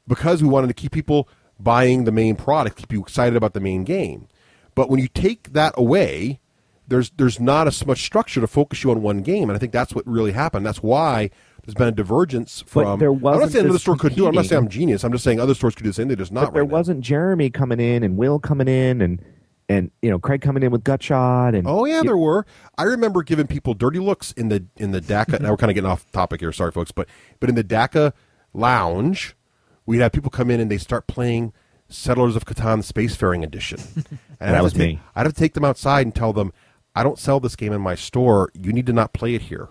Because we wanted to keep people buying the main product, keep you excited about the main game. But when you take that away, there's not as much structure to focus you on one game. And I think that's what really happened. That's why there's been a divergence from. There I'm not wasn't saying another this store could do it. I'm not competing. saying I'm genius. I'm just saying other stores could do the same thing. There's not But there right now. wasn't Jeremy coming in and Will coming in and Craig coming in with Gutshot and There were. I remember giving people dirty looks in the DACA. Now we're kind of getting off topic here. Sorry, folks, but in the DACA lounge, we'd have people come in and they start playing Settlers of Catan Spacefaring Edition. And That was me. I'd have to take them outside and tell them, I don't sell this game in my store. You need to not play it here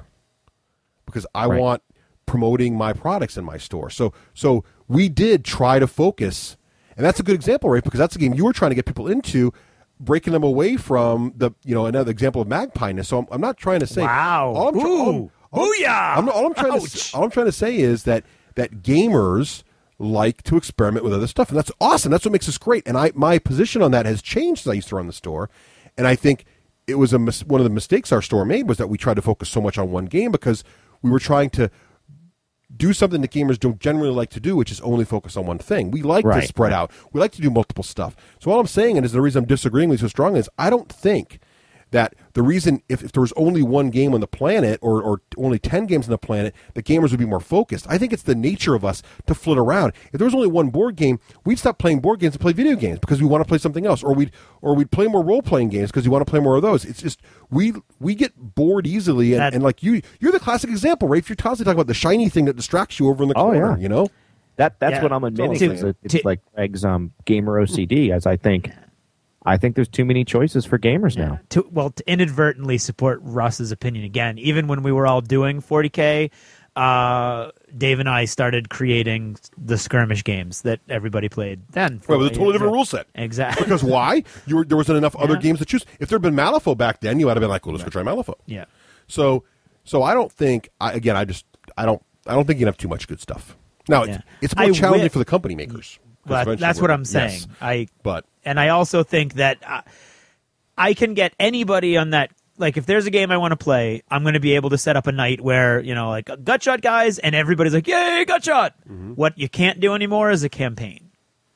because I want promoting my products in my store. So we did try to focus, and that's a good example, right? Because that's a game you were trying to get people into. Breaking them away from another example of magpie-ness. So I'm not trying to say. Wow! Booyah! All I'm trying to say is that gamers like to experiment with other stuff, and that's awesome. That's what makes us great. And my position on that has changed since I used to run the store, and I think it was one of the mistakes our store made was that we tried to focus so much on one game because we were trying to do something that gamers don't generally like to do, which is only focus on one thing. We like to spread out. We like to do multiple stuff. So all I'm saying, and is the reason I'm disagreeing with you so strongly, is I don't think that the reason, if there was only one game on the planet or only 10 games on the planet, the gamers would be more focused. I think it's the nature of us to flit around. If there was only one board game, we'd stop playing board games and play video games because we want to play something else, or we'd play more role-playing games because we want to play more of those. It's just we get bored easily, and like you're the classic example, right? If you're constantly talking about the shiny thing that distracts you over in the corner, you know? That's what I'm admitting. It's like Greg's gamer OCD, as I think there's too many choices for gamers now. To inadvertently support Russ's opinion again, even when we were all doing 40K, Dave and I started creating the skirmish games that everybody played then. Right, with a totally different rule set. Exactly. Because why? There wasn't enough other games to choose. If there had been Malifaux back then, you would have been like, well, let's go try Malifaux. Yeah. So I don't think, I don't think you can have too much good stuff. Now, it's more challenging for the company makers. But that's what I'm saying. Yes. And I also think that I can get anybody on that. Like, if there's a game I want to play, I'm going to be able to set up a night where, like, Gutshot guys, and everybody's like, yay, Gutshot! Mm-hmm. What you can't do anymore is a campaign.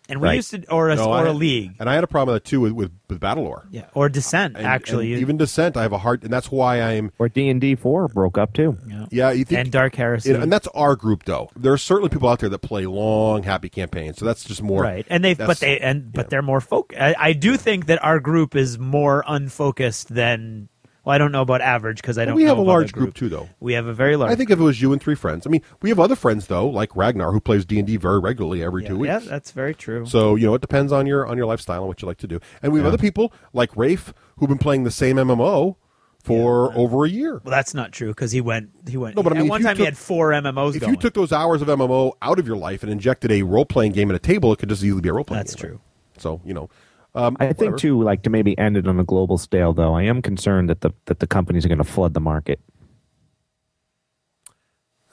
And we used to, or a league. And I had a problem with that, too, with Battlelore. Yeah, or Descent, actually. And even Descent, I have a hard, and that's why I'm... Or D&D 4 broke up, too. Yeah, you think... And Dark Heresy. And that's our group, though. There are certainly people out there that play long, happy campaigns, so that's just more... Right, and they're more focused. I do think that our group is more unfocused than Well, I don't know about average because I don't. We have know a about large the group too, though. We have a very large. I think if it was you and 3 friends. I mean, we have other friends though, like Ragnar, who plays D&D very regularly every 2 weeks. Yeah, that's very true. So it depends on your lifestyle and what you like to do. And we have other people like Rafe who've been playing the same MMO for over a year. Well, that's not true because he went. No, but I mean, at one time he had 4 MMOs. If going. you took those hours of MMO out of your life and injected a role playing game at a table, it could just easily be a role playing. That's game. true. So I think too, like to maybe end it on a global scale, though. I am concerned that the companies are going to flood the market.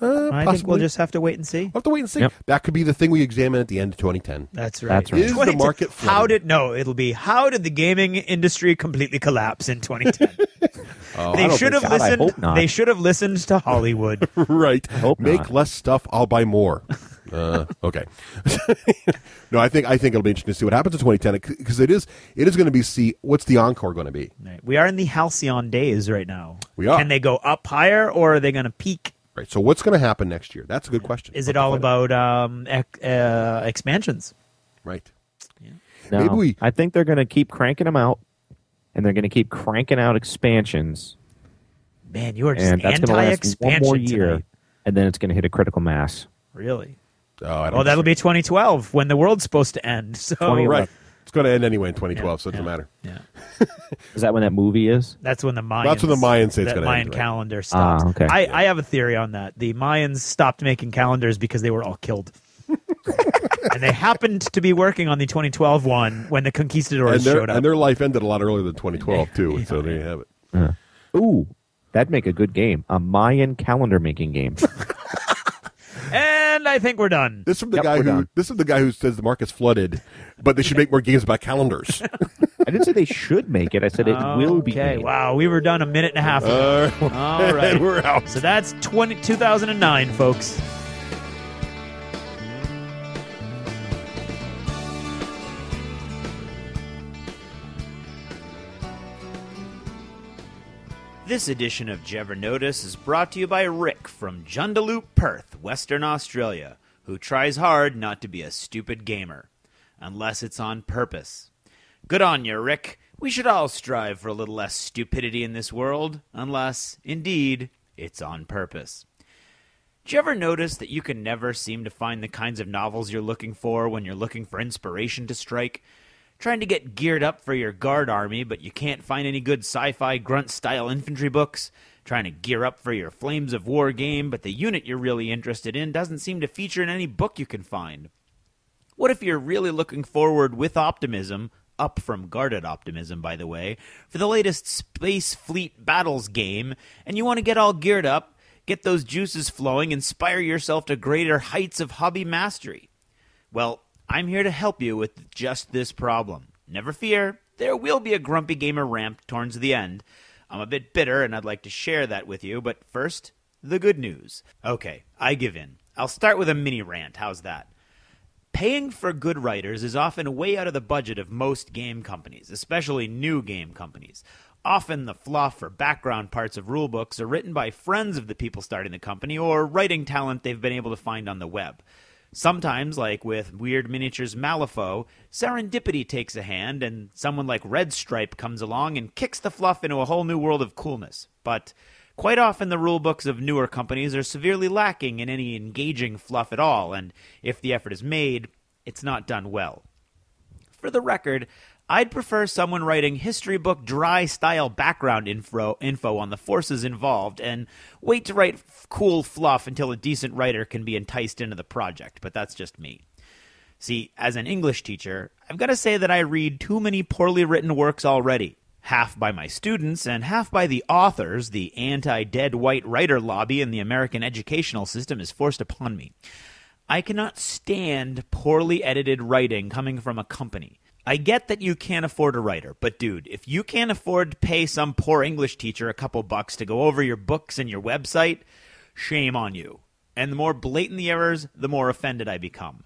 I think we'll just have to wait and see. We'll have to wait and see. Yep. That could be the thing we examine at the end of 2010. That's right. That's right. Is the market flooded? It'll be how did the gaming industry completely collapse in 2010 They should have listened. They should have listened to Hollywood. Right. Make not. less stuff. I'll buy more. Okay. No, I think it'll be interesting to see what happens in 2010 because it is going to be what's the encore going to be. Right. We are in the halcyon days right now. We are. Can they go up higher or are they going to peak? Right. So what's going to happen next year? That's a good question. Is it all about expansions? Right. No, Maybe I think they're going to keep cranking them out, and they're going to keep cranking out expansions. Man, you are just and that's going to last anti-expansion one more year, tonight. and then it's going to hit a critical mass. Really? Oh, that'll be 2012 when the world's supposed to end. So right. It's going to end anyway in 2012, so it doesn't matter. Yeah. Is that when that movie is? That's when the Mayans. That's when the Mayans say it's that going to Mayan end. Right? calendar stopped. Okay. I have a theory on that. The Mayans stopped making calendars because they were all killed. And they happened to be working on the 2012 one when the conquistadors showed up. And their life ended a lot earlier than 2012 too. So there you have it. Ooh, that'd make a good game. A Mayan calendar making game. And I think we're done. This is the guy who says the market's flooded, but they should make more games about calendars. I didn't say they should make it. I said it will be. Okay, made. wow, we were done a minute and a half ago. All right, we're out. So that's 2009, folks. This edition of Jever Notice is brought to you by Rick from Joondalup, Perth, Western Australia, who tries hard not to be a stupid gamer, unless it's on purpose. Good on you, Rick. We should all strive for a little less stupidity in this world, unless, indeed, it's on purpose. Do you ever notice that you can never seem to find the kinds of novels you're looking for when you're looking for inspiration to strike? Trying to get geared up for your guard army, but you can't find any good sci-fi grunt-style infantry books? Trying to gear up for your Flames of War game, but the unit you're really interested in doesn't seem to feature in any book you can find? What if you're really looking forward with optimism, up from guarded optimism, by the way, for the latest Space Fleet Battles game, and you want to get all geared up, get those juices flowing, inspire yourself to greater heights of hobby mastery? Well, I'm here to help you with just this problem. Never fear, there will be a grumpy gamer rant towards the end. I'm a bit bitter and I'd like to share that with you, but first, the good news. Okay, I give in. I'll start with a mini rant, how's that? Paying for good writers is often way out of the budget of most game companies, especially new game companies. Often the fluff or background parts of rulebooks are written by friends of the people starting the company or writing talent they've been able to find on the web. Sometimes, like with Weird Miniatures Malifaux, serendipity takes a hand and someone like Red Stripe comes along and kicks the fluff into a whole new world of coolness. But quite often the rulebooks of newer companies are severely lacking in any engaging fluff at all, and if the effort is made, it's not done well. For the record, I'd prefer someone writing history book dry style background info on the forces involved and wait to write cool fluff until a decent writer can be enticed into the project, but that's just me. See, as an English teacher, I've got to say that I read too many poorly written works already. Half by my students and half by the authors the anti-dead white writer lobby in the American educational system is forced upon me. I cannot stand poorly edited writing coming from a company. I get that you can't afford a writer, but dude, if you can't afford to pay some poor English teacher a couple bucks to go over your books and your website, shame on you. And the more blatant the errors, the more offended I become.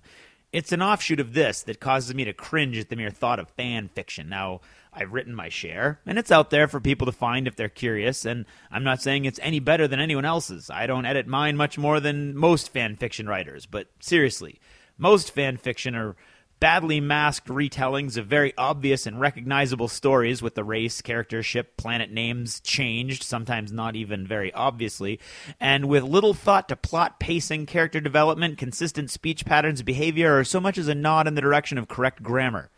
It's an offshoot of this that causes me to cringe at the mere thought of fan fiction. Now, I've written my share, and it's out there for people to find if they're curious, and I'm not saying it's any better than anyone else's. I don't edit mine much more than most fan fiction writers, but seriously, most fan fiction are badly masked retellings of very obvious and recognizable stories with the race, character, ship, planet names changed, sometimes not even very obviously, and with little thought to plot, pacing, character development, consistent speech patterns, behavior, or so much as a nod in the direction of correct grammar.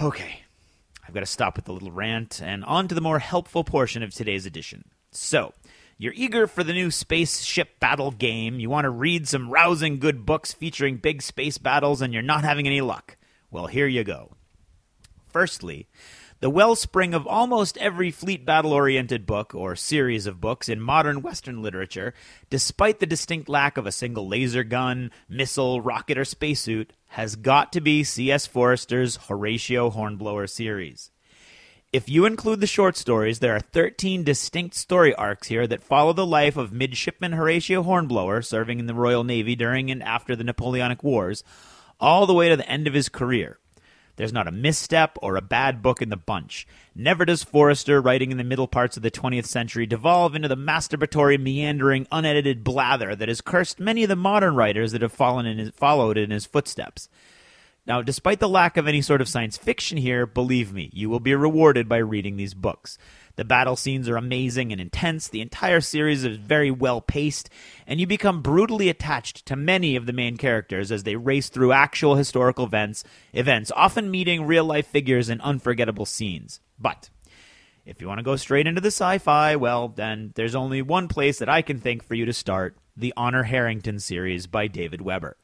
Okay, I've got to stop with the little rant, and on to the more helpful portion of today's edition. So, you're eager for the new spaceship battle game, you want to read some rousing good books featuring big space battles, and you're not having any luck. Well, here you go. Firstly, the wellspring of almost every fleet battle-oriented book, or series of books, in modern Western literature, despite the distinct lack of a single laser gun, missile, rocket, or spacesuit, has got to be C.S. Forrester's Horatio Hornblower series. If you include the short stories, there are 13 distinct story arcs here that follow the life of Midshipman Horatio Hornblower, serving in the Royal Navy during and after the Napoleonic Wars, all the way to the end of his career. There's not a misstep or a bad book in the bunch. Never does Forrester, writing in the middle parts of the 20th century, devolve into the masturbatory, meandering, unedited blather that has cursed many of the modern writers that have followed in his footsteps. Now, despite the lack of any sort of science fiction here, believe me, you will be rewarded by reading these books. The battle scenes are amazing and intense, the entire series is very well paced, and you become brutally attached to many of the main characters as they race through actual historical events, often meeting real-life figures in unforgettable scenes. But if you want to go straight into the sci-fi, well, then there's only one place that I can think for you to start, the Honor Harrington series by David Weber.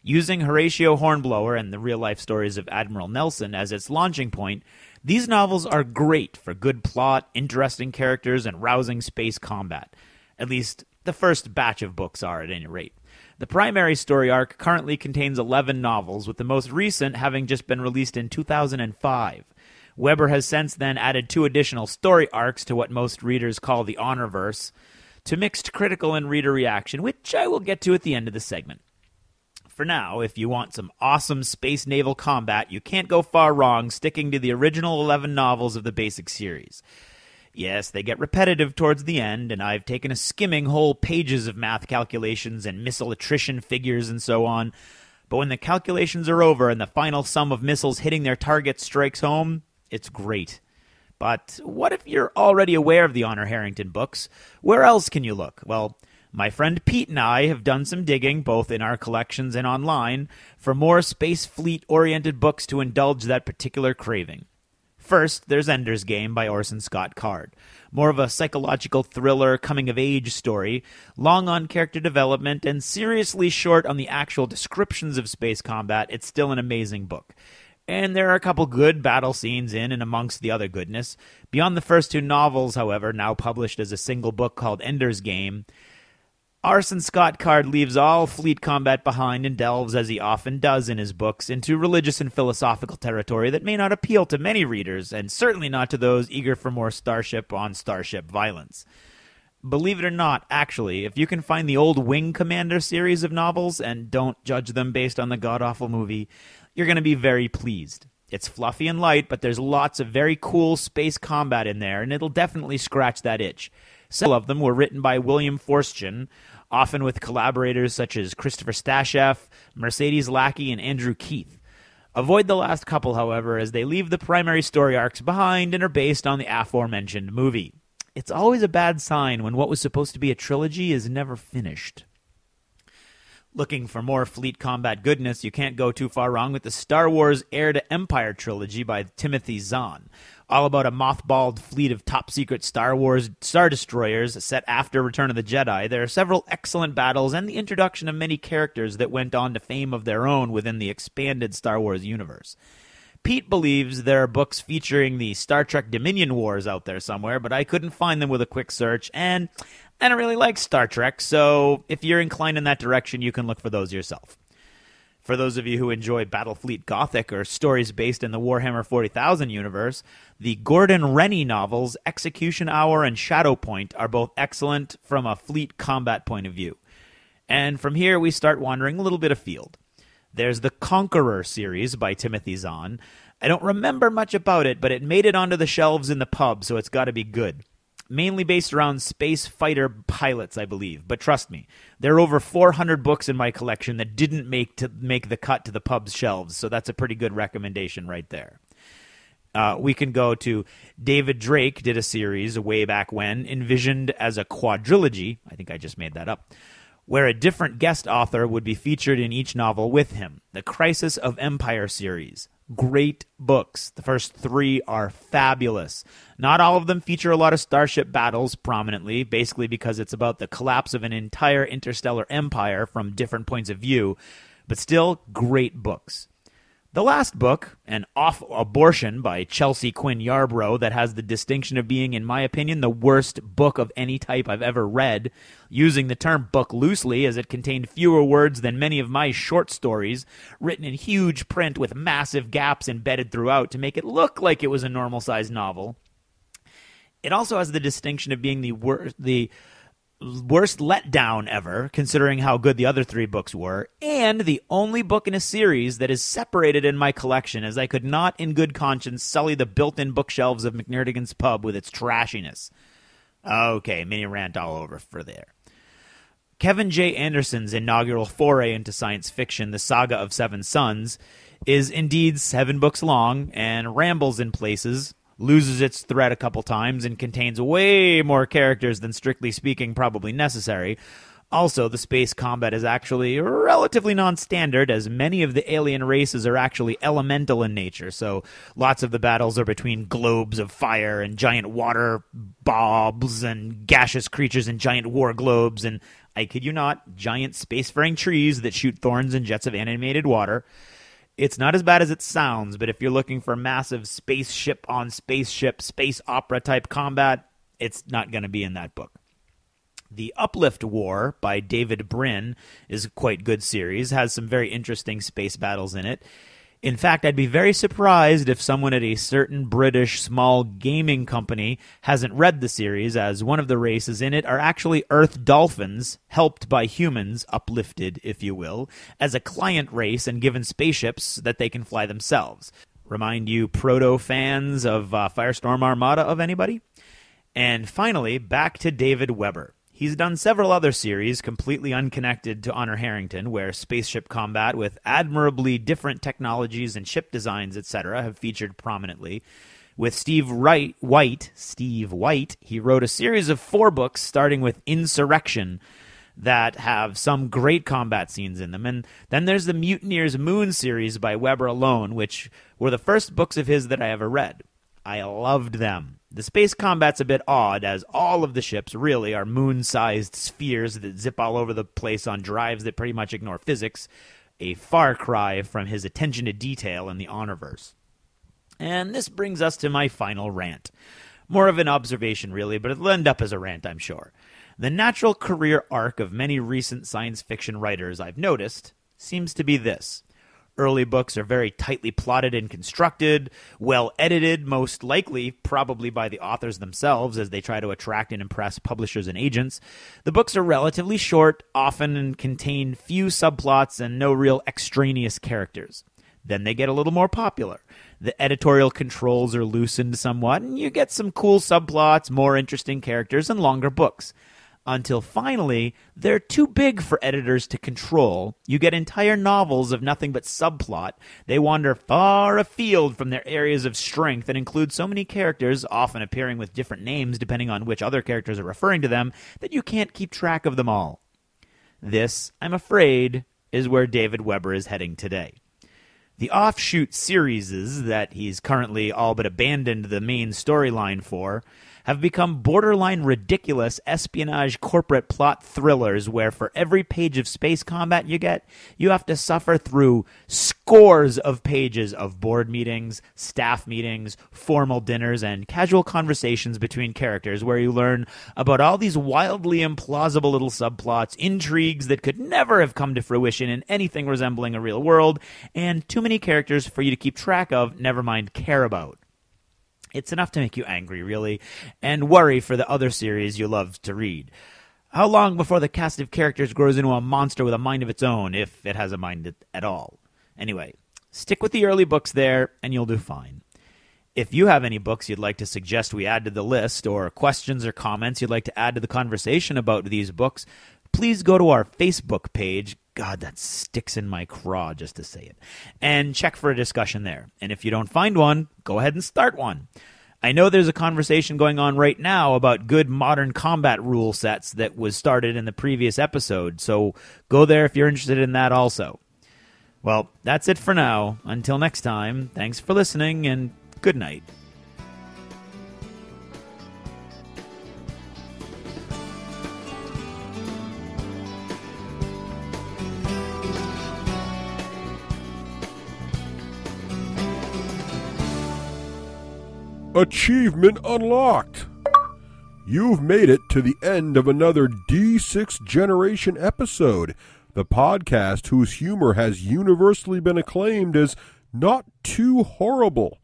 Using Horatio Hornblower and the real-life stories of Admiral Nelson as its launching point, these novels are great for good plot, interesting characters, and rousing space combat. At least, the first batch of books are, at any rate. The primary story arc currently contains 11 novels, with the most recent having just been released in 2005. Weber has since then added 2 additional story arcs to what most readers call the Honorverse, to mixed critical and reader reaction, which I will get to at the end of the segment. For now, if you want some awesome space naval combat, you can't go far wrong sticking to the original 11 novels of the basic series. Yes, they get repetitive towards the end, and I've taken a skimming whole pages of math calculations and missile attrition figures and so on, but when the calculations are over and the final sum of missiles hitting their targets strikes home, it's great. But what if you're already aware of the Honor Harrington books? Where else can you look? Well, my friend Pete and I have done some digging, both in our collections and online, for more space fleet-oriented books to indulge that particular craving. First, there's Ender's Game by Orson Scott Card. More of a psychological thriller, coming-of-age story, long on character development, and seriously short on the actual descriptions of space combat, it's still an amazing book. And there are a couple good battle scenes in and amongst the other goodness. Beyond the first 2 novels, however, now published as a single book called Ender's Game, Orson Scott Card leaves all fleet combat behind and delves, as he often does in his books, into religious and philosophical territory that may not appeal to many readers, and certainly not to those eager for more starship-on-starship violence. Believe it or not, actually, if you can find the old Wing Commander series of novels and don't judge them based on the god-awful movie, you're going to be very pleased. It's fluffy and light, but there's lots of very cool space combat in there, and it'll definitely scratch that itch. Several of them were written by William Forstchen, often with collaborators such as Christopher Stasheff, Mercedes Lackey, and Andrew Keith. Avoid the last couple, however, as they leave the primary story arcs behind and are based on the aforementioned movie. It's always a bad sign when what was supposed to be a trilogy is never finished. Looking for more fleet combat goodness, you can't go too far wrong with the Star Wars Heir to Empire trilogy by Timothy Zahn. All about a mothballed fleet of top-secret Star Wars Star Destroyers set after Return of the Jedi. There are several excellent battles and the introduction of many characters that went on to fame of their own within the expanded Star Wars universe. Pete believes there are books featuring the Star Trek Dominion Wars out there somewhere, but I couldn't find them with a quick search, and I don't really like Star Trek, so if you're inclined in that direction, you can look for those yourself. For those of you who enjoy Battlefleet Gothic or stories based in the Warhammer 40,000 universe, the Gordon Rennie novels Execution Hour and Shadow Point are both excellent from a fleet combat point of view. And from here, we start wandering a little bit afield. There's the Conqueror series by Timothy Zahn. I don't remember much about it, but it made it onto the shelves in the pub, so it's got to be good. mainly based around space fighter pilots, I believe. But trust me, there are over 400 books in my collection that didn't make the cut to the pub's shelves, so that's a pretty good recommendation right there. We can go to David Drake did a series way back when, envisioned as a quadrilogy, I think I just made that up, where a different guest author would be featured in each novel with him. The Crisis of Empire series. Great books. The first 3 are fabulous. Not all of them feature a lot of starship battles prominently, basically because it's about the collapse of an entire interstellar empire from different points of view, but still great books. The last book, An Awful Abortion by Chelsea Quinn Yarbrough, that has the distinction of being, in my opinion, the worst book of any type I've ever read, using the term book loosely as it contained fewer words than many of my short stories, written in huge print with massive gaps embedded throughout to make it look like it was a normal-sized novel. It also has the distinction of being the worst letdown ever, considering how good the other 3 books were, and the only book in a series that is separated in my collection, as I could not in good conscience sully the built-in bookshelves of McNerdigan's Pub with its trashiness. Okay, mini rant all over for there. Kevin J. Anderson's inaugural foray into science fiction, The Saga of Seven Sons, is indeed 7 books long and rambles in places, loses its thread a couple times, and contains way more characters than, strictly speaking, probably necessary. Also, the space combat is actually relatively non-standard, as many of the alien races are actually elemental in nature, so lots of the battles are between globes of fire and giant water bobs and gaseous creatures and giant war globes and, I kid you not, giant spacefaring trees that shoot thorns and jets of animated water. It's not as bad as it sounds, but if you're looking for massive spaceship on spaceship, space opera type combat, it's not going to be in that book. The Uplift War by David Brin is a quite good series, has some very interesting space battles in it. In fact, I'd be very surprised if someone at a certain British small gaming company hasn't read the series, as one of the races in it are actually Earth dolphins, helped by humans, uplifted, if you will, as a client race and given spaceships that they can fly themselves. Remind you proto-fans of Firestorm Armada of anybody? And finally, back to David Weber. He's done several other series completely unconnected to Honor Harrington, where spaceship combat with admirably different technologies and ship designs, etc., have featured prominently. With Steve White, he wrote a series of 4 books starting with Insurrection that have some great combat scenes in them. And then there's the Mutineer's Moon series by Weber alone, which were the first books of his that I ever read. I loved them. The space combat's a bit odd, as all of the ships really are moon-sized spheres that zip all over the place on drives that pretty much ignore physics, a far cry from his attention to detail in the Honorverse. And this brings us to my final rant. More of an observation, really, but it'll end up as a rant, I'm sure. The natural career arc of many recent science fiction writers, I've noticed, seems to be this. Early books are very tightly plotted and constructed, well edited, most likely probably by the authors themselves as they try to attract and impress publishers and agents. The books are relatively short, often contain few subplots and no real extraneous characters. Then they get a little more popular. The editorial controls are loosened somewhat, and you get some cool subplots, more interesting characters, and longer books. Until finally, they're too big for editors to control. You get entire novels of nothing but subplot. They wander far afield from their areas of strength and include so many characters, often appearing with different names depending on which other characters are referring to them, that you can't keep track of them all. This, I'm afraid, is where David Weber is heading today. The offshoot series that he's currently all but abandoned the main storyline for have become borderline ridiculous espionage corporate plot thrillers where for every page of space combat you get, you have to suffer through scores of pages of board meetings, staff meetings, formal dinners, and casual conversations between characters where you learn about all these wildly implausible little subplots, intrigues that could never have come to fruition in anything resembling a real world, and too many characters for you to keep track of, never mind care about. It's enough to make you angry, really, and worry for the other series you love to read. How long before the cast of characters grows into a monster with a mind of its own, if it has a mind at all? Anyway, stick with the early books there, and you'll do fine. If you have any books you'd like to suggest we add to the list, or questions or comments you'd like to add to the conversation about these books, please go to our Facebook page. God, that sticks in my craw just to say it. And check for a discussion there. And if you don't find one, go ahead and start one. I know there's a conversation going on right now about good modern combat rule sets that was started in the previous episode, so go there if you're interested in that also. Well, that's it for now. Until next time, thanks for listening, and good night. Achievement unlocked! You've made it to the end of another D6 Generation episode, the podcast whose humor has universally been acclaimed as not too horrible.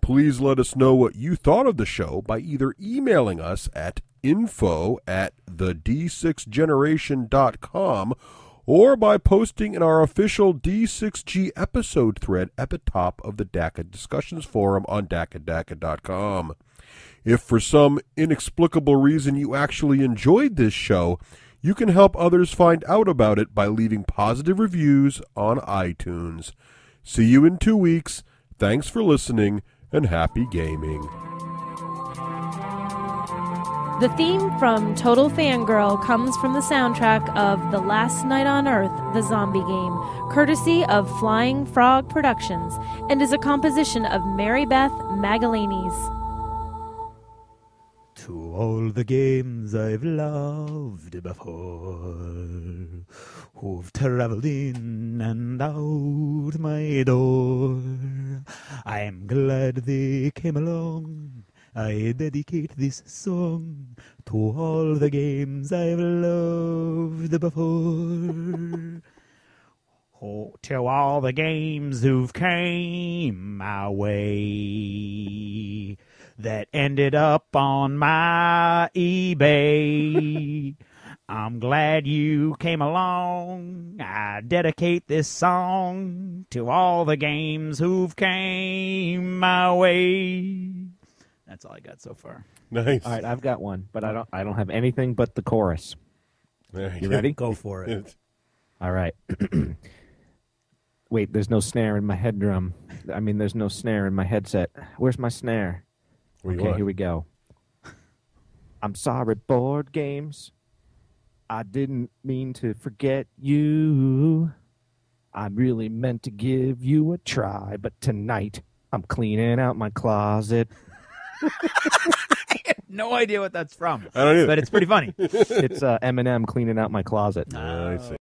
Please let us know what you thought of the show by either emailing us at info@d6generation.com or by posting in our official D6G episode thread at the top of the DACA Discussions Forum on DACA.com. If for some inexplicable reason you actually enjoyed this show, you can help others find out about it by leaving positive reviews on iTunes. See you in 2 weeks. Thanks for listening, and happy gaming. The theme from Total Fangirl comes from the soundtrack of The Last Night on Earth, the zombie game, courtesy of Flying Frog Productions, and is a composition of Mary Beth Magalanes. To all the games I've loved before, who've traveled in and out my door, I'm glad they came along. I dedicate this song to all the games I've loved before. Oh, to all the games who've came my way that ended up on my eBay. I'm glad you came along. I dedicate this song to all the games who've came my way. That's all I got so far. Nice. All right, I've got one, but I don't have anything but the chorus. You ready? Go for it. All right. Wait, there's no snare in my head drum. I mean, there's no snare in my headset. Where's my snare? Okay, here we go. I'm sorry, board games. I didn't mean to forget you. I really meant to give you a try, but tonight I'm cleaning out my closet. I have no idea what that's from. I don't either. But it's pretty funny. It's Eminem cleaning out my closet. I see.